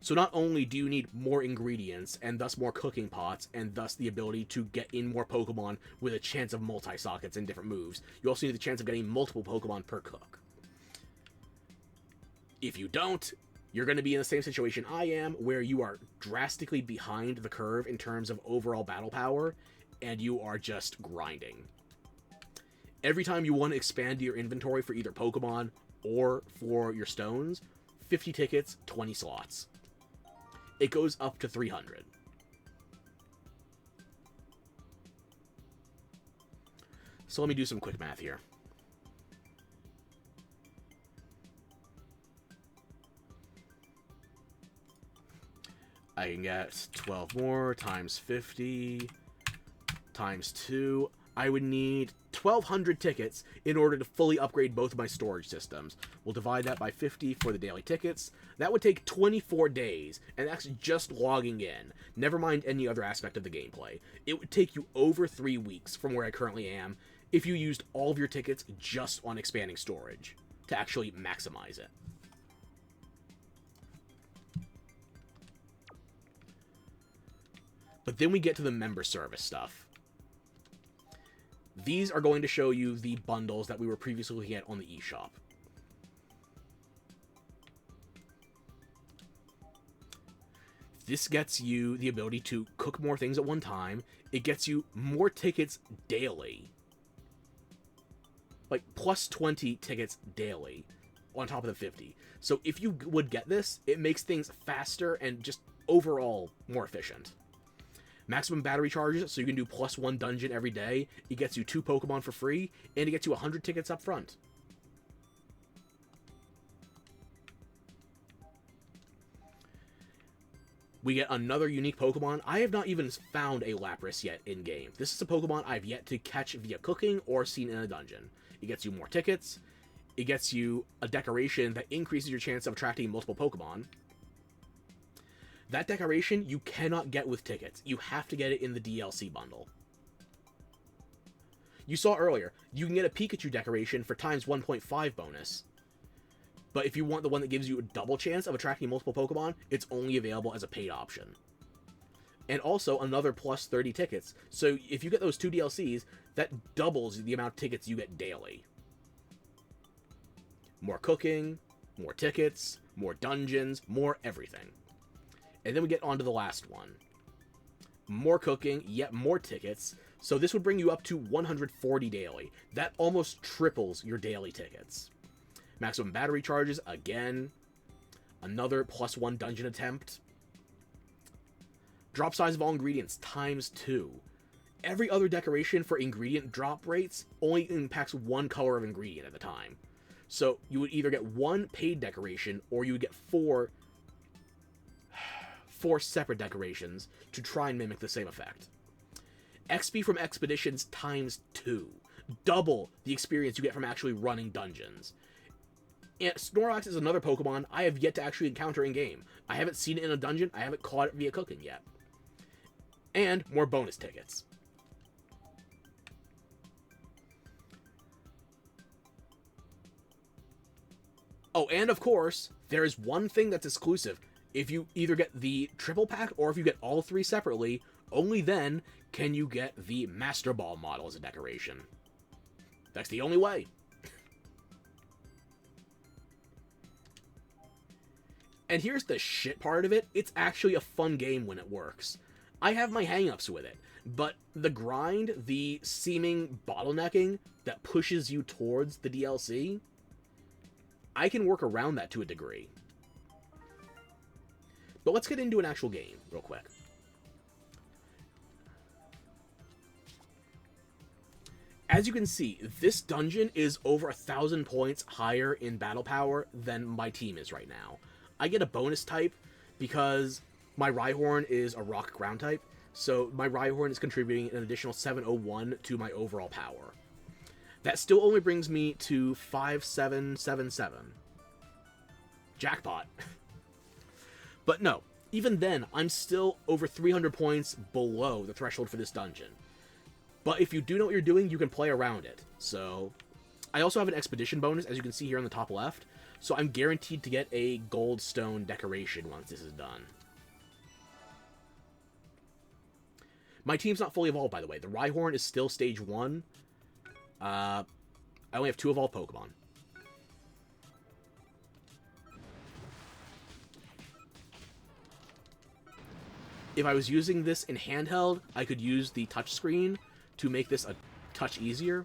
So not only do you need more ingredients, and thus more cooking pots, and thus the ability to get in more Pokemon with a chance of multi-sockets and different moves, you also need the chance of getting multiple Pokemon per cook. If you don't, you're going to be in the same situation I am, where you are drastically behind the curve in terms of overall battle power, and you are just grinding. Every time you want to expand your inventory for either Pokemon or for your stones, 50 tickets, 20 slots. It goes up to 300. So let me do some quick math here. I can get 12 more times 50 times 2. I would need 1,200 tickets in order to fully upgrade both of my storage systems. We'll divide that by 50 for the daily tickets. That would take 24 days, and that's just logging in. Never mind any other aspect of the gameplay. It would take you over 3 weeks from where I currently am if you used all of your tickets just on expanding storage to actually maximize it. But then we get to the member service stuff. These are going to show you the bundles that we were previously looking at on the eShop. This gets you the ability to cook more things at one time. It gets you more tickets daily. Like, plus 20 tickets daily on top of the 50. So if you would get this, it makes things faster and just overall more efficient. Maximum battery charges, so you can do +1 dungeon every day. It gets you 2 Pokemon for free, and it gets you 100 tickets up front. We get another unique Pokemon. I have not even found a Lapras yet in-game. This is a Pokemon I've yet to catch via cooking or seen in a dungeon. It gets you more tickets. It gets you a decoration that increases your chance of attracting multiple Pokemon. That decoration you cannot get with tickets. You have to get it in the DLC bundle. You saw earlier, you can get a Pikachu decoration for times 1.5 bonus. But if you want the one that gives you a double chance of attracting multiple Pokemon, it's only available as a paid option. And also another plus 30 tickets. So if you get those 2 DLCs, that doubles the amount of tickets you get daily. More cooking, more tickets, more dungeons, more everything. And then we get on to the last one. More cooking, yet more tickets. So this would bring you up to 140 daily. That almost triples your daily tickets. Maximum battery charges, again. Another +1 dungeon attempt. Drop size of all ingredients, ×2. Every other decoration for ingredient drop rates only impacts 1 color of ingredient at a time. So you would either get 1 paid decoration, or you would get 4 separate decorations to try and mimic the same effect. XP from expeditions ×2. Double the experience you get from actually running dungeons. And Snorlax is another Pokemon I have yet to actually encounter in-game. I haven't seen it in a dungeon, I haven't caught it via cooking yet. And more bonus tickets. Oh, and of course, there is one thing that's exclusive. If you either get the triple pack or if you get all 3 separately, only then can you get the Master Ball model as a decoration. That's the only way. And here's the shit part of it, it's actually a fun game when it works. I have my hang-ups with it, but the grind, the seeming bottlenecking that pushes you towards the DLC, I can work around that to a degree. But let's get into an actual game real quick. As you can see, this dungeon is over 1,000 points higher in battle power than my team is right now. I get a bonus type because my Rhyhorn is a rock ground type, so my Rhyhorn is contributing an additional 701 to my overall power. That still only brings me to 5777. Jackpot. But no, even then, I'm still over 300 points below the threshold for this dungeon. But if you do know what you're doing, you can play around it. So, I also have an expedition bonus, as you can see here on the top left. So I'm guaranteed to get a gold stone decoration once this is done. My team's not fully evolved, by the way. The Rhyhorn is still stage 1. I only have 2 evolved Pokemon. If I was using this in handheld, I could use the touchscreen to make this a touch easier.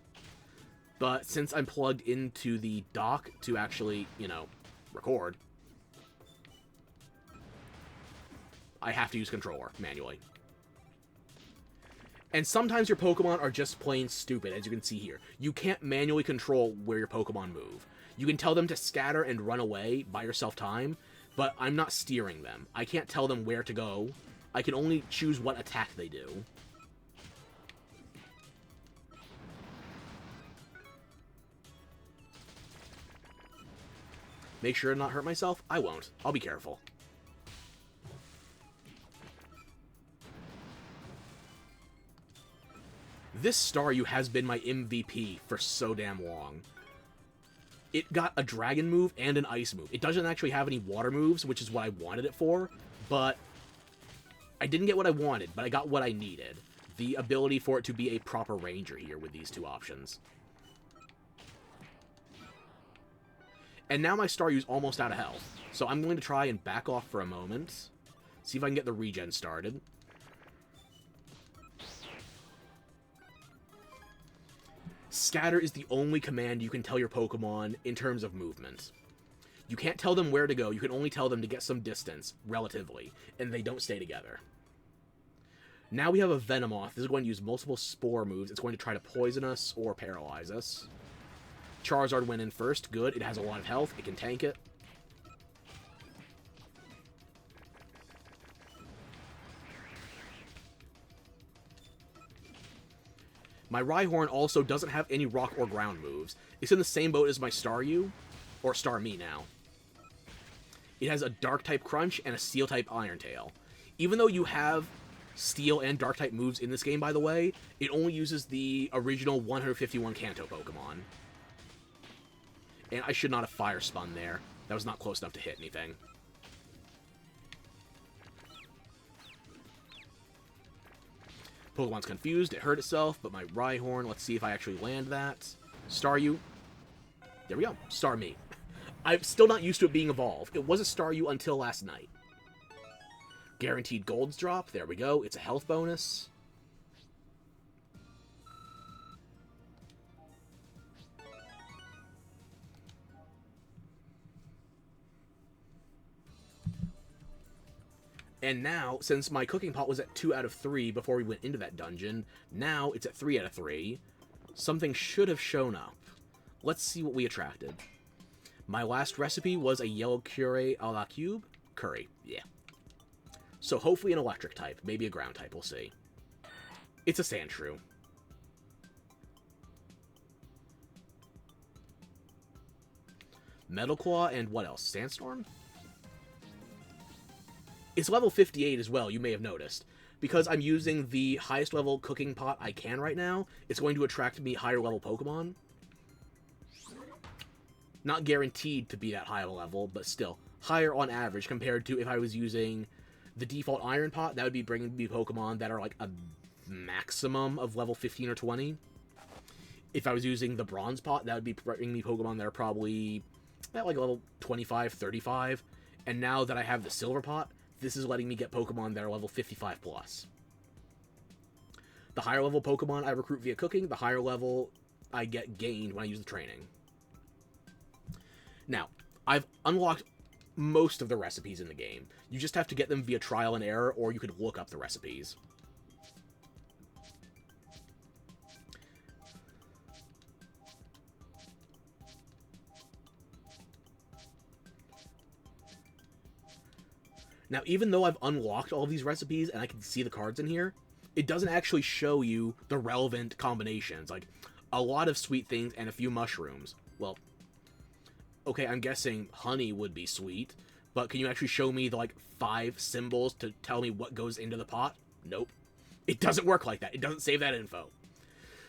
But since I'm plugged into the dock to actually, you know, record, I have to use controller manually. And sometimes your Pokemon are just plain stupid, as you can see here. You can't manually control where your Pokemon move. You can tell them to scatter and run away, buy yourself time, but I'm not steering them. I can't tell them where to go. I can only choose what attack they do. Make sure to not hurt myself? I won't. I'll be careful. This Staryu has been my MVP for so damn long. It got a dragon move and an ice move. It doesn't actually have any water moves, which is what I wanted it for, but I didn't get what I wanted, but I got what I needed. The ability for it to be a proper ranger here with these 2 options. And now my Staryu's almost out of health, so I'm going to try and back off for a moment. See if I can get the regen started. Scatter is the only command you can tell your Pokemon in terms of movement. You can't tell them where to go, you can only tell them to get some distance, relatively, and they don't stay together. Now we have a Venomoth. This is going to use multiple Spore moves. It's going to try to poison us or paralyze us. Charizard went in first. Good. It has a lot of health. It can tank it. My Rhyhorn also doesn't have any rock or ground moves. It's in the same boat as my Staryu, or Starmie now. It has a Dark-type Crunch and a Steel-type Iron Tail. Even though you have Steel and Dark-type moves in this game, by the way, it only uses the original 151 Kanto Pokemon. And I should not have Fire Spun there. That was not close enough to hit anything. Pokemon's confused. It hurt itself, but my Rhyhorn, let's see if I actually land that. Staryu. There we go. Starmie. I'm still not used to it being evolved. It was a Staryu until last night. Guaranteed Golds drop. There we go. It's a health bonus. And now, since my cooking pot was at 2 out of 3 before we went into that dungeon, now it's at 3 out of 3. Something should have shown up. Let's see what we attracted. My last recipe was a yellow curry a la cube. Curry, yeah. So hopefully an electric type, maybe a ground type, we'll see. It's a Sandshrew. Metal Claw and what else? Sandstorm? It's level 58 as well, you may have noticed. Because I'm using the highest level cooking pot I can right now, it's going to attract me higher level Pokemon. Not guaranteed to be that high of a level, but still. higher on average compared to if I was using the default Iron Pot. That would be bringing me Pokemon that are like a maximum of level 15 or 20. If I was using the Bronze Pot, that would be bringing me Pokemon that are probably at like level 25, 35. And now that I have the Silver Pot, this is letting me get Pokemon that are level 55 plus. The higher level Pokemon I recruit via cooking, the higher level I get gained when I use the training. Now, I've unlocked most of the recipes in the game. You just have to get them via trial and error, or you could look up the recipes. Now, even though I've unlocked all these recipes and I can see the cards in here, it doesn't actually show you the relevant combinations. Like, a lot of sweet things and a few mushrooms. Well, okay, I'm guessing honey would be sweet, but can you actually show me the, like, 5 symbols to tell me what goes into the pot? Nope. It doesn't work like that. It doesn't save that info.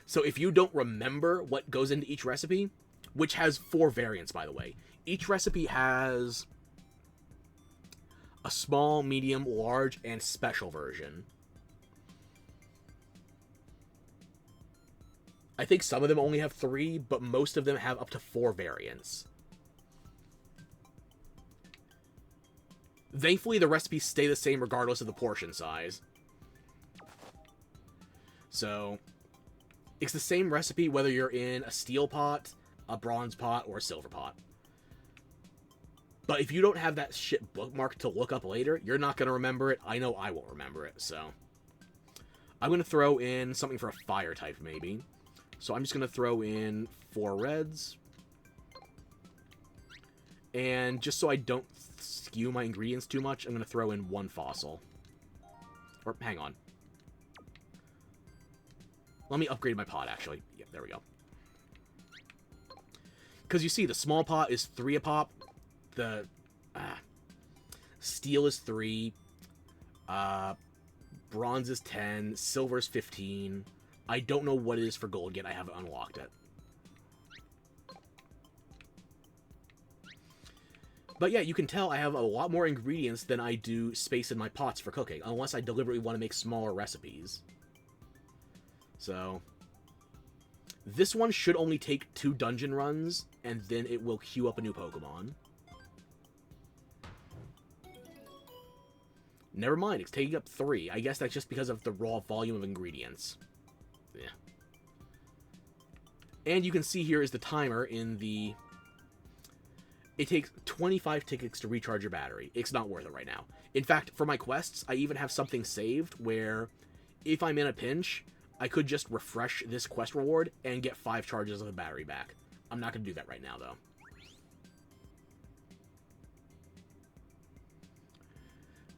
So if you don't remember what goes into each recipe, which has 4 variants, by the way, each recipe has a small, medium, large, and special version. I think some of them only have 3, but most of them have up to 4 variants. Thankfully, the recipes stay the same regardless of the portion size. So, it's the same recipe whether you're in a steel pot, a bronze pot, or a silver pot. But if you don't have that shit bookmarked to look up later, you're not going to remember it. I know I won't remember it, so. I'm going to throw in something for a fire type, maybe. So I'm just going to throw in 4 reds. And just so I don't skew my ingredients too much, I'm going to throw in 1 fossil. Or, hang on. Let me upgrade my pot, actually. Yeah, there we go. Because you see, the small pot is 3 a pop. The steel is 3. Bronze is 10. Silver is 15. I don't know what it is for gold yet. I haven't unlocked it. But yeah, you can tell I have a lot more ingredients than I do space in my pots for cooking, unless I deliberately want to make smaller recipes. So, this one should only take 2 dungeon runs, and then it will queue up a new Pokemon. Never mind, it's taking up 3. I guess that's just because of the raw volume of ingredients. Yeah. And you can see here is the timer in the... It takes 25 tickets to recharge your battery. It's not worth it right now. In fact, for my quests, I even have something saved where if I'm in a pinch, I could just refresh this quest reward and get 5 charges of the battery back. I'm not going to do that right now, though.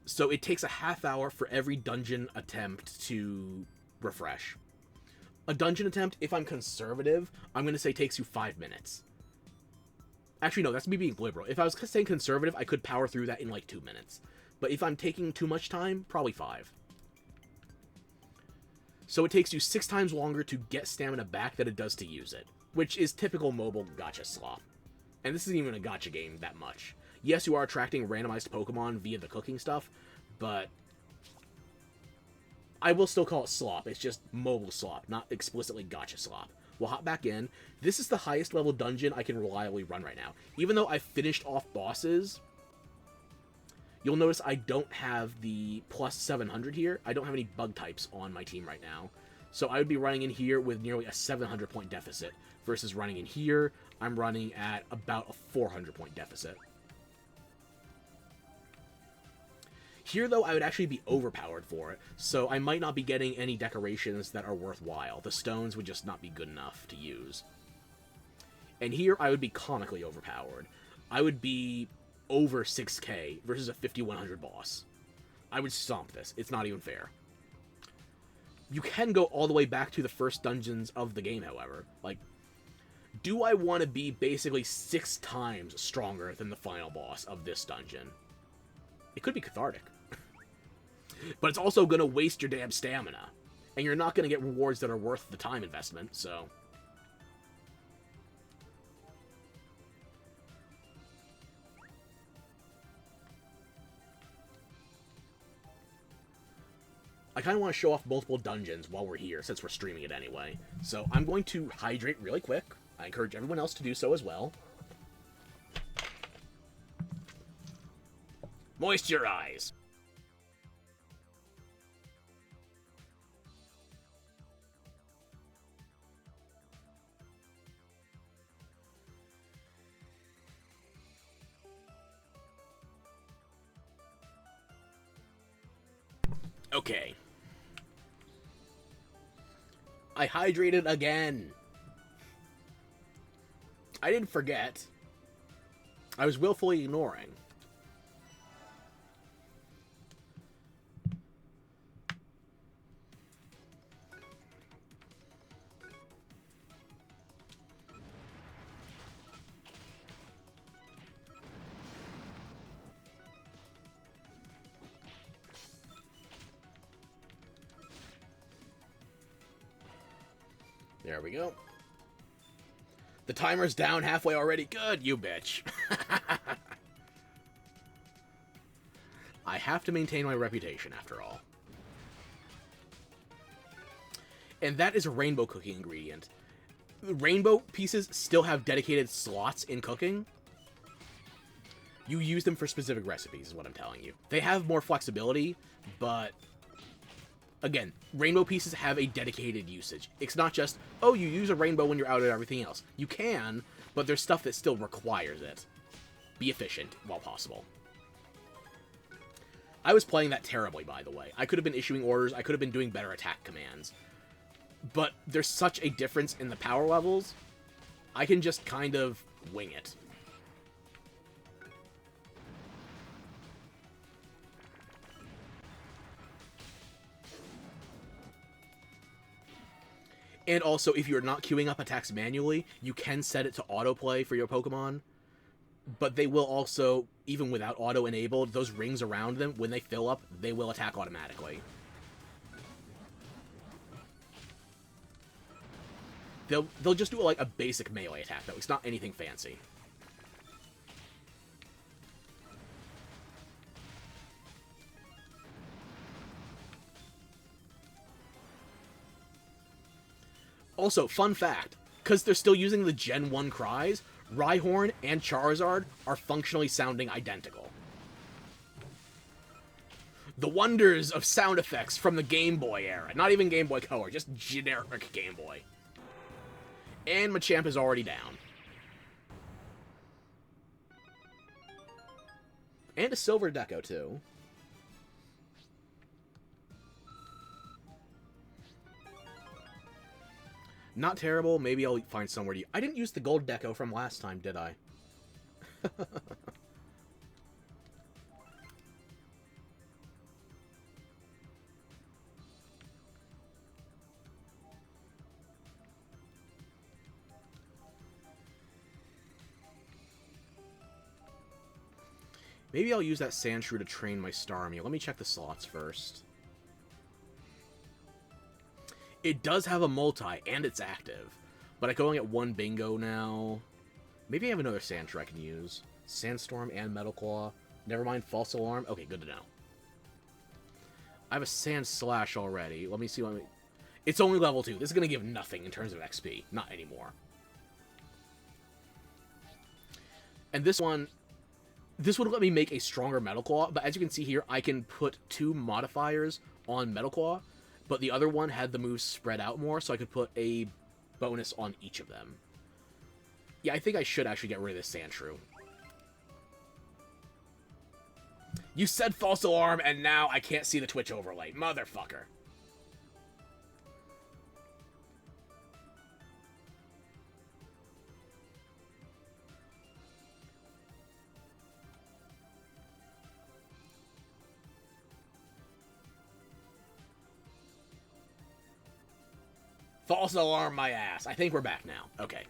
So it takes a half hour for every dungeon attempt to refresh. A dungeon attempt, if I'm conservative, I'm going to say takes you 5 minutes. Actually, no, that's me being liberal. If I was saying conservative, I could power through that in like 2 minutes. But if I'm taking too much time, probably 5. So it takes you 6 times longer to get stamina back than it does to use it, which is typical mobile gacha slop. And this isn't even a gacha game that much. Yes, you are attracting randomized Pokemon via the cooking stuff, but I will still call it slop. It's just mobile slop, not explicitly gacha slop. We'll hop back in. This is the highest level dungeon I can reliably run right now. Even though I've finished off bosses, you'll notice I don't have the plus 700 here. I don't have any bug types on my team right now. So I would be running in here with nearly a 700 point deficit, versus running in here, I'm running at about a 400 point deficit. Here, though, I would actually be overpowered for it, so I might not be getting any decorations that are worthwhile. The stones would just not be good enough to use. And here, I would be comically overpowered. I would be over 6k versus a 5100 boss. I would stomp this. It's not even fair. You can go all the way back to the first dungeons of the game, however. Like, do I want to be basically 6 times stronger than the final boss of this dungeon? It could be cathartic. But it's also going to waste your damn stamina. And you're not going to get rewards that are worth the time investment, so... I kind of want to show off multiple dungeons while we're here, since we're streaming it anyway. So I'm going to hydrate really quick. I encourage everyone else to do so as well. Moisturize. Okay. I hydrated again. I didn't forget. I was willfully ignoring. There we go. The timer's down halfway already. Good, you bitch. I have to maintain my reputation, after all. And that is a rainbow cooking ingredient. Rainbow pieces still have dedicated slots in cooking. You use them for specific recipes, is what I'm telling you. They have more flexibility, but... Again, rainbow pieces have a dedicated usage. It's not just, oh, you use a rainbow when you're out at everything else. You can, but there's stuff that still requires it. Be efficient while possible. I was playing that terribly, by the way. I could have been issuing orders, I could have been doing better attack commands. But there's such a difference in the power levels, I can just kind of wing it. And also, if you're not queuing up attacks manually, you can set it to autoplay for your Pokemon. But they will also, even without auto-enabled, those rings around them, when they fill up, they will attack automatically. They'll just do like a basic melee attack, though. It's not anything fancy. Also, fun fact, because they're still using the Gen 1 cries, Rhyhorn and Charizard are functionally sounding identical. The wonders of sound effects from the Game Boy era. Not even Game Boy Color, just generic Game Boy. And Machamp is already down. And a Silver Deco, too. Not terrible. Maybe I'll find somewhere to... I didn't use the gold deco from last time, did I? Maybe I'll use that Sandshrew to train my Starmie. Let me check the slots first. It does have a multi, and it's active. But I can only get one bingo now. Maybe I have another Sandshrew I can use. Sandstorm and Metal Claw. Never mind, False Alarm. Okay, good to know. I have a Sand Slash already. Let me see what It's only level 2. This is going to give nothing in terms of XP. Not anymore. And this one... This would let me make a stronger Metal Claw, but as you can see here, I can put 2 modifiers on Metal Claw, but the other one had the moves spread out more, so I could put a bonus on each of them. Yeah, I think I should actually get rid of this Sandshrew. You said False Alarm, and now I can't see the Twitch overlay. Motherfucker. False Alarm my ass. I think we're back now. Okay.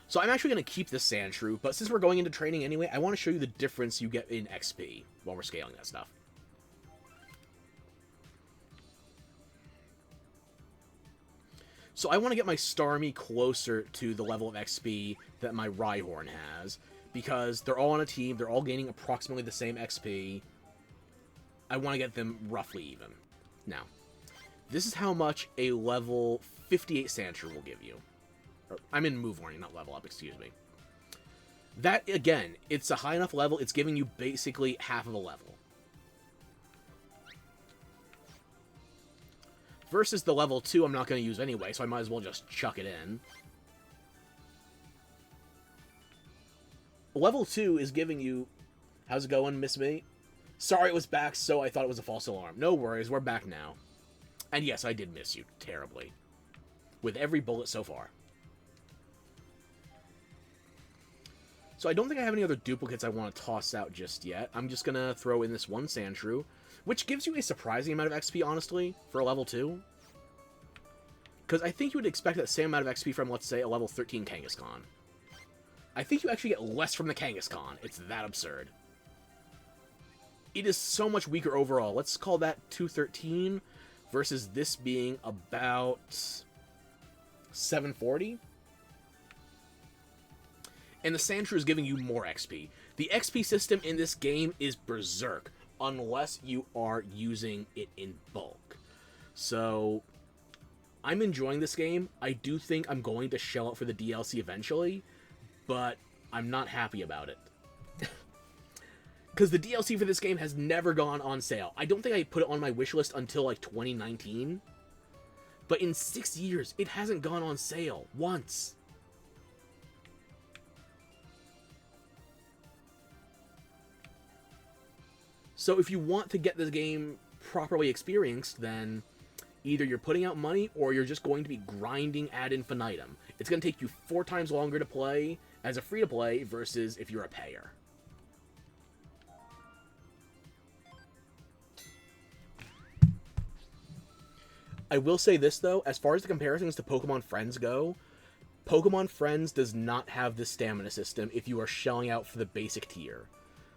So I'm actually going to keep this Sandshrew, but since we're going into training anyway, I want to show you the difference you get in XP while we're scaling that stuff. So I want to get my Starmie closer to the level of XP that my Rhyhorn has, because they're all on a team, they're all gaining approximately the same XP. I want to get them roughly even. Now, this is how much a level 58 Sandshrew will give you. I'm in move warning, not level up, excuse me. That, again, it's a high enough level, it's giving you basically half of a level. Versus the level 2 I'm not going to use anyway, so I might as well just chuck it in. Level 2 is giving you... How's it going, Miss Me? Sorry it was back, so I thought it was a false alarm. No worries, we're back now. And yes, I did miss you terribly. With every bullet so far. So I don't think I have any other duplicates I want to toss out just yet. I'm just going to throw in this one Sandshrew, which gives you a surprising amount of XP, honestly, for a level 2. Because I think you would expect that same amount of XP from, let's say, a level 13 Kangaskhan. I think you actually get less from the Kangaskhan. It's that absurd. It is so much weaker overall. Let's call that 213 versus this being about 740. And the Sandshrew is giving you more XP. The XP system in this game is berserk, unless you are using it in bulk. So, I'm enjoying this game. I do think I'm going to shell out for the DLC eventually, but I'm not happy about it. Because the DLC for this game has never gone on sale. I don't think I put it on my wishlist until, like, 2019. But in 6 years, it hasn't gone on sale once. So if you want to get this game properly experienced, then either you're putting out money or you're just going to be grinding ad infinitum. It's going to take you 4 times longer to play as a free-to-play versus if you're a payer. I will say this, though, as far as the comparisons to Pokemon Friends go, Pokemon Friends does not have the stamina system if you are shelling out for the basic tier.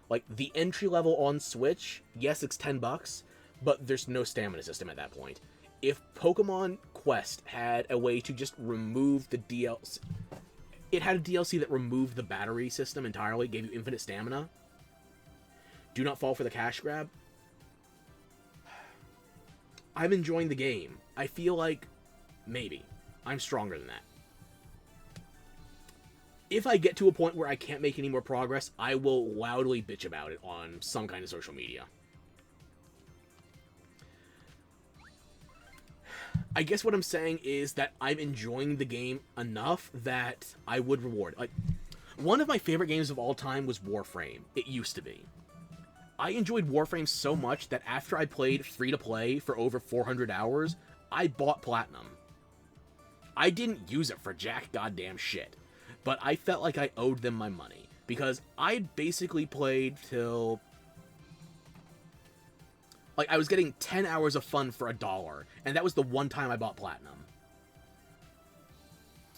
Like, the entry level on Switch, yes, it's $10, but there's no stamina system at that point. If Pokemon Quest had a way to just remove the DLC... It had a DLC that removed the battery system entirely, gave you infinite stamina. Do not fall for the cash grab. I'm enjoying the game. I feel like, maybe, I'm stronger than that. If I get to a point where I can't make any more progress, I will loudly bitch about it on some kind of social media. I guess what I'm saying is that I'm enjoying the game enough that I would reward. Like, one of my favorite games of all time was Warframe. It used to be. I enjoyed Warframe so much that after I played free-to-play for over 400 hours, I bought Platinum. I didn't use it for jack goddamn shit, but I felt like I owed them my money, because I basically played till... Like, I was getting 10 hours of fun for $1, and that was the one time I bought Platinum.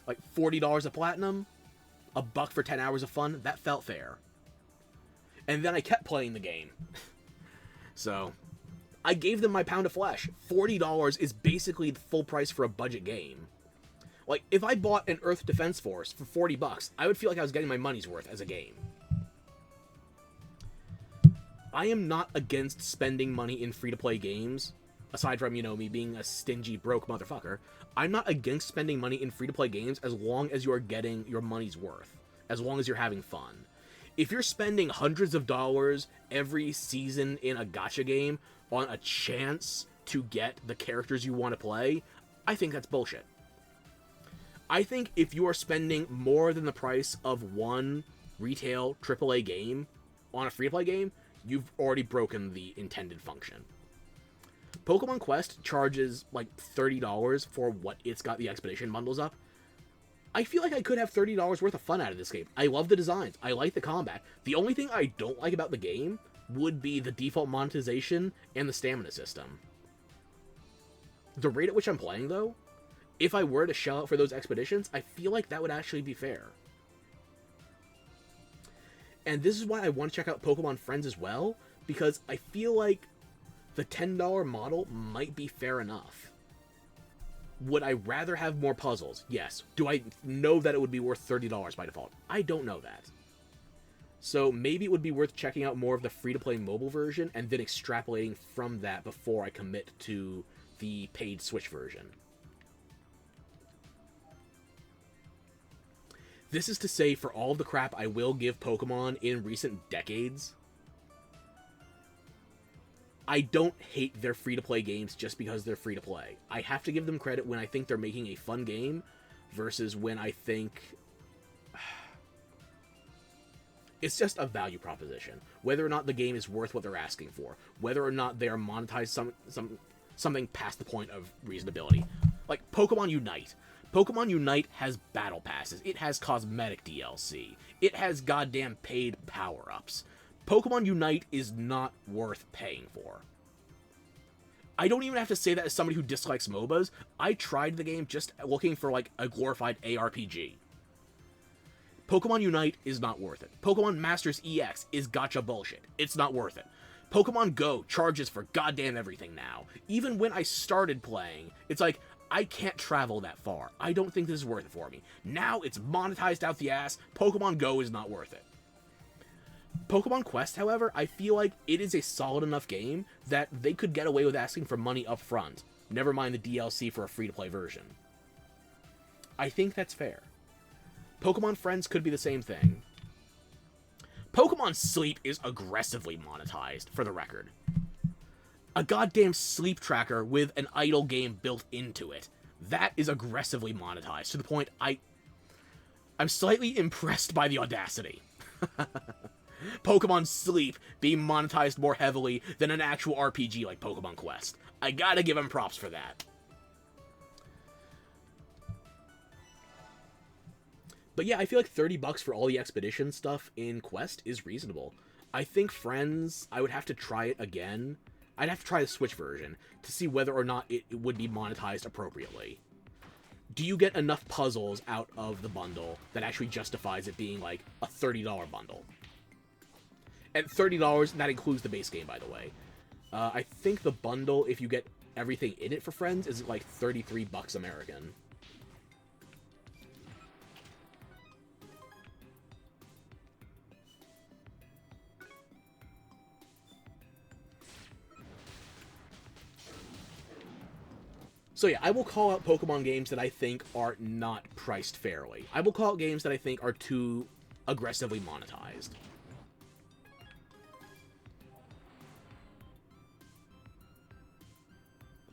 Like, $40 of Platinum, $1 for 10 hours of fun, that felt fair. And then I kept playing the game. So, I gave them my pound of flesh. $40 is basically the full price for a budget game. Like, if I bought an Earth Defense Force for $40, I would feel like I was getting my money's worth as a game. I am not against spending money in free-to-play games, aside from, you know, me being a stingy, broke motherfucker. I'm not against spending money in free-to-play games as long as you are getting your money's worth, as long as you're having fun. If you're spending hundreds of dollars every season in a gacha game on a chance to get the characters you want to play, I think that's bullshit. I think if you are spending more than the price of one retail AAA game on a free-to-play game, you've already broken the intended function. Pokemon Quest charges like $30 for what it's got the Expedition bundles up. I feel like I could have $30 worth of fun out of this game. I love the designs. I like the combat. The only thing I don't like about the game would be the default monetization and the stamina system. The rate at which I'm playing, though, if I were to shell out for those expeditions, I feel like that would actually be fair. And this is why I want to check out Pokemon Friends as well, because I feel like the $10 model might be fair enough. Would I rather have more puzzles? Yes. Do I know that it would be worth $30 by default? I don't know that. So maybe it would be worth checking out more of the free-to-play mobile version and then extrapolating from that before I commit to the paid Switch version. This is to say, for all of the crap I will give Pokemon in recent decades, I don't hate their free-to-play games just because they're free-to-play. I have to give them credit when I think they're making a fun game versus when I think it's just a value proposition. Whether or not the game is worth what they're asking for. Whether or not they are monetized something past the point of reasonability. Like Pokemon Unite. Pokemon Unite has battle passes. It has cosmetic DLC. It has goddamn paid power-ups. Pokemon Unite is not worth paying for. I don't even have to say that as somebody who dislikes MOBAs. I tried the game just looking for, like, a glorified ARPG. Pokemon Unite is not worth it. Pokemon Masters EX is gacha bullshit. It's not worth it. Pokemon Go charges for goddamn everything now. Even when I started playing, it's like, I can't travel that far. I don't think this is worth it for me. Now it's monetized out the ass. Pokemon Go is not worth it. Pokemon Quest, however, I feel like it is a solid enough game that they could get away with asking for money up front. Never mind the DLC for a free-to-play version. I think that's fair. Pokemon Friends could be the same thing. Pokemon Sleep is aggressively monetized, for the record. A goddamn sleep tracker with an idle game built into it. That is aggressively monetized, to the point I'm slightly impressed by the audacity. Pokemon Sleep being monetized more heavily than an actual RPG like Pokemon Quest. I gotta give them props for that. But yeah, I feel like $30 for all the expedition stuff in Quest is reasonable. I think Friends, I would have to try it again. I'd have to try the Switch version to see whether or not it would be monetized appropriately. Do you get enough puzzles out of the bundle that actually justifies it being like a $30 bundle? At $30, that includes the base game, by the way. I think the bundle, if you get everything in it for Friends, is like $33 American. So yeah, I will call out Pokemon games that I think are not priced fairly. I will call out games that I think are too aggressively monetized.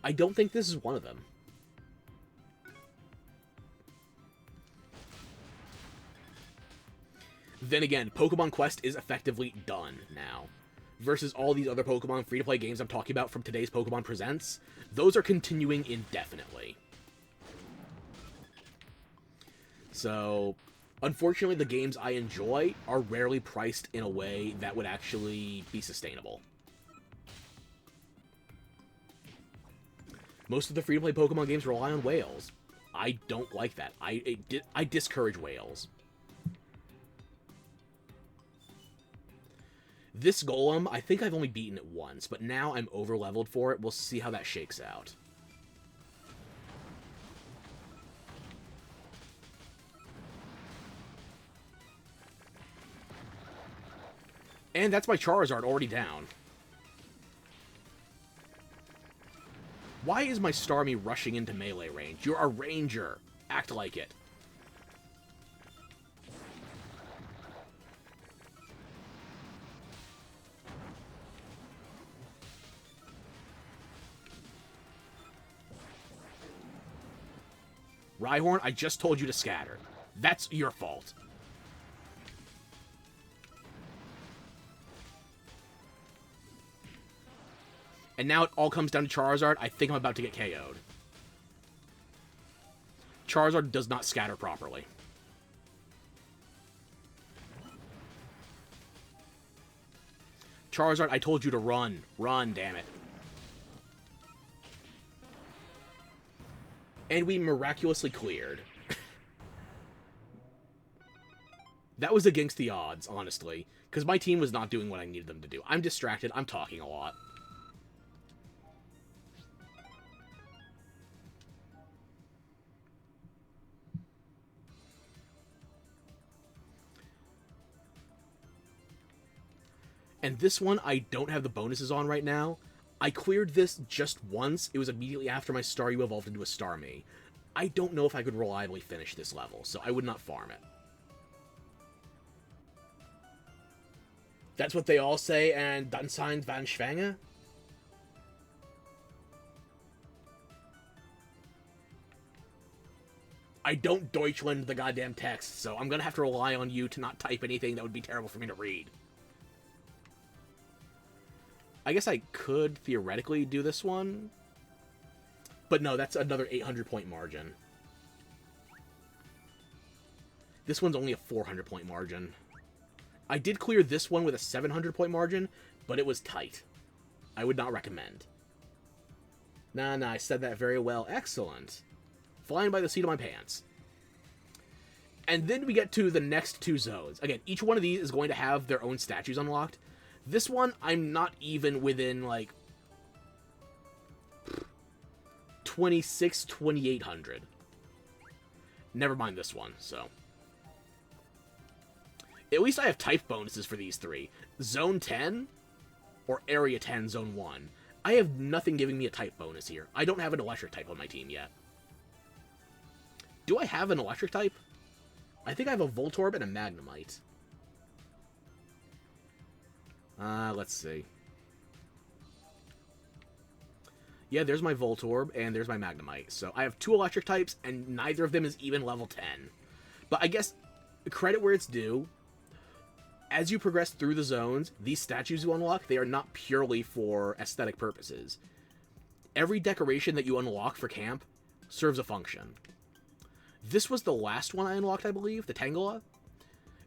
I don't think this is one of them. Then again, Pokemon Quest is effectively done now. Versus all these other Pokemon free-to-play games I'm talking about from today's Pokemon Presents, those are continuing indefinitely. So, unfortunately, the games I enjoy are rarely priced in a way that would actually be sustainable. Most of the free-to-play Pokemon games rely on whales. I don't like that. I discourage whales. This Golem, I think I've only beaten it once, but now I'm over-leveled for it. We'll see how that shakes out. And that's my Charizard already down. Why is my Starmie rushing into melee range? You're a ranger. Act like it. Rhyhorn, I just told you to scatter. That's your fault. And now it all comes down to Charizard. I think I'm about to get KO'd. Charizard does not scatter properly. Charizard, I told you to run. Run, damn it. And we miraculously cleared. That was against the odds, honestly. Because my team was not doing what I needed them to do. I'm distracted. I'm talking a lot. And this one, I don't have the bonuses on right now. I cleared this just once. It was immediately after my Staryu evolved into a Starmie. I don't know if I could reliably finish this level, so I would not farm it. That's what they all say, and dann sind van Schwange? I don't Deutschland the goddamn text, so I'm gonna have to rely on you to not type anything that would be terrible for me to read. I guess I could theoretically do this one. But no, that's another 800-point margin. This one's only a 400-point margin. I did clear this one with a 700-point margin, but it was tight. I would not recommend. Nah, I said that very well. Excellent. Flying by the seat of my pants. And then we get to the next two zones. Again, each one of these is going to have their own statues unlocked. This one, I'm not even within, like, 2,800. Never mind this one, so. At least I have type bonuses for these three. Zone 10 or Area 10, Zone 1. I have nothing giving me a type bonus here. I don't have an electric type on my team yet. Do I have an electric type? I think I have a Voltorb and a Magnemite. Let's see. Yeah, there's my Voltorb, and there's my Magnemite. So I have two electric types, and neither of them is even level 10. But I guess, credit where it's due. As you progress through the zones, these statues you unlock, they are not purely for aesthetic purposes. Every decoration that you unlock for camp serves a function. This was the last one I unlocked, I believe, the Tangela.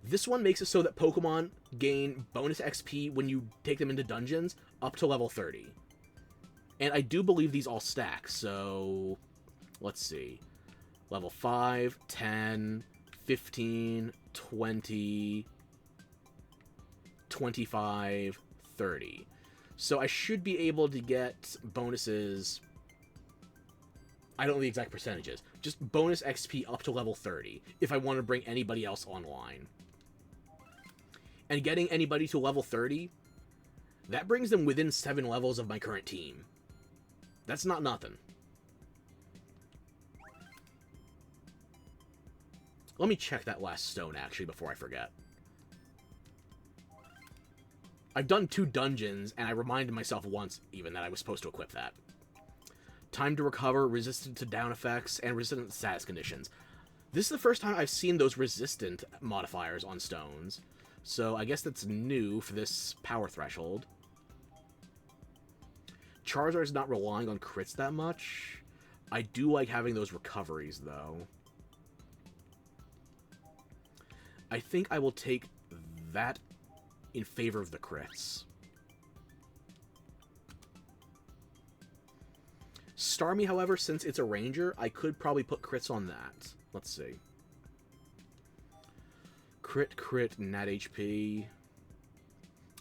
This one makes it so that Pokemon gain bonus XP when you take them into dungeons up to level 30. And I do believe these all stack, so let's see. Level 5, 10, 15, 20, 25, 30. So I should be able to get bonuses. I don't know the exact percentages. Just bonus XP up to level 30 if I want to bring anybody else online. And getting anybody to level 30, that brings them within 7 levels of my current team. That's not nothing. Let me check that last stone, actually, before I forget. I've done 2 dungeons, and I reminded myself once, even, that I was supposed to equip that. Time to recover, resistant to down effects, and resistant to status conditions. This is the first time I've seen those resistant modifiers on stones. So I guess that's new for this power threshold. Charizard's not relying on crits that much. I do like having those recoveries, though. I think I will take that in favor of the crits. Starmie, however, since it's a ranger, I could probably put crits on that. Let's see. Crit, nat HP.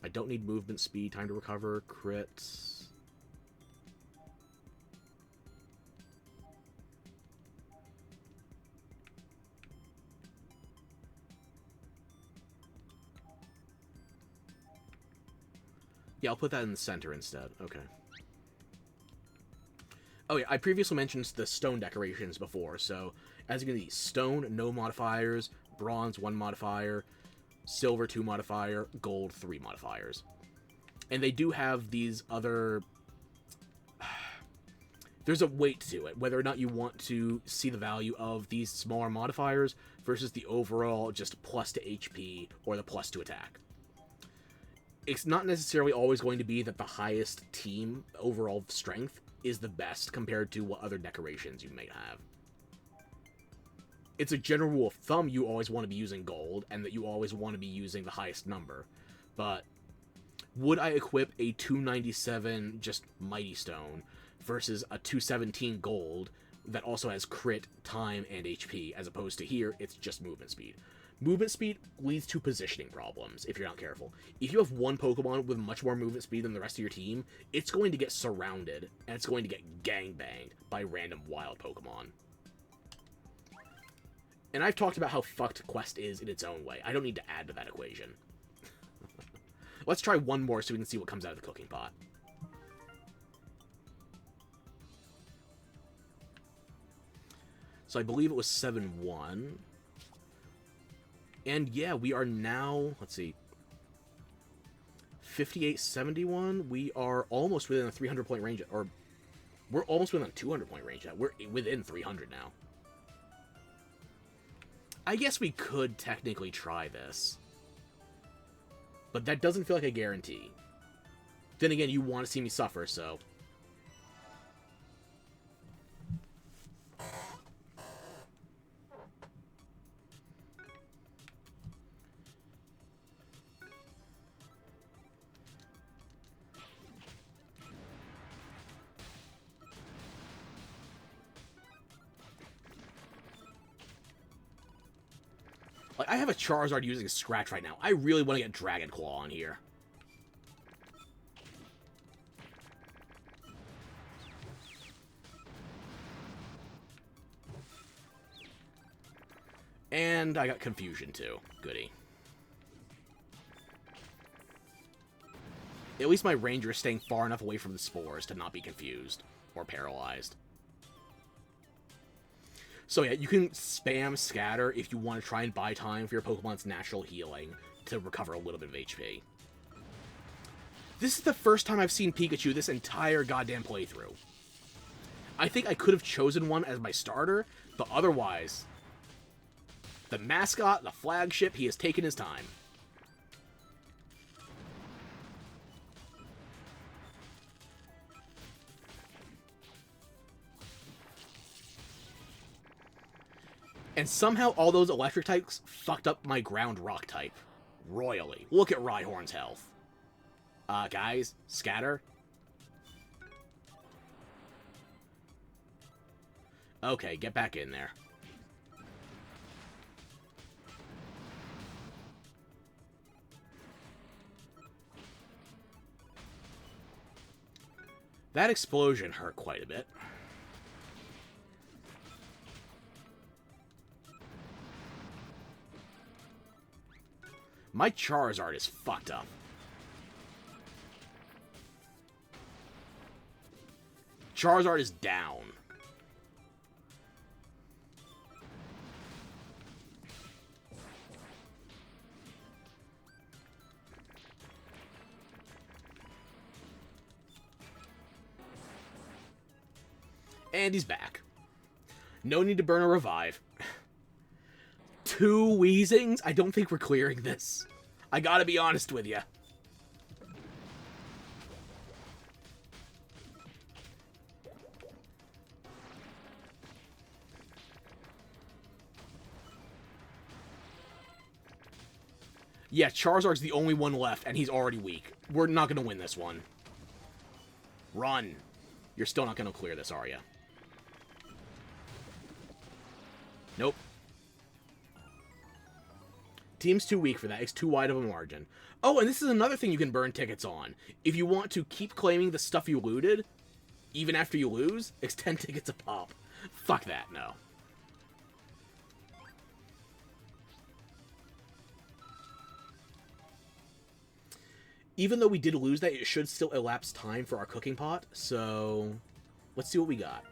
I don't need movement speed, time to recover, crits. Yeah, I'll put that in the center instead. Okay. Oh yeah, I previously mentioned the stone decorations before, so as you can see, stone, no modifiers, bronze, 1 modifier, silver, 2 modifier, gold, 3 modifiers. And they do have these other... There's a weight to it, whether or not you want to see the value of these smaller modifiers versus the overall just plus to HP or the plus to attack. It's not necessarily always going to be that the highest team overall strength is the best compared to what other decorations you may have. It's a general rule of thumb you always want to be using gold, and that you always want to be using the highest number. But would I equip a 297 just Mighty Stone versus a 217 gold that also has crit, time, and HP, as opposed to here, it's just movement speed? Movement speed leads to positioning problems if you're not careful. If you have one Pokemon with much more movement speed than the rest of your team, it's going to get surrounded, and it's going to get gangbanged by random wild Pokemon. And I've talked about how fucked Quest is in its own way. I don't need to add to that equation. Let's try one more so we can see what comes out of the cooking pot. So I believe it was 7-1. And yeah, we are now, let's see, 58-71. We are almost within a 300-point range, or we're almost within a 200-point range now. We're within 300 now. I guess we could technically try this, but that doesn't feel like a guarantee. Then again, you want to see me suffer, so... Like, I have a Charizard using a Scratch right now. I really want to get Dragon Claw on here. And I got Confusion, too. Goody. At least my Ranger is staying far enough away from the spores to not be confused or paralyzed. So yeah, you can spam Scatter if you want to try and buy time for your Pokemon's natural healing to recover a little bit of HP. This is the first time I've seen Pikachu this entire goddamn playthrough. I think I could have chosen one as my starter, but otherwise, the mascot, the flagship, he has taken his time. And somehow all those electric types fucked up my ground rock type. Royally. Look at Rhyhorn's health. Guys, Scatter. Okay, get back in there. That explosion hurt quite a bit. My Charizard is fucked up. Charizard is down. And he's back. No need to burn a revive. 2 Weezings? I don't think we're clearing this. I gotta be honest with you. Yeah, Charizard's the only one left, and he's already weak. We're not gonna win this one. Run. You're still not gonna clear this, are you? Nope. Team's too weak for that. It's too wide of a margin. Oh, and this is another thing you can burn tickets on. If you want to keep claiming the stuff you looted, even after you lose, it's 10 tickets a pop. Fuck that, no. Even though we did lose that, it should still elapse time for our cooking pot, so let's see what we got.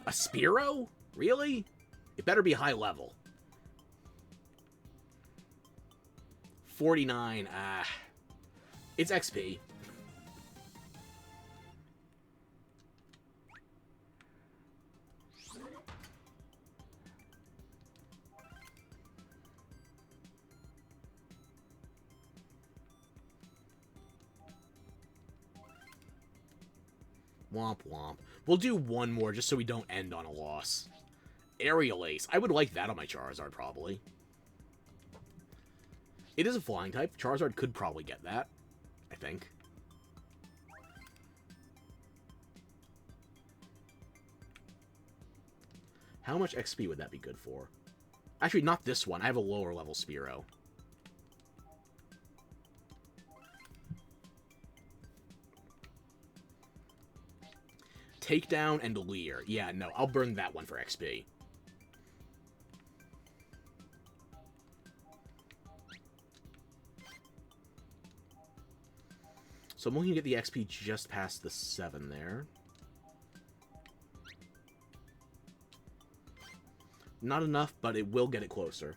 A Spearow? Really? It better be high level. 49, it's XP. Womp womp. We'll do one more just so we don't end on a loss. Aerial Ace. I would like that on my Charizard, probably. It is a flying type. Charizard could probably get that, I think. How much XP would that be good for? Actually, not this one. I have a lower level Spearow. Takedown and Leer. Yeah, no, I'll burn that one for XP. So I'm looking to get the XP just past the 7 there. Not enough, but it will get it closer.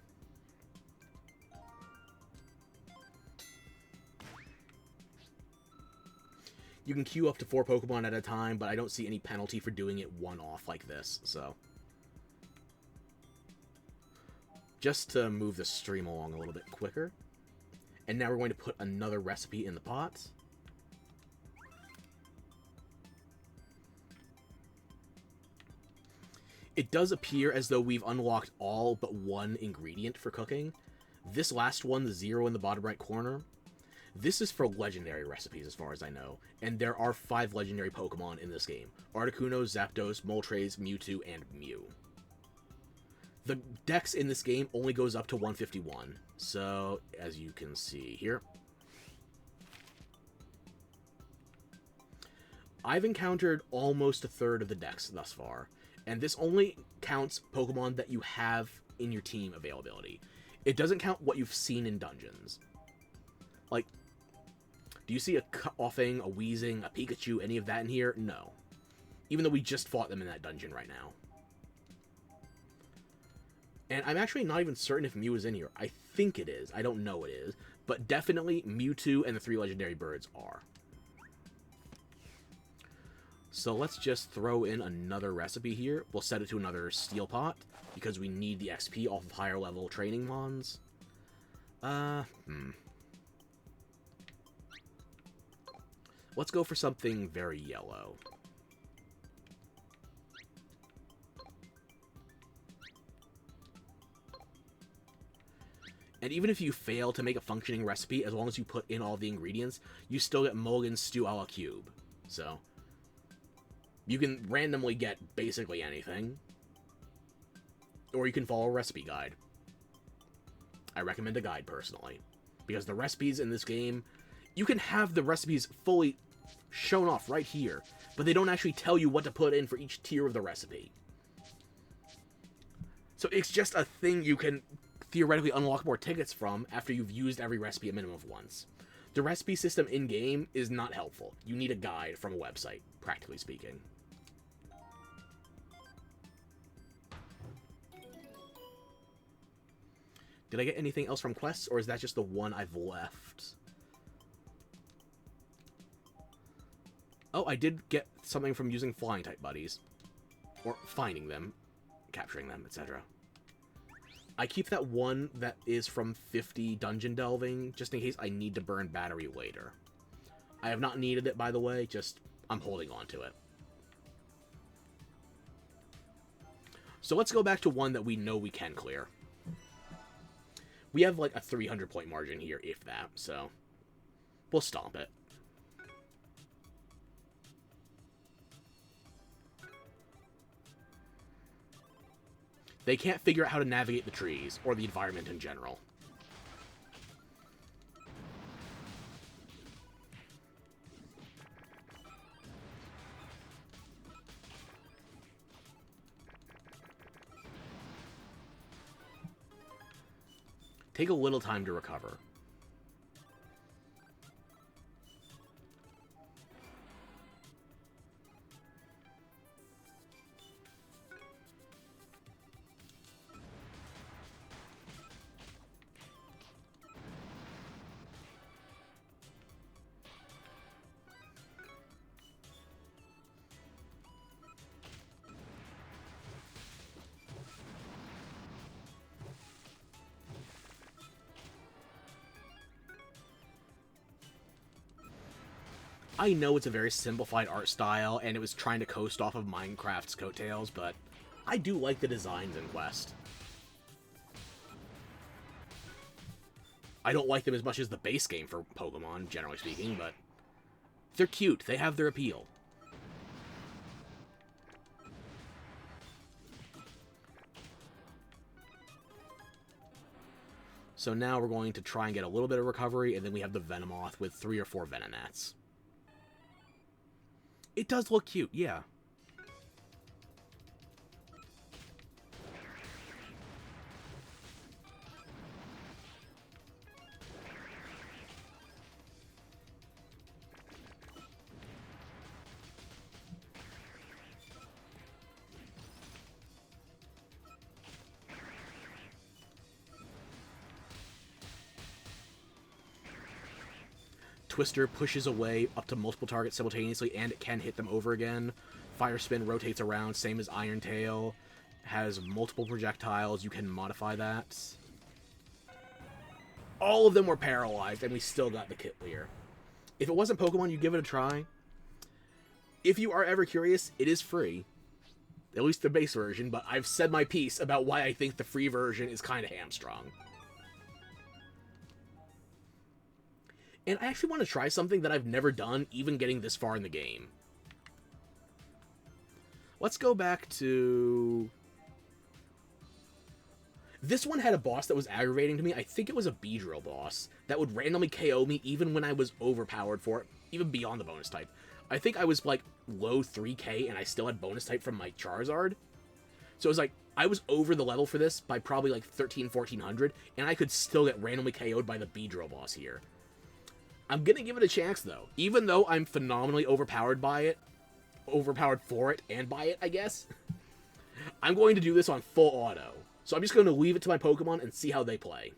You can queue up to 4 Pokemon at a time, but I don't see any penalty for doing it one-off like this, so. Just to move the stream along a little bit quicker. And now we're going to put another recipe in the pot. It does appear as though we've unlocked all but one ingredient for cooking. This last one, the 0 in the bottom right corner, this is for legendary recipes as far as I know, and there are 5 legendary Pokemon in this game. Articuno, Zapdos, Moltres, Mewtwo, and Mew. The dex in this game only goes up to 151, so as you can see here. I've encountered almost a third of the dex thus far. And this only counts Pokemon that you have in your team availability. It doesn't count what you've seen in dungeons. Like, do you see a Koffing, a Weezing, a Pikachu, any of that in here? No. Even though we just fought them in that dungeon right now. And I'm actually not even certain if Mew is in here. I think it is. I don't know it is. But definitely Mewtwo and the 3 legendary birds are. So let's just throw in another recipe here. We'll set it to another steel pot, because we need the XP off of higher level training mons. Let's go for something very yellow. And even if you fail to make a functioning recipe, as long as you put in all the ingredients, you still get Mulligan's Stew a la Cube. So you can randomly get basically anything. Or you can follow a recipe guide. I recommend a guide, personally. Because the recipes in this game, you can have the recipes fully shown off right here, but they don't actually tell you what to put in for each tier of the recipe. So it's just a thing you can theoretically unlock more tickets from after you've used every recipe a minimum of once. The recipe system in-game is not helpful. You need a guide from a website, practically speaking. Did I get anything else from quests, or is that just the one I've left? Oh, I did get something from using flying-type buddies. Or finding them, capturing them, etc. I keep that one that is from 50 dungeon delving, just in case I need to burn battery later. I have not needed it, by the way, just I'm holding on to it. So let's go back to one that we know we can clear. We have like a 300 point margin here, if that, so we'll stomp it. They can't figure out how to navigate the trees, or the environment in general. Take a little time to recover. I know it's a very simplified art style, and it was trying to coast off of Minecraft's coattails, but I do like the designs in Quest. I don't like them as much as the base game for Pokemon, generally speaking, but they're cute. They have their appeal. So now we're going to try and get a little bit of recovery, and then we have the Venomoth with 3 or 4 Venonats. It does look cute, yeah. Twister pushes away up to multiple targets simultaneously, and it can hit them over again. Fire Spin rotates around, same as Iron Tail. Has multiple projectiles, you can modify that. All of them were paralyzed, and we still got the kill here. If it wasn't Pokemon, you'd give it a try. If you are ever curious, it is free. At least the base version, but I've said my piece about why I think the free version is kind of hamstrung. And I actually want to try something that I've never done, even getting this far in the game. Let's go back to... This one had a boss that was aggravating to me. I think it was a Beedrill boss that would randomly KO me even when I was overpowered for it, even beyond the bonus type. I think I was like low 3k and I still had bonus type from my Charizard. So it was like, I was over the level for this by probably like 1400, and I could still get randomly KO'd by the Beedrill boss here. I'm gonna give it a chance though. Even though I'm phenomenally overpowered by it, overpowered for it and by it, I guess. I'm going to do this on full auto. So I'm just going to leave it to my Pokemon and see how they play.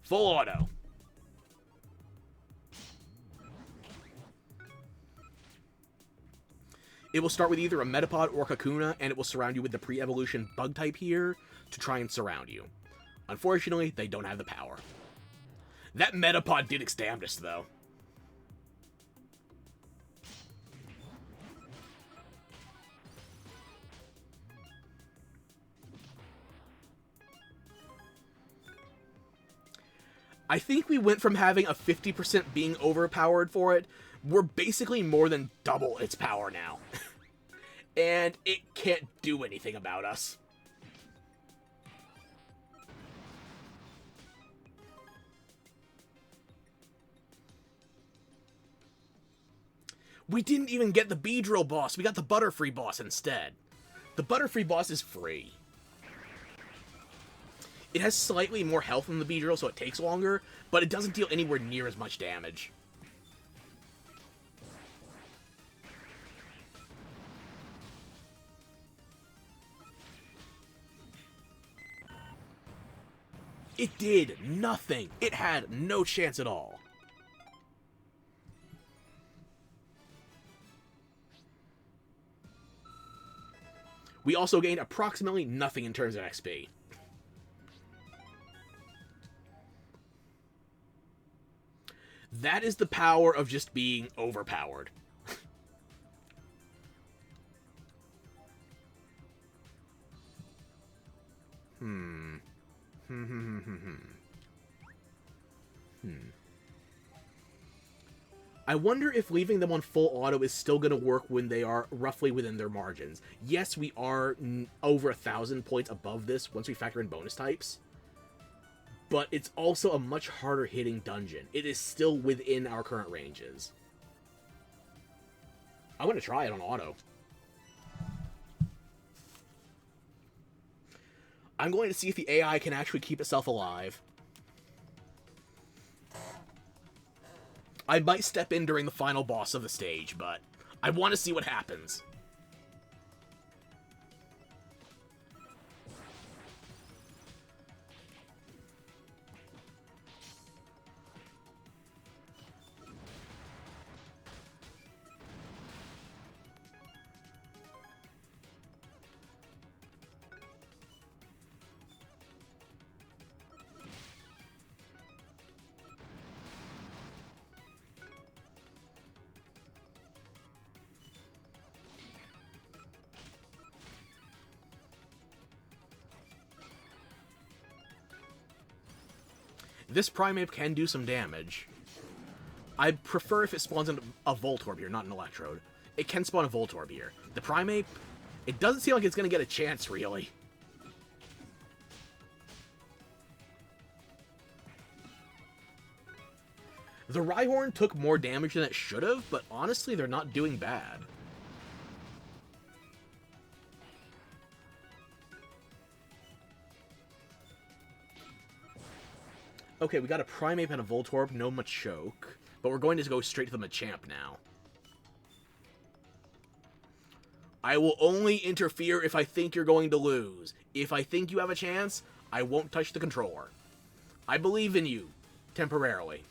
Full auto. It will start with either a Metapod or Kakuna, and it will surround you with the pre-evolution bug type here to try and surround you. Unfortunately, they don't have the power. That Metapod did Extamdus, though. I think we went from having a 50% being overpowered for it. We're basically more than double its power now. And it can't do anything about us. We didn't even get the Beedrill boss. We got the Butterfree boss instead. The Butterfree boss is free. It has slightly more health than the Beedrill, so it takes longer, but it doesn't deal anywhere near as much damage. It did nothing. It had no chance at all. We also gained approximately nothing in terms of XP. That is the power of just being overpowered. I wonder if leaving them on full auto is still going to work when they are roughly within their margins. Yes, we are over 1,000 points above this once we factor in bonus types. But it's also a much harder hitting dungeon. It is still within our current ranges. I'm going to try it on auto. I'm going to see if the AI can actually keep itself alive. I might step in during the final boss of the stage, but I want to see what happens. This Primeape can do some damage. I prefer if it spawns a Voltorb here, not an Electrode. It can spawn a Voltorb here. The Primeape, it doesn't seem like it's going to get a chance, really. The Rhyhorn took more damage than it should have, but honestly, they're not doing bad. Okay, we got a Primeape and a Voltorb, no Machoke, but we're going to go straight to the Machamp now. I will only interfere if I think you're going to lose. If I think you have a chance, I won't touch the controller. I believe in you. Temporarily.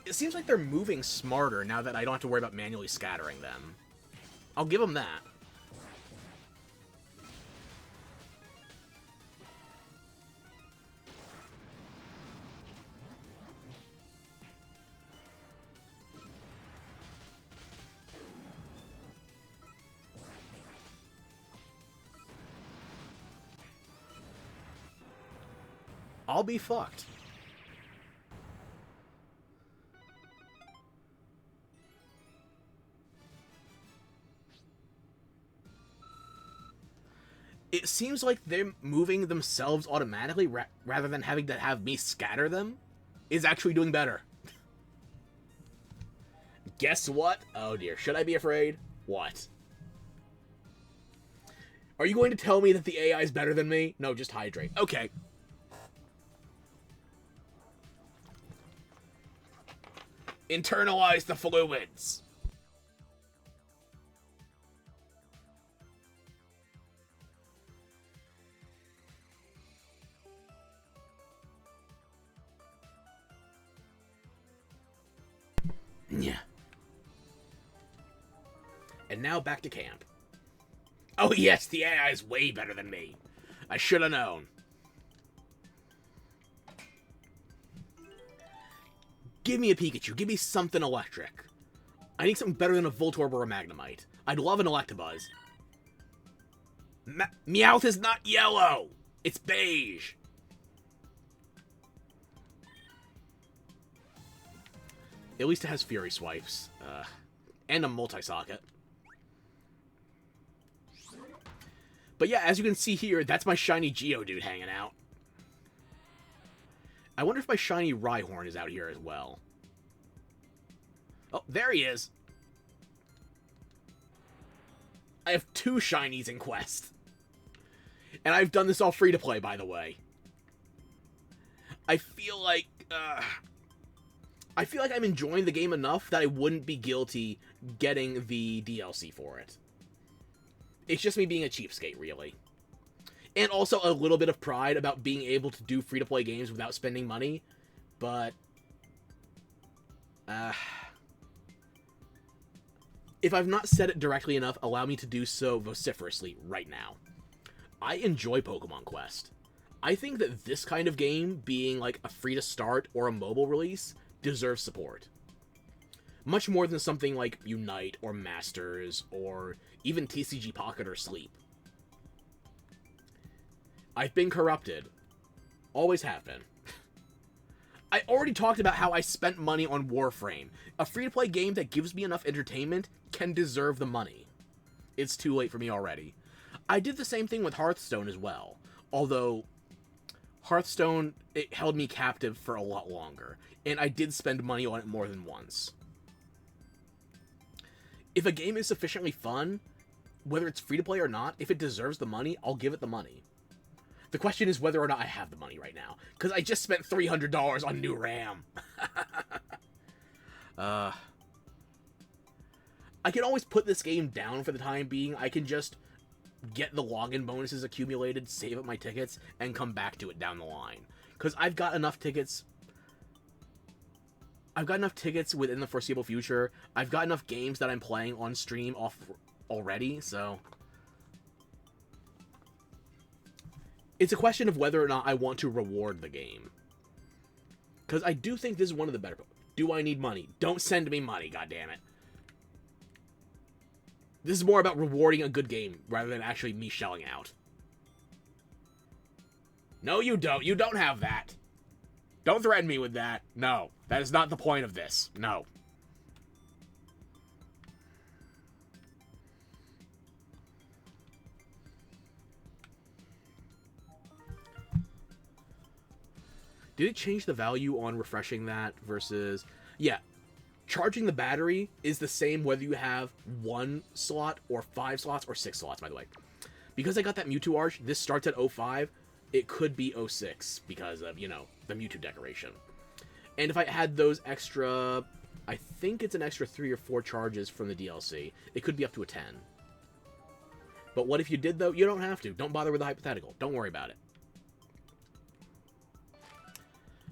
It seems like they're moving smarter now that I don't have to worry about manually scattering them. I'll give them that. I'll be fucked. It seems like they're moving themselves automatically rather than having to have me scatter them is actually doing better. Guess what? Oh dear, should I be afraid? What? Are you going to tell me that the AI is better than me? No, just hydrate. Okay. Internalize the fluids. Yeah. And now back to camp. Oh yes, the AI is way better than me. I should have known. Give me a Pikachu. Give me something electric. I need something better than a Voltorb or a Magnemite. I'd love an Electabuzz. Meowth is not yellow. It's beige. At least it has Fury Swipes. And a multi-socket. But yeah, as you can see here, that's my shiny Geodude hanging out. I wonder if my shiny Rhyhorn is out here as well. Oh, there he is. I have 2 shinies in Quest. And I've done this all free to play, by the way. I feel like I'm enjoying the game enough that I wouldn't be guilty getting the DLC for it. It's just me being a cheapskate, really. And also a little bit of pride about being able to do free-to-play games without spending money. But if I've not said it directly enough, allow me to do so vociferously right now. I enjoy Pokemon Quest. I think that this kind of game, being like a free-to-start or a mobile release, deserves support. Much more than something like Unite or Masters or even TCG Pocket or Sleep. I've been corrupted. Always have been. I already talked about how I spent money on Warframe. A free-to-play game that gives me enough entertainment can deserve the money. It's too late for me already. I did the same thing with Hearthstone as well. Although, Hearthstone, it held me captive for a lot longer. And I did spend money on it more than once. If a game is sufficiently fun, whether it's free-to-play or not, if it deserves the money, I'll give it the money. The question is whether or not I have the money right now. Because I just spent $300 on new RAM. I can always put this game down for the time being. I can just get the login bonuses accumulated, save up my tickets, and come back to it down the line. Because I've got enough tickets. I've got enough tickets within the foreseeable future. I've got enough games that I'm playing on stream already, so it's a question of whether or not I want to reward the game. Because I do think this is one of the better... Do I need money? Don't send me money, goddammit. This is more about rewarding a good game, rather than actually me shelling out. No, you don't. You don't have that. Don't threaten me with that. No, that is not the point of this. No. Did it change the value on refreshing that versus... Yeah, charging the battery is the same whether you have 1 slot or 5 slots or 6 slots, by the way. Because I got that Mewtwo Arch, this starts at 05. it could be 06 because of, you know, the Mewtwo decoration. And if I had those extra, I think it's an extra 3 or 4 charges from the DLC, it could be up to a 10. But what if you did, though? You don't have to. Don't bother with the hypothetical. Don't worry about it.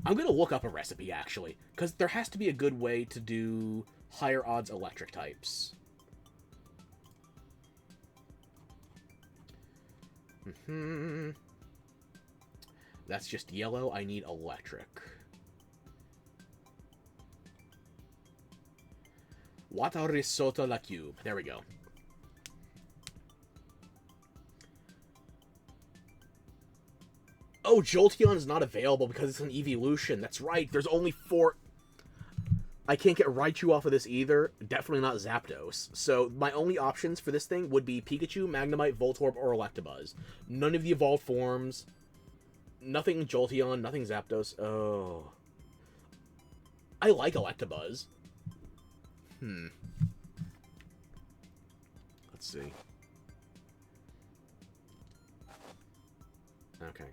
I'm going to look up a recipe, actually, because there has to be a good way to do higher odds electric types. That's just yellow. I need electric. Water risotto la cube. There we go. Oh, Jolteon is not available because it's an evolution. That's right. There's only 4... I can't get Raichu off of this either. Definitely not Zapdos. So my only options for this thing would be Pikachu, Magnemite, Voltorb, or Electabuzz. None of the evolved forms. Nothing Jolteon, nothing Zapdos. Oh. I like Electabuzz. Let's see. Okay.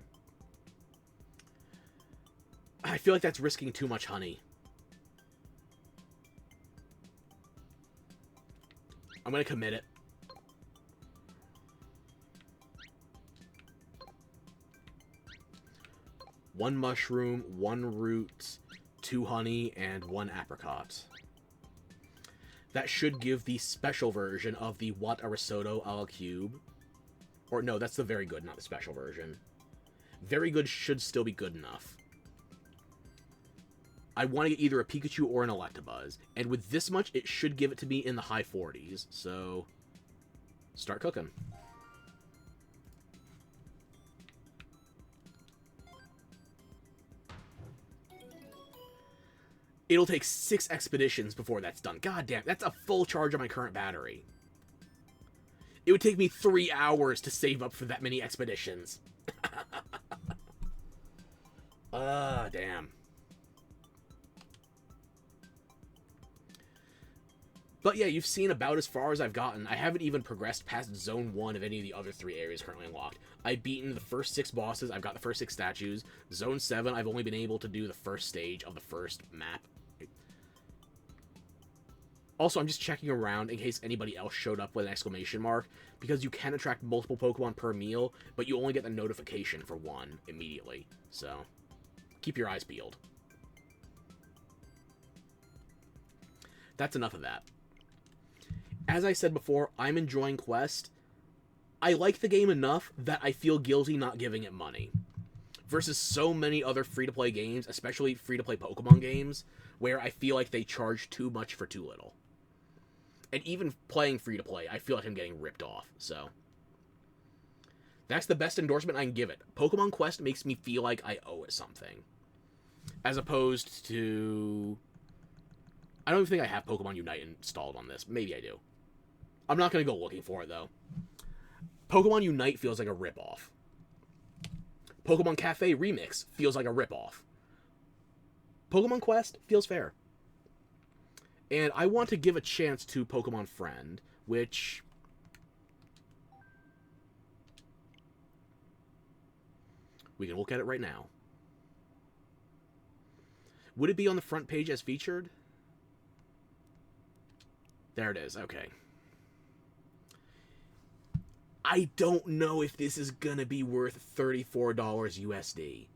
I feel like that's risking too much honey. I'm gonna commit it. One mushroom, 1 root, 2 honey, and 1 apricot. That should give the special version of the What a Risotto a la Cube. Or no, that's the very good, not the special version. Very good should still be good enough. I want to get either a Pikachu or an Electabuzz. And with this much, it should give it to me in the high 40s. So, start cooking. It'll take 6 expeditions before that's done. God damn, that's a full charge on my current battery. It would take me 3 hours to save up for that many expeditions. Damn. But yeah, you've seen about as far as I've gotten. I haven't even progressed past Zone 1 of any of the other 3 areas currently unlocked. I've beaten the first 6 bosses, I've got the first 6 statues. Zone 7, I've only been able to do the first stage of the first map. Also, I'm just checking around in case anybody else showed up with an exclamation mark, because you can attract multiple Pokemon per meal, but you only get the notification for 1 immediately. So, keep your eyes peeled. That's enough of that. As I said before, I'm enjoying Quest. I like the game enough that I feel guilty not giving it money. Versus so many other free-to-play games, especially free-to-play Pokemon games, where I feel like they charge too much for too little. And even playing free-to-play, I feel like I'm getting ripped off, so. That's the best endorsement I can give it. Pokemon Quest makes me feel like I owe it something. As opposed to... I don't even think I have Pokemon Unite installed on this. Maybe I do. I'm not going to go looking for it, though. Pokemon Unite feels like a ripoff. Pokemon Cafe Remix feels like a ripoff. Pokemon Quest feels fair. And I want to give a chance to Pokemon Friend, which... we can look at it right now. Would it be on the front page as featured? There it is, okay. I don't know if this is gonna be worth $34 USD.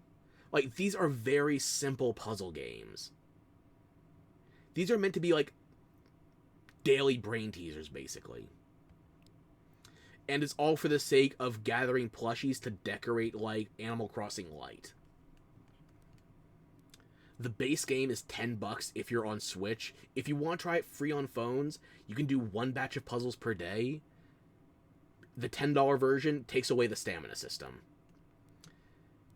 Like, these are very simple puzzle games. These are meant to be, like, daily brain teasers, basically. And it's all for the sake of gathering plushies to decorate, like, Animal Crossing Lite. The base game is $10 if you're on Switch. If you want to try it free on phones, you can do 1 batch of puzzles per day. The $10 version takes away the stamina system.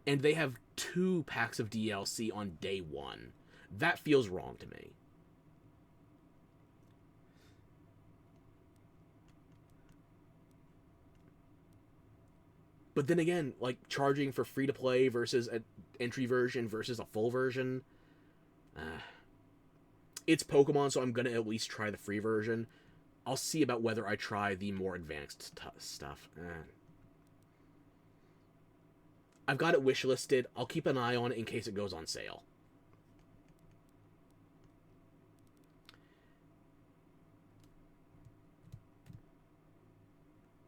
And they have 2 packs of DLC on day 1. That feels wrong to me. But then again, like, charging for free-to-play versus an entry version versus a full version... it's Pokemon, so I'm going to at least try the free version. I'll see about whether I try the more advanced stuff. I've got it wishlisted. I'll keep an eye on it in case it goes on sale.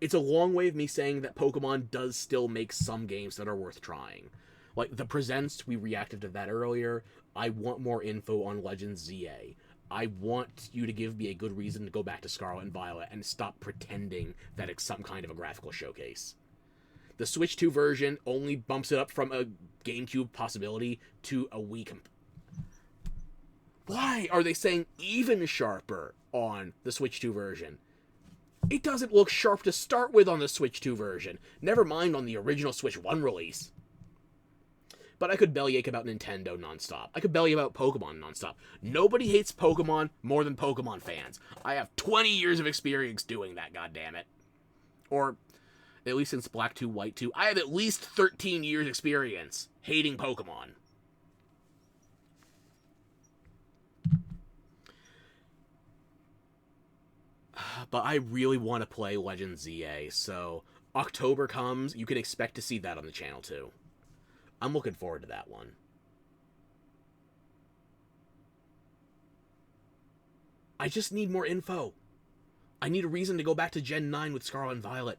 It's a long way of me saying that Pokemon does still make some games that are worth trying. Like, the Presents, we reacted to that earlier. I want more info on Legends ZA. I want you to give me a good reason to go back to Scarlet and Violet and stop pretending that it's some kind of a graphical showcase. The Switch 2 version only bumps it up from a GameCube possibility to a Wii Why are they saying even sharper on the Switch 2 version? It doesn't look sharp to start with on the Switch 2 version, never mind on the original Switch 1 release. But I could bellyache about Nintendo nonstop. I could bellyache about Pokemon nonstop. Nobody hates Pokemon more than Pokemon fans. I have 20 years of experience doing that, goddammit. Or, at least since Black 2, White 2, I have at least 13 years experience hating Pokemon. But I really want to play Legends ZA, so October comes, you can expect to see that on the channel too. I'm looking forward to that one. I just need more info. I need a reason to go back to Gen 9 with Scarlet and Violet.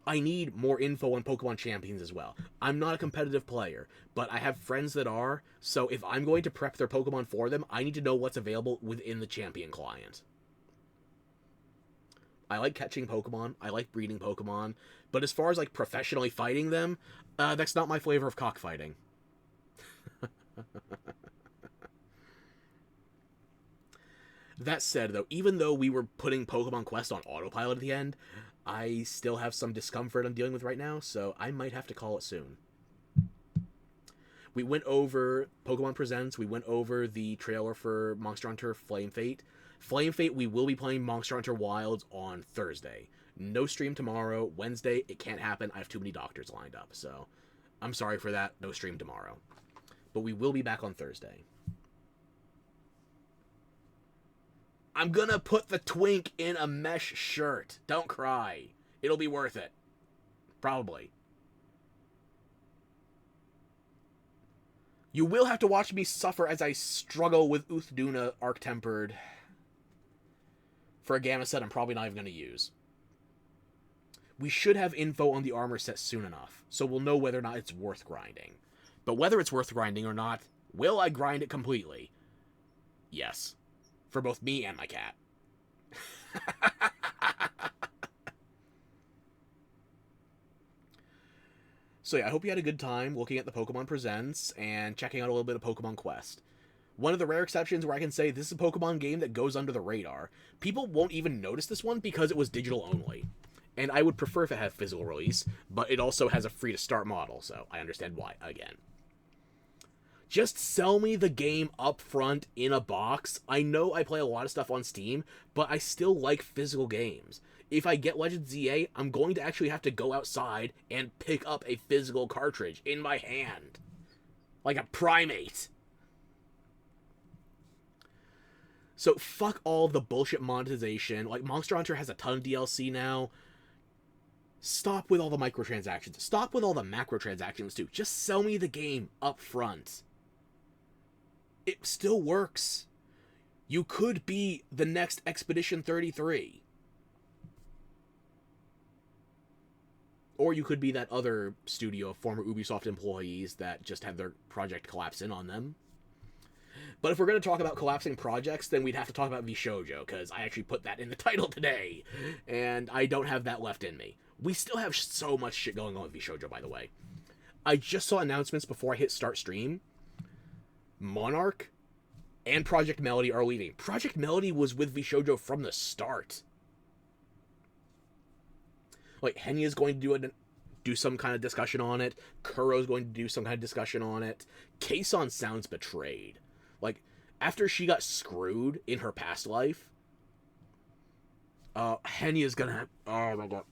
I need more info on Pokemon Champions as well. I'm not a competitive player, but I have friends that are, so if I'm going to prep their Pokemon for them, I need to know what's available within the Champion client. I like catching Pokemon, I like breeding Pokemon, but as far as like professionally fighting them, that's not my flavor of cockfighting. That said, though, even though we were putting Pokemon Quest on autopilot at the end, I still have some discomfort I'm dealing with right now, so I might have to call it soon. We went over Pokemon Presents, we went over the trailer for Monster Hunter Flame Fate. Flame Fate, we will be playing Monster Hunter Wilds on Thursday. No stream tomorrow. Wednesday, it can't happen. I have too many doctors lined up, so I'm sorry for that. No stream tomorrow. But we will be back on Thursday. I'm gonna put the twink in a mesh shirt. Don't cry. It'll be worth it. Probably. You will have to watch me suffer as I struggle with Uthduna Arc-Tempered for a Gamma set I'm probably not even going to use. We should have info on the armor set soon enough, so we'll know whether or not it's worth grinding. But whether it's worth grinding or not, will I grind it completely? Yes. For both me and my cat. So yeah, I hope you had a good time looking at the Pokemon Presents and checking out a little bit of Pokemon Quest. One of the rare exceptions where I can say this is a Pokemon game that goes under the radar. People won't even notice this one because it was digital only. And I would prefer if it had physical release, but it also has a free-to-start model, so I understand why, again. Just sell me the game up front in a box. I know I play a lot of stuff on Steam, but I still like physical games. If I get Legends ZA, I'm going to actually have to go outside and pick up a physical cartridge in my hand. Like a primate. So fuck all the bullshit monetization. Like, Monster Hunter has a ton of DLC now. Stop with all the microtransactions. Stop with all the macrotransactions, too. Just sell me the game up front. It still works. You could be the next Expedition 33. Or you could be that other studio of former Ubisoft employees that just had their project collapse in on them. But if we're going to talk about collapsing projects, then we'd have to talk about VShojo, because I actually put that in the title today, and I don't have that left in me. We still have so much shit going on with VShojo, by the way. I just saw announcements before I hit start stream. Monarch and Project Melody are leaving. Project Melody was with VShojo from the start. Like, Henya's going to do some kind of discussion on it. Kuro's going to do some kind of discussion on it. Kason sounds betrayed. Like, after she got screwed in her past life, Henya's gonna... Oh, my God.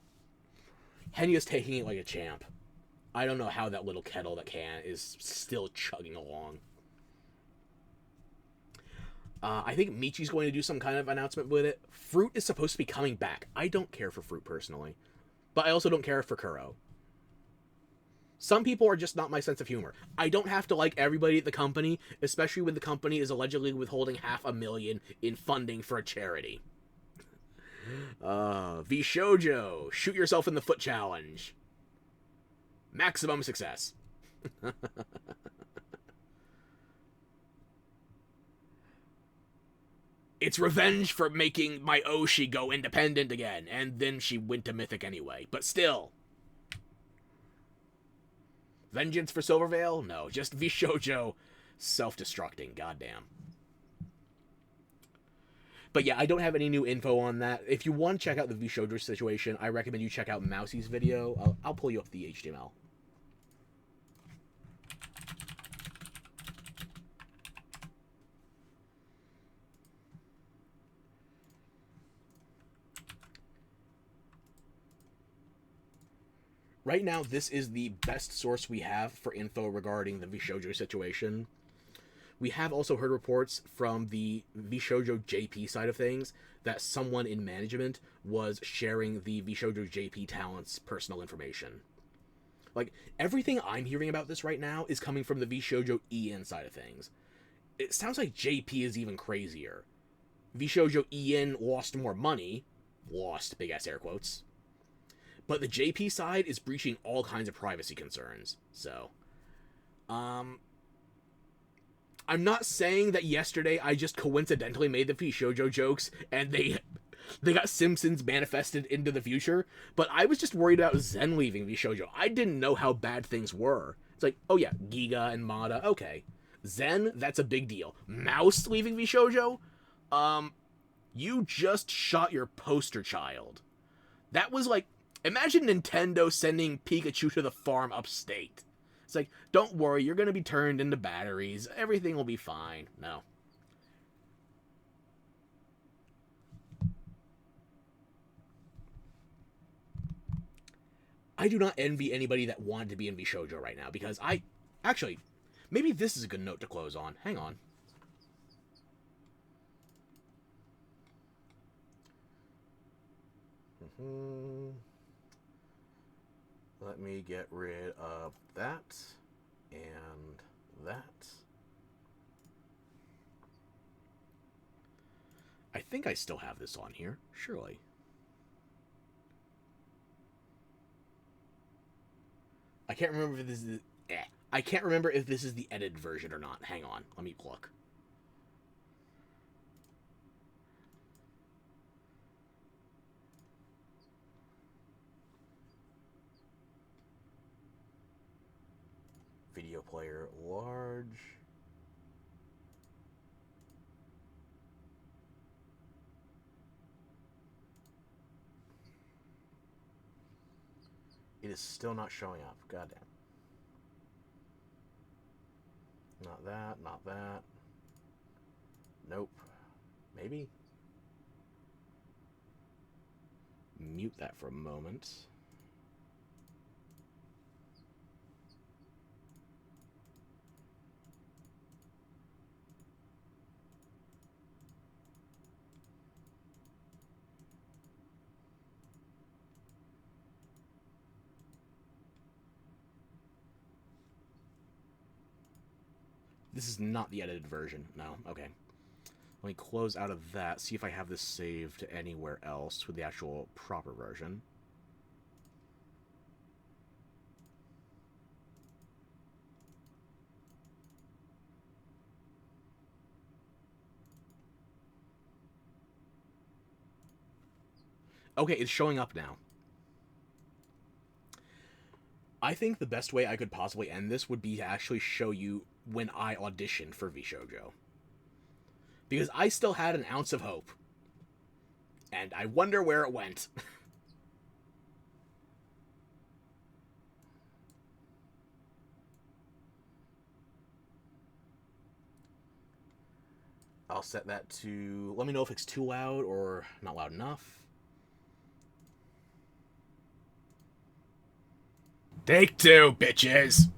Henya's taking it like a champ. I don't know how that little kettle that can is still chugging along. I think Michi's going to do some kind of announcement with it. Fruit is supposed to be coming back. I don't care for Fruit, personally. But I also don't care for Kuro. Some people are just not my sense of humor. I don't have to like everybody at the company, especially when the company is allegedly withholding $500,000 in funding for a charity. V-Shoujo, shoot yourself in the foot challenge. Maximum success. It's revenge for making my Oshi go independent again, and then she went to Mythic anyway. But still. Vengeance for Silvervale? No, just V-Shoujo self-destructing, goddamn. But yeah, I don't have any new info on that. If you want to check out the V-Shoujo situation, I recommend you check out Mousie's video. I'll pull you up the HTML. Right now, this is the best source we have for info regarding the V-Shoujo situation. We have also heard reports from the V-Shoujo JP side of things that someone in management was sharing the V-Shoujo JP talent's personal information. Like, everything I'm hearing about this right now is coming from the V-Shoujo EN side of things. It sounds like JP is even crazier. V-Shoujo EN lost more money. Lost, big-ass air quotes. But the JP side is breaching all kinds of privacy concerns. So, I'm not saying that yesterday I just coincidentally made the V-Shoujo jokes and they got Simpsons manifested into the future, but I was just worried about Zen leaving V-Shoujo. I didn't know how bad things were. It's like, oh yeah, Giga and Mada, okay. Zen, that's a big deal. Mouse leaving V-Shoujo? You just shot your poster child. That was like, imagine Nintendo sending Pikachu to the farm upstate. It's like, don't worry, you're going to be turned into batteries. Everything will be fine. No. I do not envy anybody that wanted to be in V-Shoujo right now, because actually, maybe this is a good note to close on. Hang on. Let me get rid of that and that. I think I still have this on here, surely. I can't remember if this is I can't remember if this is the edited version or not. Hang on, let me look. Video player large. It is still not showing up. Goddamn. Not that, not that. Nope. Maybe. Mute that for a moment. This is not the edited version. No, okay. Let me close out of that, see if I have this saved anywhere else with the actual proper version. Okay, it's showing up now. I think the best way I could possibly end this would be to actually show you when I auditioned for V-Shoujo. Because I still had an ounce of hope. And I wonder where it went. I'll set that to... Let me know if it's too loud or not loud enough. Take two, bitches!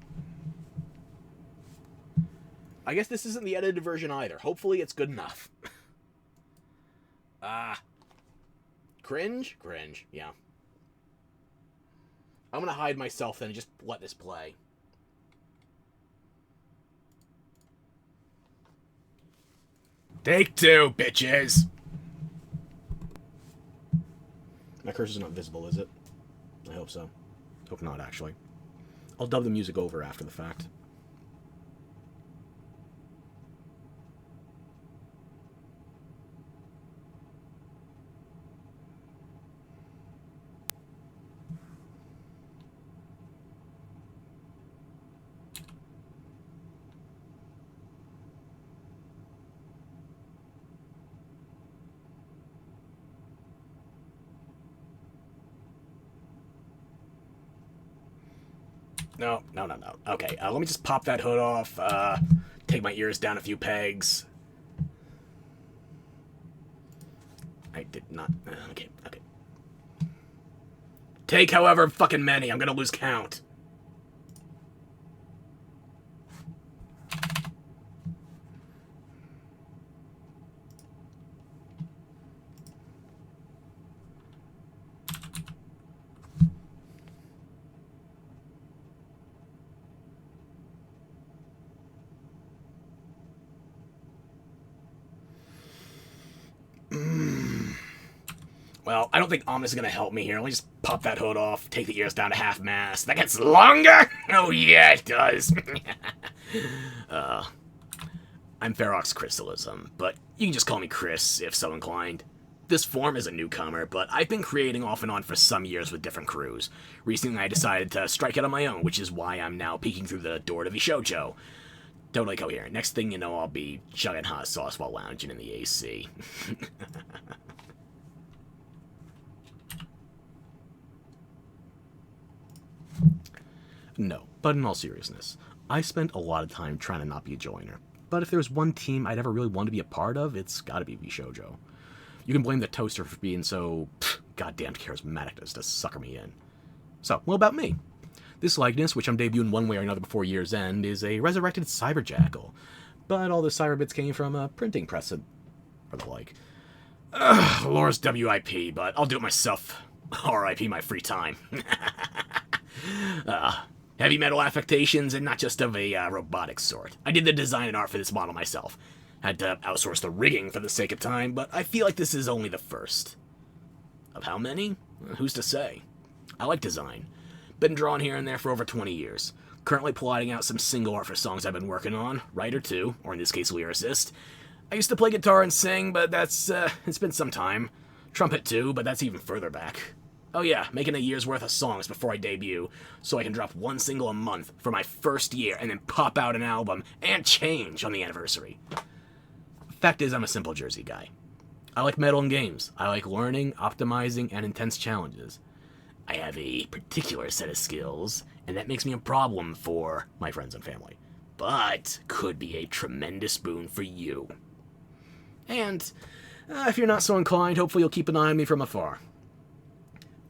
I guess this isn't the edited version either. Hopefully it's good enough. Cringe? Cringe, yeah. I'm gonna hide myself then and just let this play. Take two, bitches! My cursor's not visible, is it? I hope so. Hope not, actually. I'll dub the music over after the fact. No. Okay, let me just pop that hood off, take my ears down a few pegs. I did not... Okay. Take however fucking many, I'm gonna lose count. Well, I don't think Omnis is going to help me here. Let me just pop that hood off, take the ears down to half mast. That gets longer? Oh yeah, it does. I'm Ferox Crystalism, but you can just call me Chris if so inclined. This form is a newcomer, but I've been creating off and on for some years with different crews. Recently I decided to strike out on my own, which is why I'm now peeking through the door to Vishojo. Totally coherent. Next thing you know, I'll be chugging hot sauce while lounging in the AC. No, but in all seriousness, I spent a lot of time trying to not be a joiner. But if there's one team I'd ever really want to be a part of, it's gotta be Vishojo. You can blame the toaster for being so goddamn charismatic as to sucker me in. So, what about me? This likeness, which I'm debuting one way or another before year's end, is a resurrected cyberjackal. But all the cyber bits came from a printing press or the like. Lore's WIP, but I'll do it myself. RIP my free time. Heavy metal affectations, and not just of a robotic sort. I did the design and art for this model myself. Had to outsource the rigging for the sake of time, but I feel like this is only the first. Of how many? Who's to say? I like design. Been drawing here and there for over 20 years. Currently plotting out some single art for songs I've been working on, writer too, or in this case lyricist. I used to play guitar and sing, but that's, it's been some time. Trumpet too, but that's even further back. Oh yeah, making a year's worth of songs before I debut, so I can drop one single a month for my first year and then pop out an album and change on the anniversary. Fact is, I'm a simple Jersey guy. I like metal and games. I like learning, optimizing, and intense challenges. I have a particular set of skills, and that makes me a problem for my friends and family. But could be a tremendous boon for you. And if you're not so inclined, hopefully you'll keep an eye on me from afar.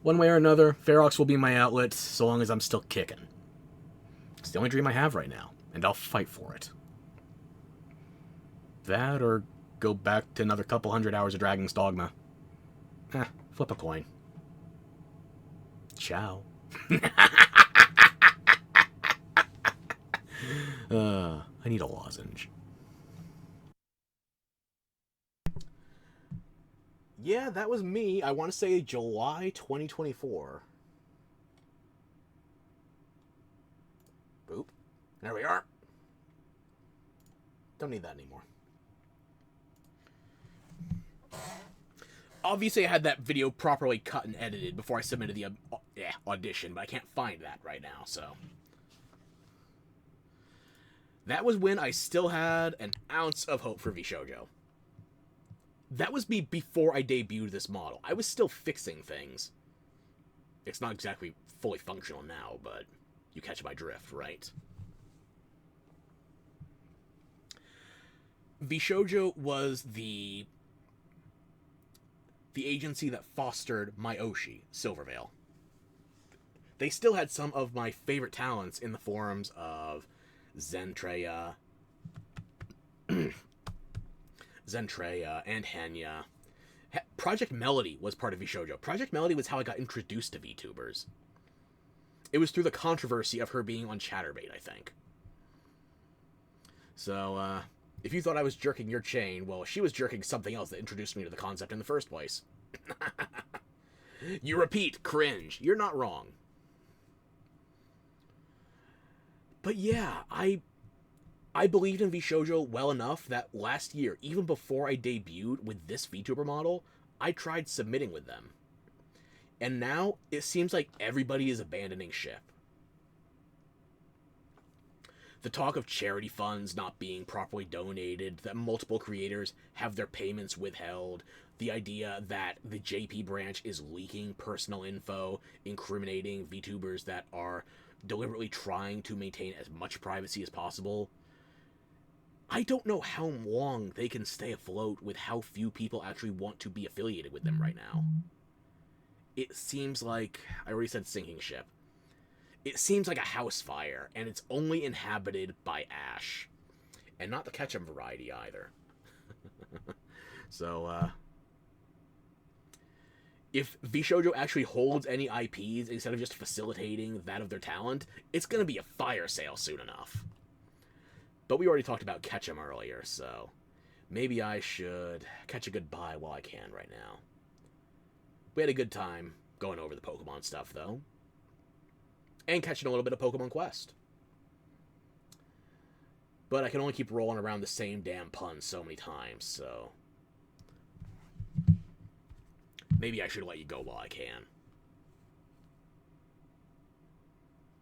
One way or another, Ferox will be my outlet so long as I'm still kicking. It's the only dream I have right now, and I'll fight for it. That, or go back to another couple hundred hours of Dragon's Dogma. Flip a coin. Ciao. I need a lozenge. Yeah, that was me. I want to say July 2024. Boop. There we are. Don't need that anymore. Obviously, I had that video properly cut and edited before I submitted the audition, but I can't find that right now, so. That was when I still had an ounce of hope for Vishojo. That was me before I debuted this model. I was still fixing things. It's not exactly fully functional now, but you catch my drift, right? Vishojo was the agency that fostered Myoshi, Silvervale. They still had some of my favorite talents in the forms of Zentreya, and Henya. Project Melody was part of Vishojo. Project Melody was how I got introduced to VTubers. It was through the controversy of her being on Chatterbait, I think. So, if you thought I was jerking your chain, well, she was jerking something else that introduced me to the concept in the first place. You repeat, cringe. You're not wrong. But yeah, I believed in VShojo well enough that last year, even before I debuted with this VTuber model, I tried submitting with them. And now, it seems like everybody is abandoning ship. The talk of charity funds not being properly donated, that multiple creators have their payments withheld, the idea that the JP branch is leaking personal info, incriminating VTubers that are deliberately trying to maintain as much privacy as possible. I don't know how long they can stay afloat with how few people actually want to be affiliated with them right now. It seems like, I already said sinking ship. It seems like a house fire, and it's only inhabited by ash. And not the Ketchum variety either. So, if VShojo actually holds any IPs instead of just facilitating that of their talent, it's going to be a fire sale soon enough. But we already talked about Ketchum earlier, so maybe I should catch a goodbye while I can right now. We had a good time going over the Pokemon stuff, though. And catching a little bit of Pokemon Quest. But I can only keep rolling around the same damn puns so many times, so maybe I should let you go while I can.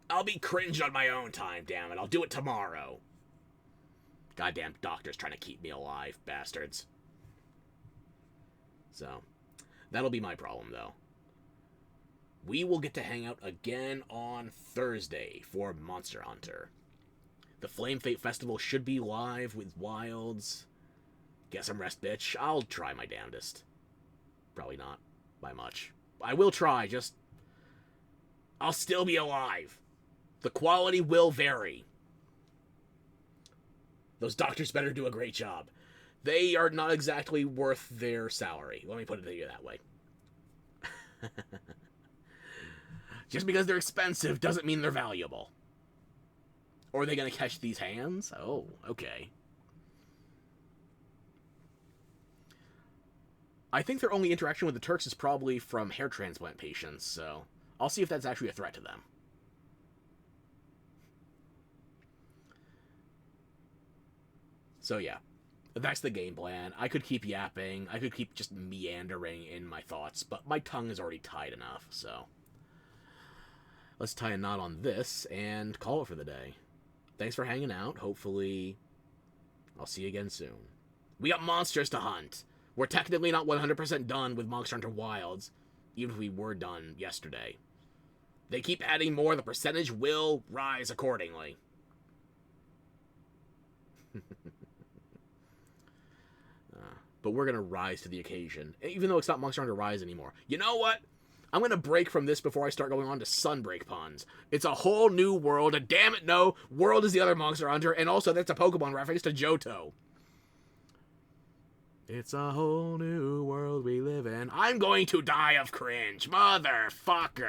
I'll be cringe on my own time, damn it. I'll do it tomorrow. Goddamn doctors trying to keep me alive, bastards. So, that'll be my problem, though. We will get to hang out again on Thursday for Monster Hunter. The Flame Fate Festival should be live with Wilds. Get some rest, bitch. I'll try my damnedest. Probably not by much. I will try, just I'll still be alive. The quality will vary. Those doctors better do a great job. They are not exactly worth their salary. Let me put it to you that way. Just because they're expensive doesn't mean they're valuable. Or are they going to catch these hands? Oh, okay. I think their only interaction with the Turks is probably from hair transplant patients, so I'll see if that's actually a threat to them. So yeah, that's the game plan. I could keep yapping, I could keep just meandering in my thoughts, but my tongue is already tied enough, so let's tie a knot on this and call it for the day. Thanks for hanging out. Hopefully I'll see you again soon. We got monsters to hunt. We're technically not 100% done with Monster Hunter Wilds, even if we were done yesterday. They keep adding more, the percentage will rise accordingly. But we're going to rise to the occasion, even though it's not Monster Hunter Rise anymore. You know what? I'm going to break from this before I start going on to Sunbreak puns. It's a whole new world, and damn it, no, World is the other Monster Hunter, and also that's a Pokemon reference to Johto. It's a whole new world we live in. I'm going to die of cringe, motherfucker.